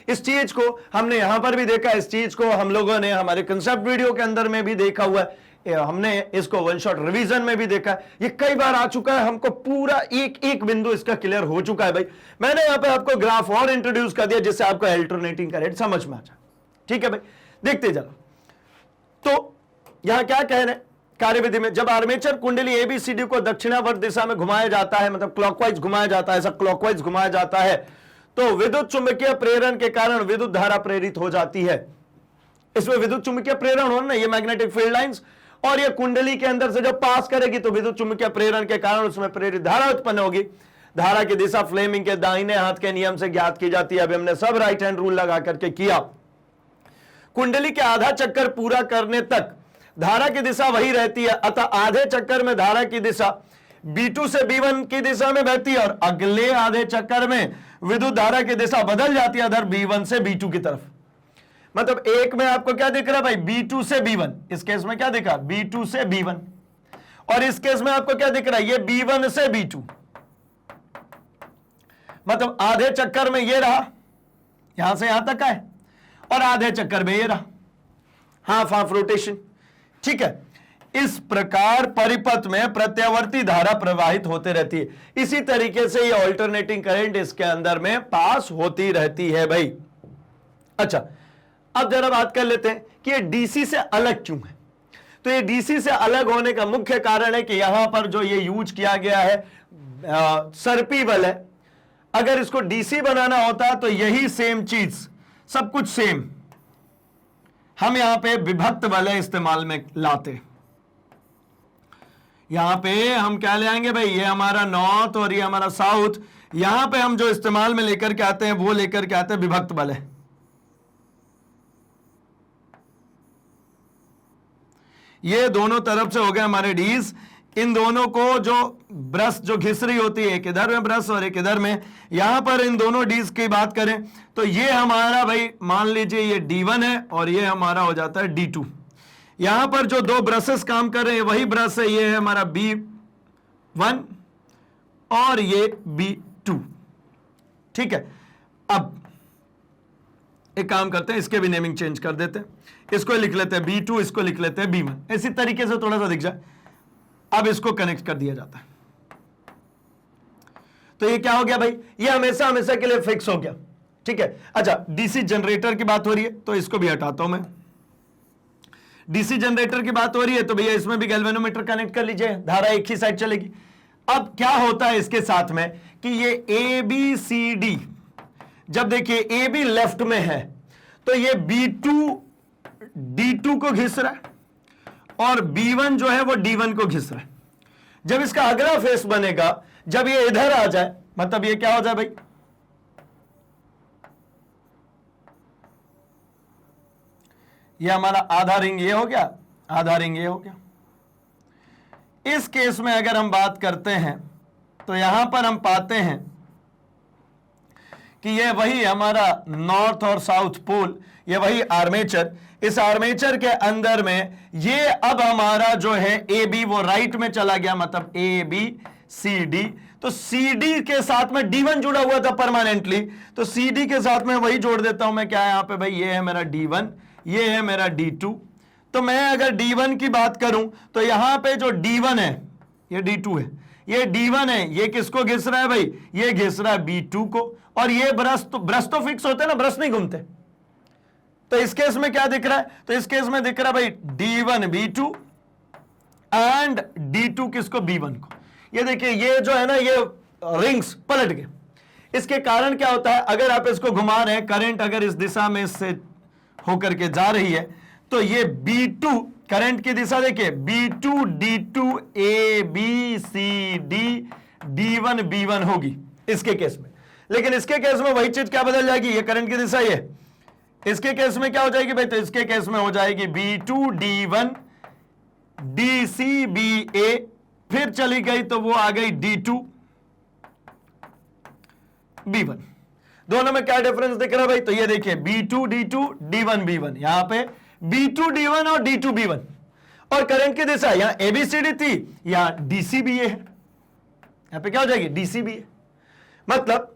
इस चीज को हमने यहां पर भी देखा, इस चीज को हम लोगों ने हमारे कंसेप्ट वीडियो के अंदर में भी देखा हुआ है, हमने इसको वन शॉट रिवीजन में भी देखा है, ये कई बार आ चुका है, हमको पूरा एक एक बिंदु इसका क्लियर हो चुका है भाई। मैंने यहां पे आपको ग्राफ और इंट्रोड्यूस कर दिया जिससे आपको अल्टरनेटिंग करंट समझ में आ जाए। ठीक है भाई, देखते जरा। तो यहां क्या कह रहे हैं कार्यविधि में, जब आर्मेचर कुंडली एबीसीडी को दक्षिणावर्त दिशा में घुमाया जाता है, मतलब क्लॉकवाइज घुमाया जाता है, ऐसा क्लॉकवाइज घुमाया जाता है, तो विद्युत चुंबकीय प्रेरण के कारण विद्युत धारा प्रेरित हो जाती है। इसमें विद्युत चुंबकीय प्रेरण होना, ये मैग्नेटिक फील्ड लाइंस, और ये कुंडली के अंदर से जब पास करेगी तो विद्युत चुंबकीय प्रेरण के कारण उसमें प्रेरित धारा उत्पन्न होगी। धारा की दिशा फ्लेमिंग के दाहिने हाथ के नियम से ज्ञात की जाती है। अभी हमने सब राइट हैंड रूल लगा करके किया। कुंडली के आधा चक्कर पूरा करने तक धारा की दिशा वही रहती है, अतः आधे चक्कर में धारा की दिशा B2 से B1 की दिशा में बहती है, और अगले आधे चक्कर में विद्युत धारा की दिशा बदल जाती है अधर B1 से B2 की तरफ। मतलब एक में आपको क्या दिख रहा है भाई, B2 से B1, इस केस में क्या दिखा, B2 से B1, और इस केस में आपको क्या दिख रहा है, ये B1 से B2। मतलब आधे चक्कर में ये रहा, यहां से यहां तक है, और आधे चक्कर में ये रहा, हाफ रोटेशन। ठीक है, इस प्रकार परिपथ में प्रत्यावर्ती धारा प्रवाहित होते रहती है। इसी तरीके से ये ऑल्टरनेटिंग करंट इसके अंदर में पास होती रहती है भाई। अच्छा, अब जरा बात कर लेते हैं कि ये डीसी से अलग क्यों है। तो ये डीसी से अलग होने का मुख्य कारण है कि यहां पर जो ये यूज किया गया है सर्पी बल है। अगर इसको डीसी बनाना होता तो यही सेम चीज, सब कुछ सेम, हम यहां पे विभक्त बल इस्तेमाल में लाते। यहां पे हम क्या ले आएंगे भाई, ये हमारा नॉर्थ और ये हमारा साउथ, यहां पे हम जो इस्तेमाल में लेकर के आते हैं वो लेकर के आते हैं विभक्त बल है। ये दोनों तरफ से हो गए हमारे डीज। इन दोनों को जो ब्रश जो घिस रही होती है, एक इधर में ब्रश और एक इधर में, यहां पर इन दोनों डीज की बात करें तो ये हमारा भाई मान लीजिए ये D1 है और ये हमारा हो जाता है D2। यहां पर जो दो ब्रशेस काम कर रहे हैं वही ब्रश है, ये है हमारा B1 और ये B2। ठीक है, अब एक काम करते हैं, इसके भी नेमिंग चेंज कर देते हैं, इसको लिख लेते हैं B2, इसको लिख लेते हैं B1, इसी तरीके से थोड़ा सा दिख जाए। अब इसको कनेक्ट कर दिया जाता है, तो ये क्या हो गया भाई, ये हमेशा हमेशा के लिए फिक्स हो गया। ठीक है, अच्छा डीसी जनरेटर की बात हो रही है तो इसको भी हटाता हूं मैं। डीसी जनरेटर की बात हो रही है तो भैया इसमें भी गैल्वेनोमीटर कनेक्ट कर लीजिए, धारा एक ही साइड चलेगी। अब क्या होता है इसके साथ में कि ये ABCD, जब देखिए AB लेफ्ट में है तो ये B2 D2 को घिस रहा है और B1 जो है वो D1 को घिस रहा है। जब इसका अगला फेस बनेगा, जब ये इधर आ जाए, मतलब ये क्या हो जाए भाई, ये हमारा आधा रिंग ये हो गया, आधा रिंग ये हो गया। इस केस में अगर हम बात करते हैं तो यहां पर हम पाते हैं कि ये वही हमारा नॉर्थ और साउथ पोल, ये वही आर्मेचर, इस आर्मेचर के अंदर में ये अब हमारा जो है AB वो राइट में चला गया, मतलब ABCD। तो CD के साथ में D1 जुड़ा हुआ था परमानेंटली, तो CD के साथ में वही जोड़ देता हूं मैं, क्या है यहां पे भाई, ये है मेरा D1, ये है मेरा D2। तो मैं अगर D1 की बात करूं तो यहां पे जो D1 है ये D2 है, ये D1 है, ये किसको घिस रहा है भाई, ये घिस रहा है B2 को। और ये ब्रश तो फिक्स होते हैं ना, ब्रश नहीं घूमते। तो इस केस में क्या दिख रहा है, तो इस केस में दिख रहा है भाई D1 B2 एंड D2 किसको, B1 को। ये देखिए ये जो है ना, ये रिंग्स पलट गए। इसके कारण क्या होता है, अगर आप इसको घुमा रहे हैं, करंट अगर इस दिशा में इससे होकर के जा रही है तो ये B2 करंट की दिशा देखिए, B2 D2 ABCD D1 B1 होगी इसके केस में। लेकिन इसके केस में वही चीज क्या बदल जाएगी, ये करंट की दिशा, ये इसके केस में क्या हो जाएगी भाई, तो इसके केस में हो जाएगी B2D1 DCBA, फिर चली गई तो वो आ गई D2B1। दोनों में क्या डिफरेंस दिख रहा है भाई, तो ये देखिए B2D2 D1B1, यहां पे B2D1 और D2B1, और करंट की दिशा यहां ABCD थी, यहां DCBA है, यहां पे क्या हो जाएगी DCBA। मतलब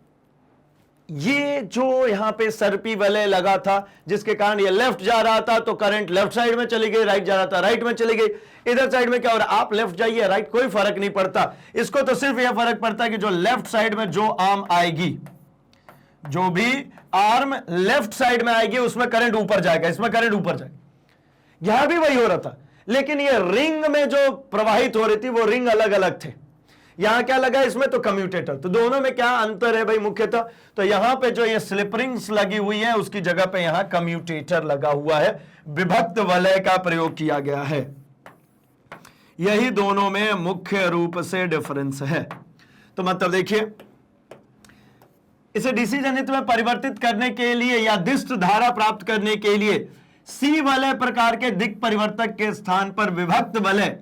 ये जो यहां पे सर्पी वलय लगा था जिसके कारण ये लेफ्ट जा रहा था तो करंट लेफ्ट साइड में चली गई, राइट जा रहा था राइट में चली गई। इधर साइड में क्या हो रहा है, आप लेफ्ट जाइए राइट, कोई फर्क नहीं पड़ता। इसको तो सिर्फ यह फर्क पड़ता है कि जो लेफ्ट साइड में जो आर्म आएगी, जो भी आर्म लेफ्ट साइड में आएगी उसमें करंट ऊपर जाएगा, इसमें करंट ऊपर जाएगा। यहां भी वही हो रहा था, लेकिन ये रिंग में जो प्रवाहित हो रही थी वो रिंग अलग अलग थे। यहां क्या लगा इसमें, तो कम्यूटेटर। तो दोनों में क्या अंतर है भाई मुख्यतः, तो यहां पे जो ये स्लिप रिंग्स लगी हुई है उसकी जगह पे यहां कम्यूटेटर लगा हुआ है, विभक्त वलय का प्रयोग किया गया है। यही दोनों में मुख्य रूप से डिफरेंस है। तो मतलब देखिए, इसे डीसी जनित में परिवर्तित करने के लिए या दिष्ट धारा प्राप्त करने के लिए सी वलय प्रकार के दिक् परिवर्तक के स्थान पर विभक्त वलय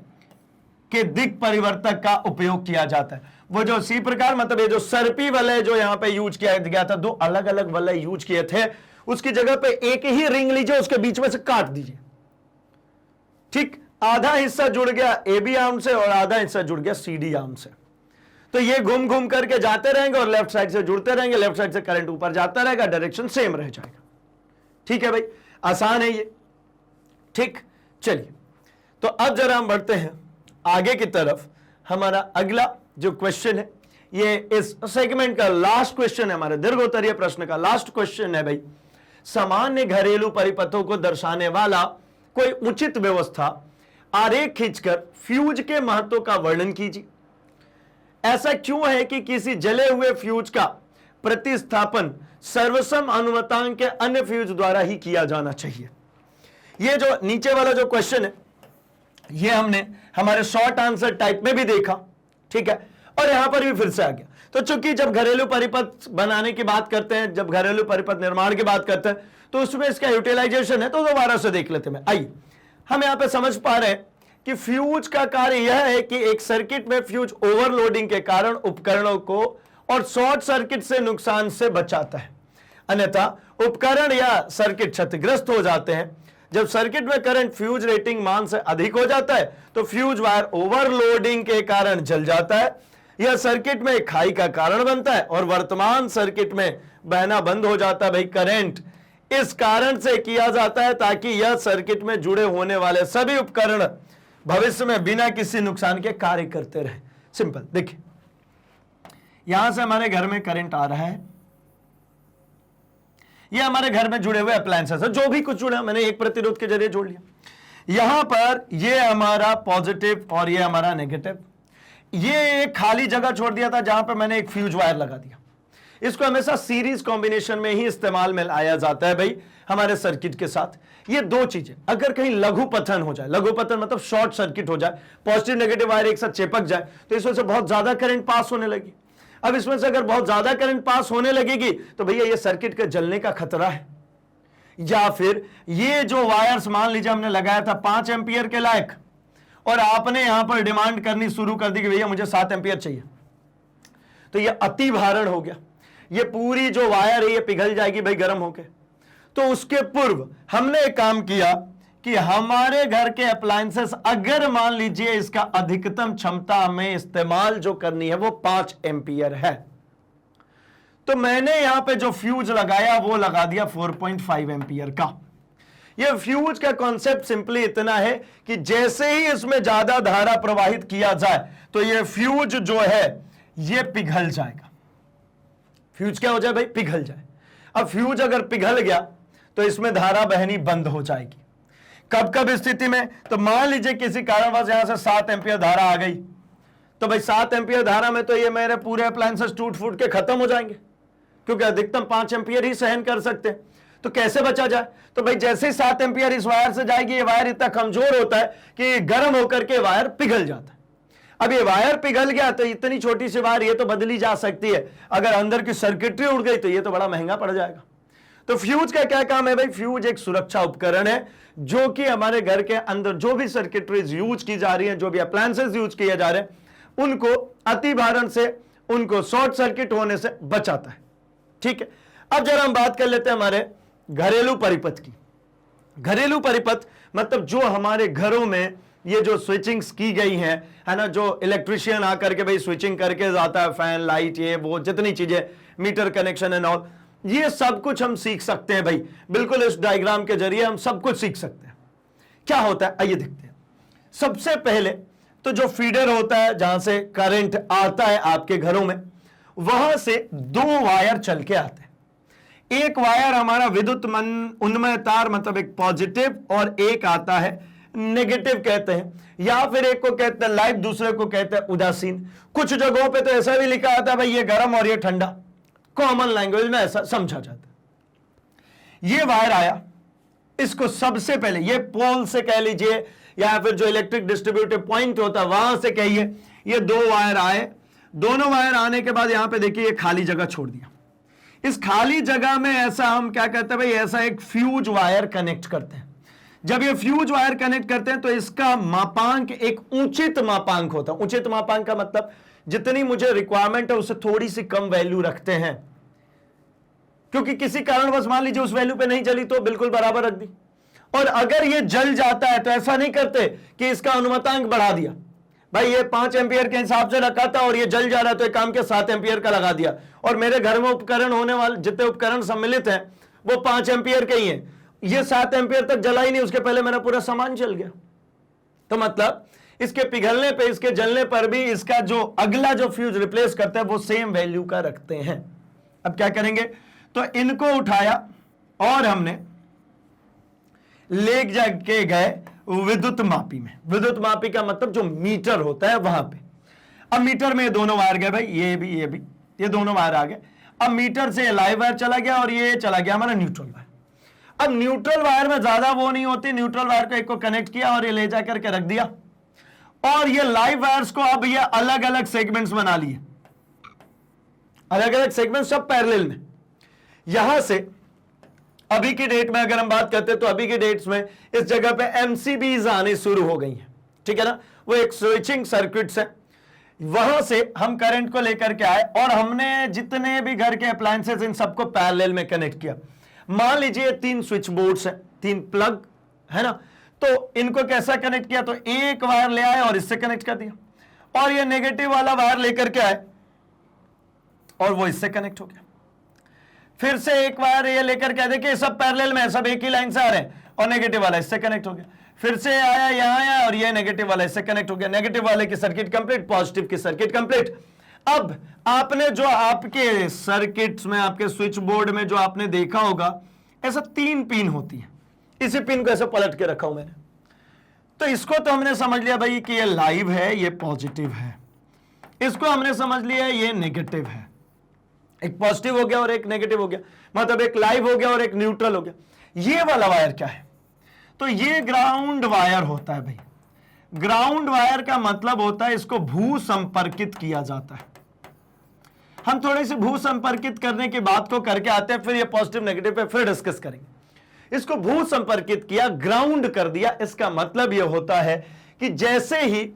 के दिक् परिवर्तक का उपयोग किया जाता है। वो जो सी प्रकार, मतलब ये जो सर्पी वलय जो यहां पे यूज किया गया था, दो अलग अलग वलय यूज किए थे, उसकी जगह पे एक ही रिंग लीजिए, उसके बीच में से काट दीजिए। ठीक, आधा हिस्सा जुड़ गया ए बी आर्म से और आधा हिस्सा जुड़ गया सी डी आर्म से। तो ये घूम घूम करके जाते रहेंगे और लेफ्ट साइड से जुड़ते रहेंगे, लेफ्ट साइड से करंट ऊपर जाता रहेगा, डायरेक्शन सेम रह जाएगा। ठीक है भाई, आसान है ये। ठीक, चलिए तो अब जरा हम बढ़ते हैं आगे की तरफ। हमारा अगला जो क्वेश्चन है, ये इस सेगमेंट का लास्ट क्वेश्चन है, हमारे दीर्घोत्तरीय प्रश्न का लास्ट क्वेश्चन है भाई। सामान्य घरेलू परिपथों को दर्शाने वाला कोई उचित व्यवस्था आरेख खींचकर फ्यूज के महत्व का वर्णन कीजिए। ऐसा क्यों है कि किसी जले हुए फ्यूज का प्रतिस्थापन सर्वसम अनुमतांक के अन्य फ्यूज द्वारा ही किया जाना चाहिए। ये जो नीचे वाला जो क्वेश्चन है, ये हमने हमारे शॉर्ट आंसर टाइप में भी देखा, ठीक है, और यहां पर भी फिर से आ गया। तो चूंकि जब घरेलू परिपथ बनाने की बात करते हैं, जब घरेलू परिपथ निर्माण की बात करते हैं, तो उसमें इसका यूटिलाइजेशन है, तो दोबारा से देख लेते हैं। आइए, हम यहां पे समझ पा रहे हैं कि फ्यूज का कार्य यह है कि एक सर्किट में फ्यूज ओवरलोडिंग के कारण उपकरणों को और शॉर्ट सर्किट से नुकसान से बचाता है, अन्यथा उपकरण या सर्किट क्षतिग्रस्त हो जाते हैं। जब सर्किट में करंट फ्यूज रेटिंग मान से अधिक हो जाता है तो फ्यूज वायर ओवरलोडिंग के कारण जल जाता है, यह सर्किट में खाई का कारण बनता है और वर्तमान सर्किट में बहना बंद हो जाता है। भाई करंट इस कारण से किया जाता है ताकि यह सर्किट में जुड़े होने वाले सभी उपकरण भविष्य में बिना किसी नुकसान के कार्य करते रहे। सिंपल, देखिए यहां से हमारे घर में करंट आ रहा है, ये हमारे घर में जुड़े हुए अप्लायंसेस है, जो भी कुछ जुड़ा मैंने एक प्रतिरोध के जरिए जोड़ लिया। यहां पर ये हमारा पॉजिटिव और ये हमारा नेगेटिव, ये एक खाली जगह छोड़ दिया था जहां पर मैंने एक फ्यूज वायर लगा दिया। इसको हमेशा सीरीज कॉम्बिनेशन में ही इस्तेमाल में लाया जाता है भाई हमारे सर्किट के साथ। ये दो चीजें, अगर कहीं लघु पतन हो जाए, लघु पतन मतलब शॉर्ट सर्किट हो जाए, पॉजिटिव नेगेटिव वायर एक साथ चिपक जाए, तो इस वजह से बहुत ज्यादा करंट पास होने लगी। अब इसमें से अगर बहुत ज्यादा करंट पास होने लगेगी तो भैया ये सर्किट के जलने का खतरा है। या फिर ये जो वायर्स मान लीजिए हमने लगाया था 5 एम्पियर के लायक, और आपने यहां पर डिमांड करनी शुरू कर दी कि भैया मुझे 7 एम्पियर चाहिए, तो ये अति भारण हो गया, ये पूरी जो वायर है ये पिघल जाएगी भाई गर्म होके। तो उसके पूर्व हमने एक काम किया कि हमारे घर के अप्लायंसेस, अगर मान लीजिए इसका अधिकतम क्षमता हमें इस्तेमाल जो करनी है वो 5 एम्पियर है, तो मैंने यहां पे जो फ्यूज लगाया वो लगा दिया 4.5 एम्पियर का। ये फ्यूज का कॉन्सेप्ट सिंपली इतना है कि जैसे ही इसमें ज्यादा धारा प्रवाहित किया जाए तो ये फ्यूज जो है ये पिघल जाएगा। फ्यूज क्या हो जाए भाई, पिघल जाए। अब फ्यूज अगर पिघल गया तो इसमें धारा बहनी बंद हो जाएगी। कब कब स्थिति में, तो मान लीजिए किसी कारणवश यहां से 7 एम्पियर धारा आ गई, तो भाई 7 एम्पियर धारा में तो ये मेरे पूरे अप्लायंसेस टूट फूट के खत्म हो जाएंगे, क्योंकि अधिकतम 5 एम्पियर ही सहन कर सकते हैं। तो कैसे बचा जाए, तो भाई जैसे ही 7 एम्पियर इस वायर से जाएगी, ये वायर इतना कमजोर होता है कि गर्म होकर के वायर पिघल जाता है। अब ये वायर पिघल गया तो इतनी छोटी सी वायर ये तो बदली जा सकती है, अगर अंदर की सर्किटरी उड़ गई तो ये तो बड़ा महंगा पड़ जाएगा। तो फ्यूज का क्या काम है भाई? फ्यूज एक सुरक्षा उपकरण है जो कि हमारे घर के अंदर जो भी सर्किटरीज यूज की जा रही हैं, जो भी अप्लायंसेस यूज किए जा रहे हैं, उनको अति भारण से, उनको शॉर्ट सर्किट होने से बचाता है। ठीक है, अब जरा हम बात कर लेते हैं हमारे घरेलू परिपथ की। घरेलू परिपथ मतलब जो हमारे घरों में ये जो स्विचिंग्स की गई हैं, है ना, जो इलेक्ट्रिशियन आकर के भाई स्विचिंग करके जाता है, फैन, लाइट, ये वो जितनी चीजें, मीटर कनेक्शन एंड ऑल, ये सब कुछ हम सीख सकते हैं भाई। बिल्कुल इस डायग्राम के जरिए हम सब कुछ सीख सकते हैं। क्या होता है आइए देखते हैं। सबसे पहले तो जो फीडर होता है जहां से करंट आता है आपके घरों में, वहां से दो वायर चल के आते हैं। एक वायर हमारा विद्युत उन्मय तार, मतलब एक पॉजिटिव, और एक आता है नेगेटिव कहते हैं, या फिर एक को कहते हैं लाइव, दूसरे को कहते हैं उदासीन। कुछ जगहों पे तो ऐसा भी लिखा आता है भाई ये गर्म और ये ठंडा, कॉमन लैंग्वेज में ऐसा समझा जाता है। ये वायर आया, इसको सबसे पहले ये पोल से कह लीजिए या फिर जो इलेक्ट्रिक डिस्ट्रीब्यूटिव पॉइंट होता है वहां से कहिए, ये दो वायर आए। दोनों वायर आने के बाद यहां पे देखिए ये खाली जगह छोड़ दिया। इस खाली जगह में ऐसा हम क्या कहते हैं भाई, ऐसा एक फ्यूज वायर कनेक्ट करते हैं। जब ये फ्यूज वायर कनेक्ट करते हैं तो इसका मापांक एक उचित मापांक होता है। उचित मापांक का मतलब जितनी मुझे रिक्वायरमेंट है उससे थोड़ी सी कम वैल्यू रखते हैं, क्योंकि किसी कारणवश मान लीजिए उस वैल्यू पे नहीं चली तो बिल्कुल बराबर रख दी। और अगर ये जल जाता है तो ऐसा नहीं करते कि इसका अनुमतांक बढ़ा दिया, भाई ये 5 एम्पियर के हिसाब से रखा था और ये जल जा रहा है तो एक काम के 7 एम्पियर का लगा दिया, और मेरे घर में उपकरण होने वाले जितने उपकरण सम्मिलित हैं वो 5 एम्पियर के ही हैं, ये 7 एम्पियर तक जला ही नहीं, उसके पहले मेरा पूरा सामान जल गया। तो मतलब इसके पिघलने पे, इसके जलने पर भी इसका जो अगला जो फ्यूज रिप्लेस करता है वो सेम वैल्यू का रखते हैं। अब क्या करेंगे, तो इनको उठाया और हमने ले जाके गए विद्युत मापी में। विद्युत मापी का मतलब जो मीटर होता है वहां पे। अब मीटर में ये दोनों वायर गए भाई, ये भी ये दोनों वायर आ गए। अब मीटर से लाइव वायर चला गया और ये चला गया हमारा न्यूट्रल वायर। अब न्यूट्रल वायर में ज्यादा वो नहीं होती, न्यूट्रल वायर को एक को कनेक्ट किया और ये ले जाकर के रख दिया, और ये लाइव वायर्स को अब ये अलग अलग सेगमेंट्स बना लिए, अलग अलग सेगमेंट्स सब पैरेलल में। यहां से अभी की डेट में अगर हम बात करते हैं तो अभी की डेट्स में इस जगह पे एमसीबीज आने शुरू हो गई हैं, ठीक है ना, वो एक स्विचिंग सर्किट्स है। वहां से हम करंट को लेकर के आए और हमने जितने भी घर के अप्लायंसेस इन सबको पैरेलल में कनेक्ट किया। मान लीजिए 3 स्विच बोर्ड्स हैं, 3 प्लग है ना, तो इनको कैसा कनेक्ट किया, तो एक वायर ले आए और इससे कनेक्ट कर दिया, और ये नेगेटिव वाला वायर लेकर के आए और वो इससे कनेक्ट हो गया। फिर से एक वायर ये लेकर के, देखिए सब पैरेलल में, सब एक ही लाइन से आ रहे हैं, और नेगेटिव वाला इससे कनेक्ट हो गया। फिर से आया यहां आया और ये नेगेटिव वाला इससे कनेक्ट हो गया। नेगेटिव वाले की सर्किट कंप्लीट, पॉजिटिव की सर्किट कंप्लीट। अब आपने जो आपके सर्किट्स में, आपके स्विच बोर्ड में जो आपने देखा होगा, ऐसा 3 पिन होती है। इसी पिन को ऐसे पलट के रखा हूं मैंने। तो इसको तो हमने समझ लिया भाई कि ये लाइव है, ये पॉजिटिव है। इसको हमने समझ लिया ये नेगेटिव है, एक पॉजिटिव हो गया और एक नेगेटिव हो गया, मतलब एक लाइव हो गया और एक न्यूट्रल हो गया। ये वाला वायर क्या है, तो ये ग्राउंड वायर होता है भाई। ग्राउंड वायर का मतलब होता है इसको भू संपर्कित किया जाता है। हम थोड़ी सी भू संपर्कित करने की बात को करके आते हैं, फिर ये पॉजिटिव नेगेटिव पे फिर डिस्कस करेंगे। इसको भू संपर्कित किया, ग्राउंड कर दिया, इसका मतलब यह होता है कि जैसे ही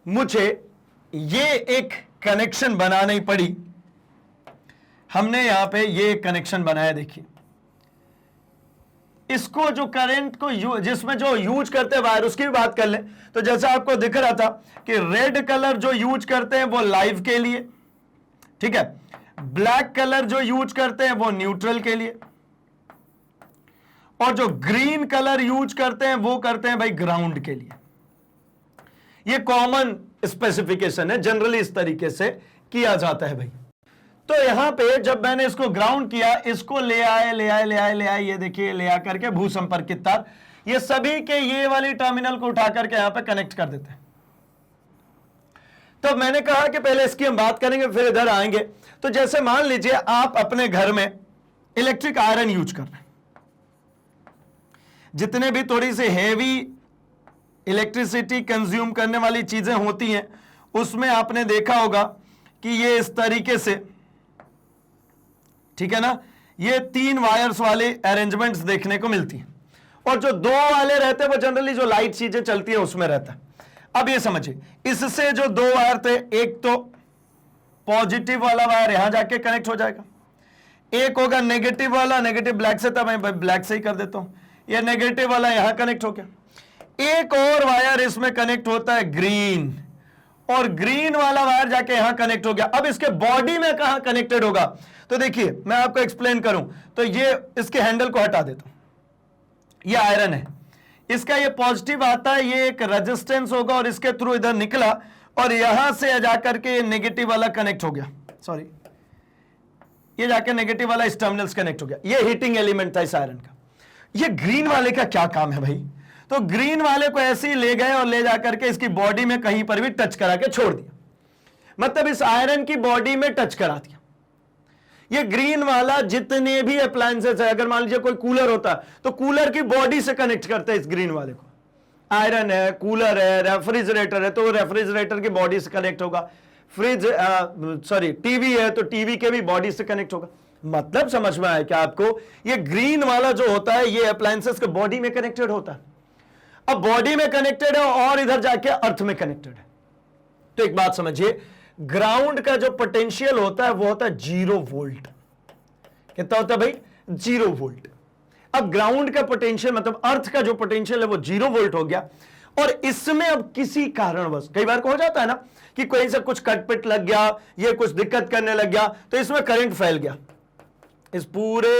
मुझे ये एक कनेक्शन बनानी पड़ी, हमने यहां पे ये कनेक्शन बनाया, देखिए इसको जो करंट को जिसमें जो यूज करते हैं वायर, उसकी भी बात कर लें तो जैसा आपको दिख रहा था कि रेड कलर जो यूज करते हैं वो लाइव के लिए, ठीक है, ब्लैक कलर जो यूज करते हैं वो न्यूट्रल के लिए, और जो ग्रीन कलर यूज करते हैं वो करते हैं भाई ग्राउंड के लिए। ये कॉमन स्पेसिफिकेशन है, जनरली इस तरीके से किया जाता है भाई। तो यहां पे जब मैंने इसको ग्राउंड किया, इसको ले आए, ये देखिए ले आकर के भू संपर्कित तार, ये सभी के ये वाली टर्मिनल को उठा करके यहां पे कनेक्ट कर देते हैं। तो मैंने कहा कि पहले इसकी हम बात करेंगे फिर इधर आएंगे। तो जैसे मान लीजिए आप अपने घर में इलेक्ट्रिक आयरन यूज कर रहे हैं, जितने भी थोड़ी सी हैवी इलेक्ट्रिसिटी कंज्यूम करने वाली चीजें होती हैं, उसमें आपने देखा होगा कि ये इस तरीके से, ठीक है ना, ये 3 वायर्स वाले अरेंजमेंट्स देखने को मिलती है, और जो 2 वाले रहते हैं वो जनरली जो लाइट चीजें चलती है उसमें रहता है। अब ये समझिए, इससे जो 2 वायर थे, एक तो पॉजिटिव वाला वायर यहां जाके कनेक्ट हो जाएगा, एक होगा नेगेटिव वाला, नेगेटिव ब्लैक से था, मैं ब्लैक से ही कर देता हूं, ये नेगेटिव वाला यहां कनेक्ट हो गया। एक और वायर इसमें कनेक्ट होता है ग्रीन, और ग्रीन वाला वायर जाके यहां कनेक्ट हो गया। अब इसके बॉडी में कहां कनेक्टेड होगा, तो देखिए मैं आपको एक्सप्लेन करूं तो ये इसके हैंडल को हटा देता हूं, ये आयरन है, इसका ये पॉजिटिव आता है, ये एक रेजिस्टेंस होगा और इसके थ्रू इधर निकला और यहां से जाकर के ये नेगेटिव वाला कनेक्ट हो गया, सॉरी ये जाके नेगेटिव वाला इस टर्मिनल्स कनेक्ट हो गया। ये हीटिंग एलिमेंट था इस आयरन का। ये ग्रीन वाले का क्या काम है भाई, तो ग्रीन वाले को ऐसे ही ले गए और ले जाकर के इसकी बॉडी में कहीं पर भी टच करा के छोड़ दिया, मतलब इस आयरन की बॉडी में टच करा दिया। ये ग्रीन वाला जितने भी अप्लायंसेस है, अगर मान लीजिए कोई कूलर होता है तो कूलर की बॉडी से कनेक्ट करते हैं इस ग्रीन वाले को, आयरन है, कूलर है, रेफ्रिजरेटर है तो रेफ्रिजरेटर की बॉडी से कनेक्ट होगा, फ्रिज टीवी है तो टीवी के भी बॉडी से कनेक्ट होगा। मतलब समझ में आया क्या आपको, ये ग्रीन वाला जो होता है ये अप्लायंसेस के बॉडी में कनेक्टेड होता है। अब बॉडी में कनेक्टेड है और इधर जाके अर्थ में कनेक्टेड है, तो एक बात समझिए, ग्राउंड का जो पोटेंशियल होता है वो होता है 0 वोल्ट। कितना होता है भाई, 0 वोल्ट। अब ग्राउंड का पोटेंशियल मतलब अर्थ का जो पोटेंशियल है वो 0 वोल्ट हो गया, और इसमें अब किसी कारणवश कई बार को हो जाता है ना कि कोई से कुछ कटपिट लग गया, ये कुछ दिक्कत करने लग गया, तो इसमें करंट फैल गया, इस पूरे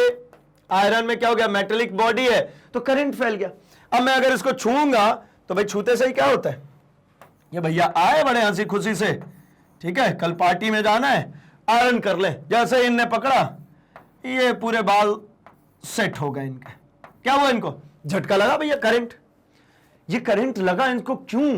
आयरन में क्या हो गया, मेटेलिक बॉडी है तो करंट फैल गया। अब मैं अगर इसको छूंगा तो भाई छूते से ही क्या होता है, ये भैया आए बड़े हंसी खुशी से, ठीक है कल पार्टी में जाना है, आयरन कर ले, जैसे इनने पकड़ा ये पूरे बाल सेट हो गए इनके। क्या हुआ, इनको झटका लगा भैया, करंट। ये करंट लगा इनको क्यों,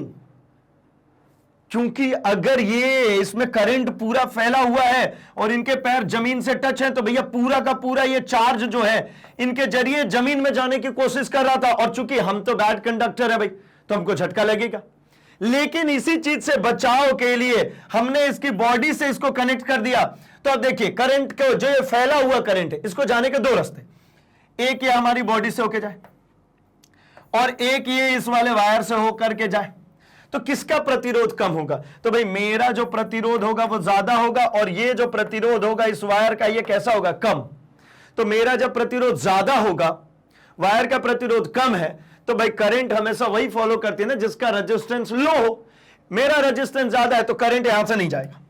क्योंकि अगर ये इसमें करंट पूरा फैला हुआ है और इनके पैर जमीन से टच है तो भैया पूरा का पूरा ये चार्ज जो है इनके जरिए जमीन में जाने की कोशिश कर रहा था, और चूंकि हम तो बैड कंडक्टर है भाई तो हमको झटका लगेगा। लेकिन इसी चीज से बचाव के लिए हमने इसकी बॉडी से इसको कनेक्ट कर दिया। तो अब देखिए करंट को, जो ये फैला हुआ करंट है, इसको जाने के 2 रास्ते, एक ये हमारी बॉडी से होके जाए और एक ये इस वाले वायर से होकर के जाए। तो किसका प्रतिरोध कम होगा, तो भाई मेरा जो प्रतिरोध होगा वो ज्यादा होगा, और ये जो प्रतिरोध होगा इस वायर का ये कैसा होगा, कम। तो मेरा जब प्रतिरोध ज्यादा होगा, वायर का प्रतिरोध कम है, तो भाई करंट हमेशा वही फॉलो करती है ना जिसका रेजिस्टेंस लो हो। मेरा रेजिस्टेंस ज्यादा है तो करंट यहां से नहीं जाएगा,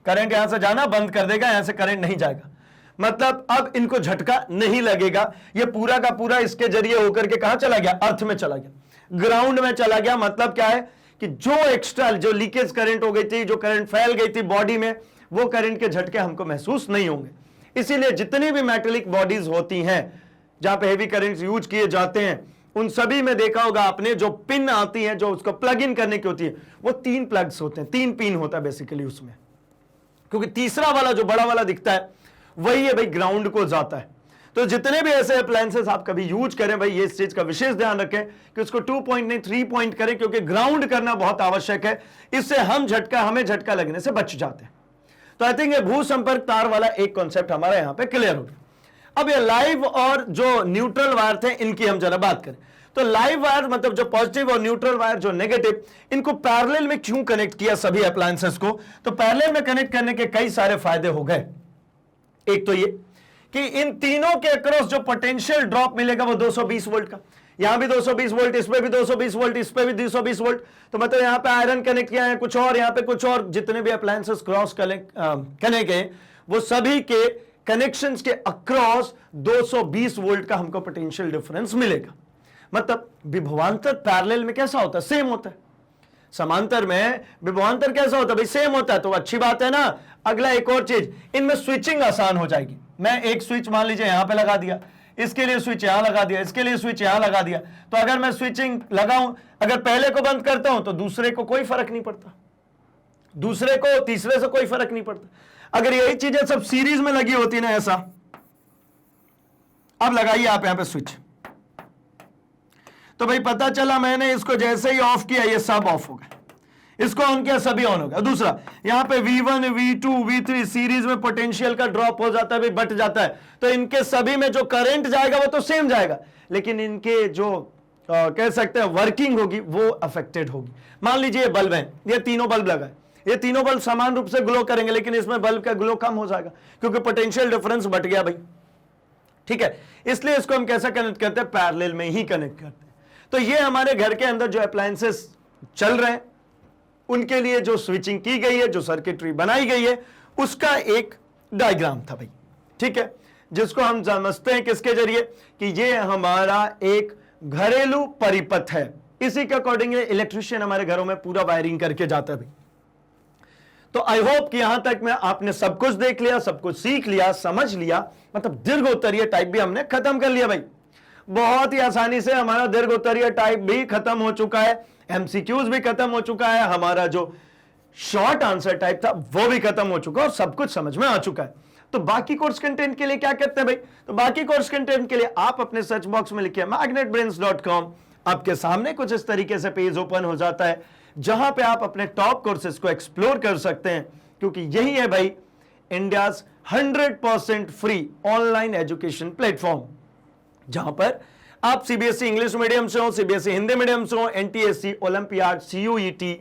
करंट यहां से जाना बंद कर देगा, यहां से करंट नहीं जाएगा, मतलब अब इनको झटका नहीं लगेगा। ये पूरा का पूरा इसके जरिए होकर के कहां चला गया, अर्थ में चला गया, ग्राउंड में चला गया। मतलब क्या है कि जो एक्स्ट्रा जो लीकेज करंट हो गई थी, जो करंट फैल गई थी बॉडी में, वो करंट के झटके हमको महसूस नहीं होंगे। इसीलिए जितनी भी मेटेलिक बॉडीज होती हैं जहां पे हेवी करंट यूज किए जाते हैं, उन सभी में देखा होगा आपने, जो पिन आती है जो उसको प्लग इन करने की होती है, वो 3 प्लग्स होते हैं, 3 पिन होता है बेसिकली उसमें, क्योंकि तीसरा वाला जो बड़ा वाला दिखता है वही है भाई ग्राउंड को जाता है। तो जितने भी ऐसे अप्लायंसेस आप कभी यूज करें भाई, ये इस चीज का विशेष ध्यान रखें कि उसको 2 पॉइंट नहीं 3 पॉइंट करें, क्योंकि ग्राउंड करना बहुत आवश्यक है। इससे हमें झटका लगने से बच जाते हैं। तो आई थिंक ये भू संपर्क तार वाला एक कॉन्सेप्ट हमारा यहां पे क्लियर हो गया। अब ये लाइव और जो न्यूट्रल वायर थे इनकी हम जरा बात करें। तो लाइव वायर मतलब जो पॉजिटिव और न्यूट्रल वायर जो नेगेटिव, इनको पैरेलल में क्यों कनेक्ट किया सभी अप्लायंसेस को, तो पैरेलल में कनेक्ट करने के कई सारे फायदे हो गए। एक तो ये कि इन तीनों के अक्रॉस जो पोटेंशियल ड्रॉप मिलेगा वो 220 वोल्ट का, यहां भी 220 वोल्ट, इसमें भी 220 वोल्ट, इस पे भी 220 वोल्ट। तो मतलब यहां पे आयरन कनेक्ट किया है कुछ और, यहां पे कुछ और, जितने भी अप्लायंसेस क्रॉस कनेक्ट गए वो सभी के कनेक्शंस के अक्रॉस 220 वोल्ट का हमको पोटेंशियल डिफरेंस मिलेगा। मतलब विभवांतर पैरेलल में कैसा होता है, सेम होता है। समांतर में विभवांतर कैसा होता है भाई, सेम होता है, तो अच्छी बात है ना। अगला एक और चीज, इनमें स्विचिंग आसान हो जाएगी। मैं एक स्विच मान लीजिए यहां पे लगा दिया, इसके लिए स्विच यहां लगा दिया, इसके लिए स्विच यहां लगा दिया, तो अगर मैं स्विचिंग लगाऊं, अगर पहले को बंद करता हूं तो दूसरे को कोई फर्क नहीं पड़ता, दूसरे को तीसरे से कोई फर्क नहीं पड़ता। अगर यही चीजें सब सीरीज में लगी होती ना ऐसा, अब लगाइए आप यहां पे स्विच, तो भाई पता चला मैंने इसको जैसे ही ऑफ किया ये सब ऑफ हो गए, इसको ऑन किया, सभी ऑन हो गया। दूसरा, यहां पे V1 V2 V3 सीरीज में पोटेंशियल का ड्रॉप हो जाता है भाई, बट जाता है, तो इनके सभी में जो करंट जाएगा वो तो सेम जाएगा, लेकिन इनके जो कह सकते हैं वर्किंग होगी वो अफेक्टेड होगी। मान लीजिए ये बल्ब है, ये तीनों बल्ब लगा है, ये तीनों बल्ब समान रूप से ग्लो करेंगे, लेकिन इसमें बल्ब का ग्लो कम हो जाएगा क्योंकि पोटेंशियल डिफरेंस बढ़ गया भाई, ठीक है। इसलिए इसको हम कैसे कनेक्ट करते हैं, पैरेलल में ही कनेक्ट करते हैं। तो ये हमारे घर के अंदर जो अप्लायंसेस चल रहे हैं उनके लिए जो स्विचिंग की गई है, जो सर्किटरी बनाई गई है, उसका एक डायग्राम था भाई, ठीक है, जिसको हम समझते हैं किसके जरिए कि ये हमारा एक घरेलू परिपथ है। इसी के अकॉर्डिंग इलेक्ट्रिशियन हमारे घरों में पूरा वायरिंग करके जाता है भाई। तो आई होप कि यहां तक में आपने सब कुछ देख लिया, सब कुछ सीख लिया, समझ लिया, मतलब दीर्घ उत्तरीय टाइप भी हमने खत्म कर लिया भाई। बहुत ही आसानी से हमारा दीर्घ उत्तरीय टाइप भी खत्म हो चुका है, एमसीक्यूज भी खत्म हो चुका है, हमारा जो शॉर्ट आंसर टाइप था वो भी खत्म हो चुका है और सब कुछ समझ में आ चुका है। तो बाकी कोर्स कंटेंट के लिए क्या करते हैं भाई, तो बाकी कोर्स कंटेंट के लिए आप अपने सर्च बॉक्स में लिखिए magnetbrains.com। आपके सामने कुछ इस तरीके से पेज ओपन हो जाता है जहां पे आप अपने टॉप कोर्सेज को एक्सप्लोर कर सकते हैं, क्योंकि यही है भाई India's 100% free online education platform, जहां पर आप सीबीएसई इंग्लिश मीडियम से हो, सीबीएसई हिंदी मीडियम से हो, NTSC, olympiad, CUET,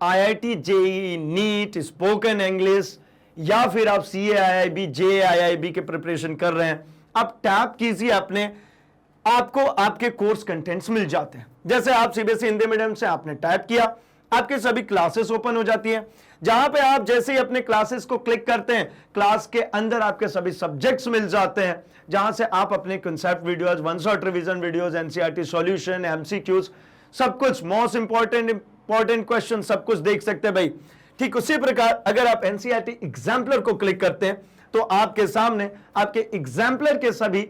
IIT, JEE, NEET, spoken English, या फिर आप सीएआईआईबी, जेआईआईबी के प्रिपरेशन कर रहे हैं, आप टैप कीजिए अपने, आपको आपके कोर्स कंटेंट्स मिल जाते हैं। जैसे आप सीबीएसई हिंदी मीडियम से आपने टाइप किया, आपके सभी क्लासेस ओपन हो जाती हैं, जहां पे आप जैसे ही अपने क्लासेस को क्लिक करते हैं, क्लास के अंदर आपके सभी सब्जेक्ट्स मिल जाते हैं, जहां से आप अपने concept videos, one shot revision videos, NCERT solution, MCQs, सब कुछ, मोस्ट इंपॉर्टेंट क्वेश्चन, सब कुछ देख सकते हैं भाई। ठीक उसी प्रकार अगर आप एनसीईआरटी एग्जाम्पलर को क्लिक करते हैं तो आपके सामने आपके एग्जाम्पलर के सभी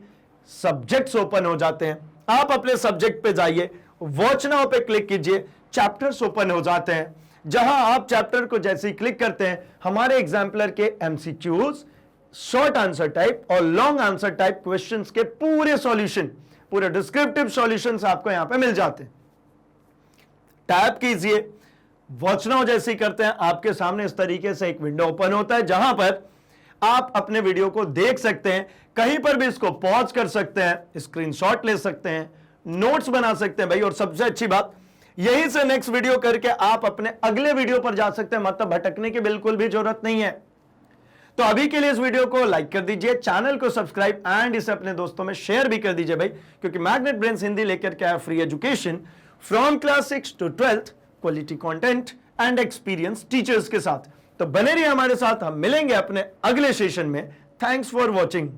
सब्जेक्ट्स ओपन हो जाते हैं। आप अपने सब्जेक्ट पे जाइए, वॉच नाउ पे क्लिक कीजिए, चैप्टर्स ओपन हो जाते हैं, जहां आप चैप्टर को जैसे ही क्लिक करते हैं हमारे एग्जाम्पलर के एमसीक्यूज, शॉर्ट आंसर टाइप और लॉन्ग आंसर टाइप क्वेश्चंस के पूरे सॉल्यूशन, पूरे डिस्क्रिप्टिव सॉल्यूशंस आपको यहां पे मिल जाते हैं। टैप कीजिए, वॉच नाउ जैसे ही करते हैं आपके सामने इस तरीके से एक विंडो ओपन होता है, जहां पर आप अपने वीडियो को देख सकते हैं, कहीं पर भी इसको पॉज कर सकते हैं, स्क्रीनशॉट ले सकते हैं, नोट्स बना सकते हैं भाई। और सबसे अच्छी बात, यहीं से नेक्स्ट वीडियो करके आप अपने अगले वीडियो पर जा सकते हैं, मतलब भटकने की बिल्कुल भी जरूरत नहीं है। तो अभी के लिए इस वीडियो को लाइक कर दीजिए, चैनल को सब्सक्राइब एंड इसे अपने दोस्तों में शेयर भी कर दीजिए भाई, क्योंकि मैग्नेट ब्रेन्स हिंदी लेकर के आया free education from class 6 to 12th, quality content and experience teachers के साथ। तो बने रहिए हमारे साथ, हम मिलेंगे अपने अगले सेशन में। Thanks for watching.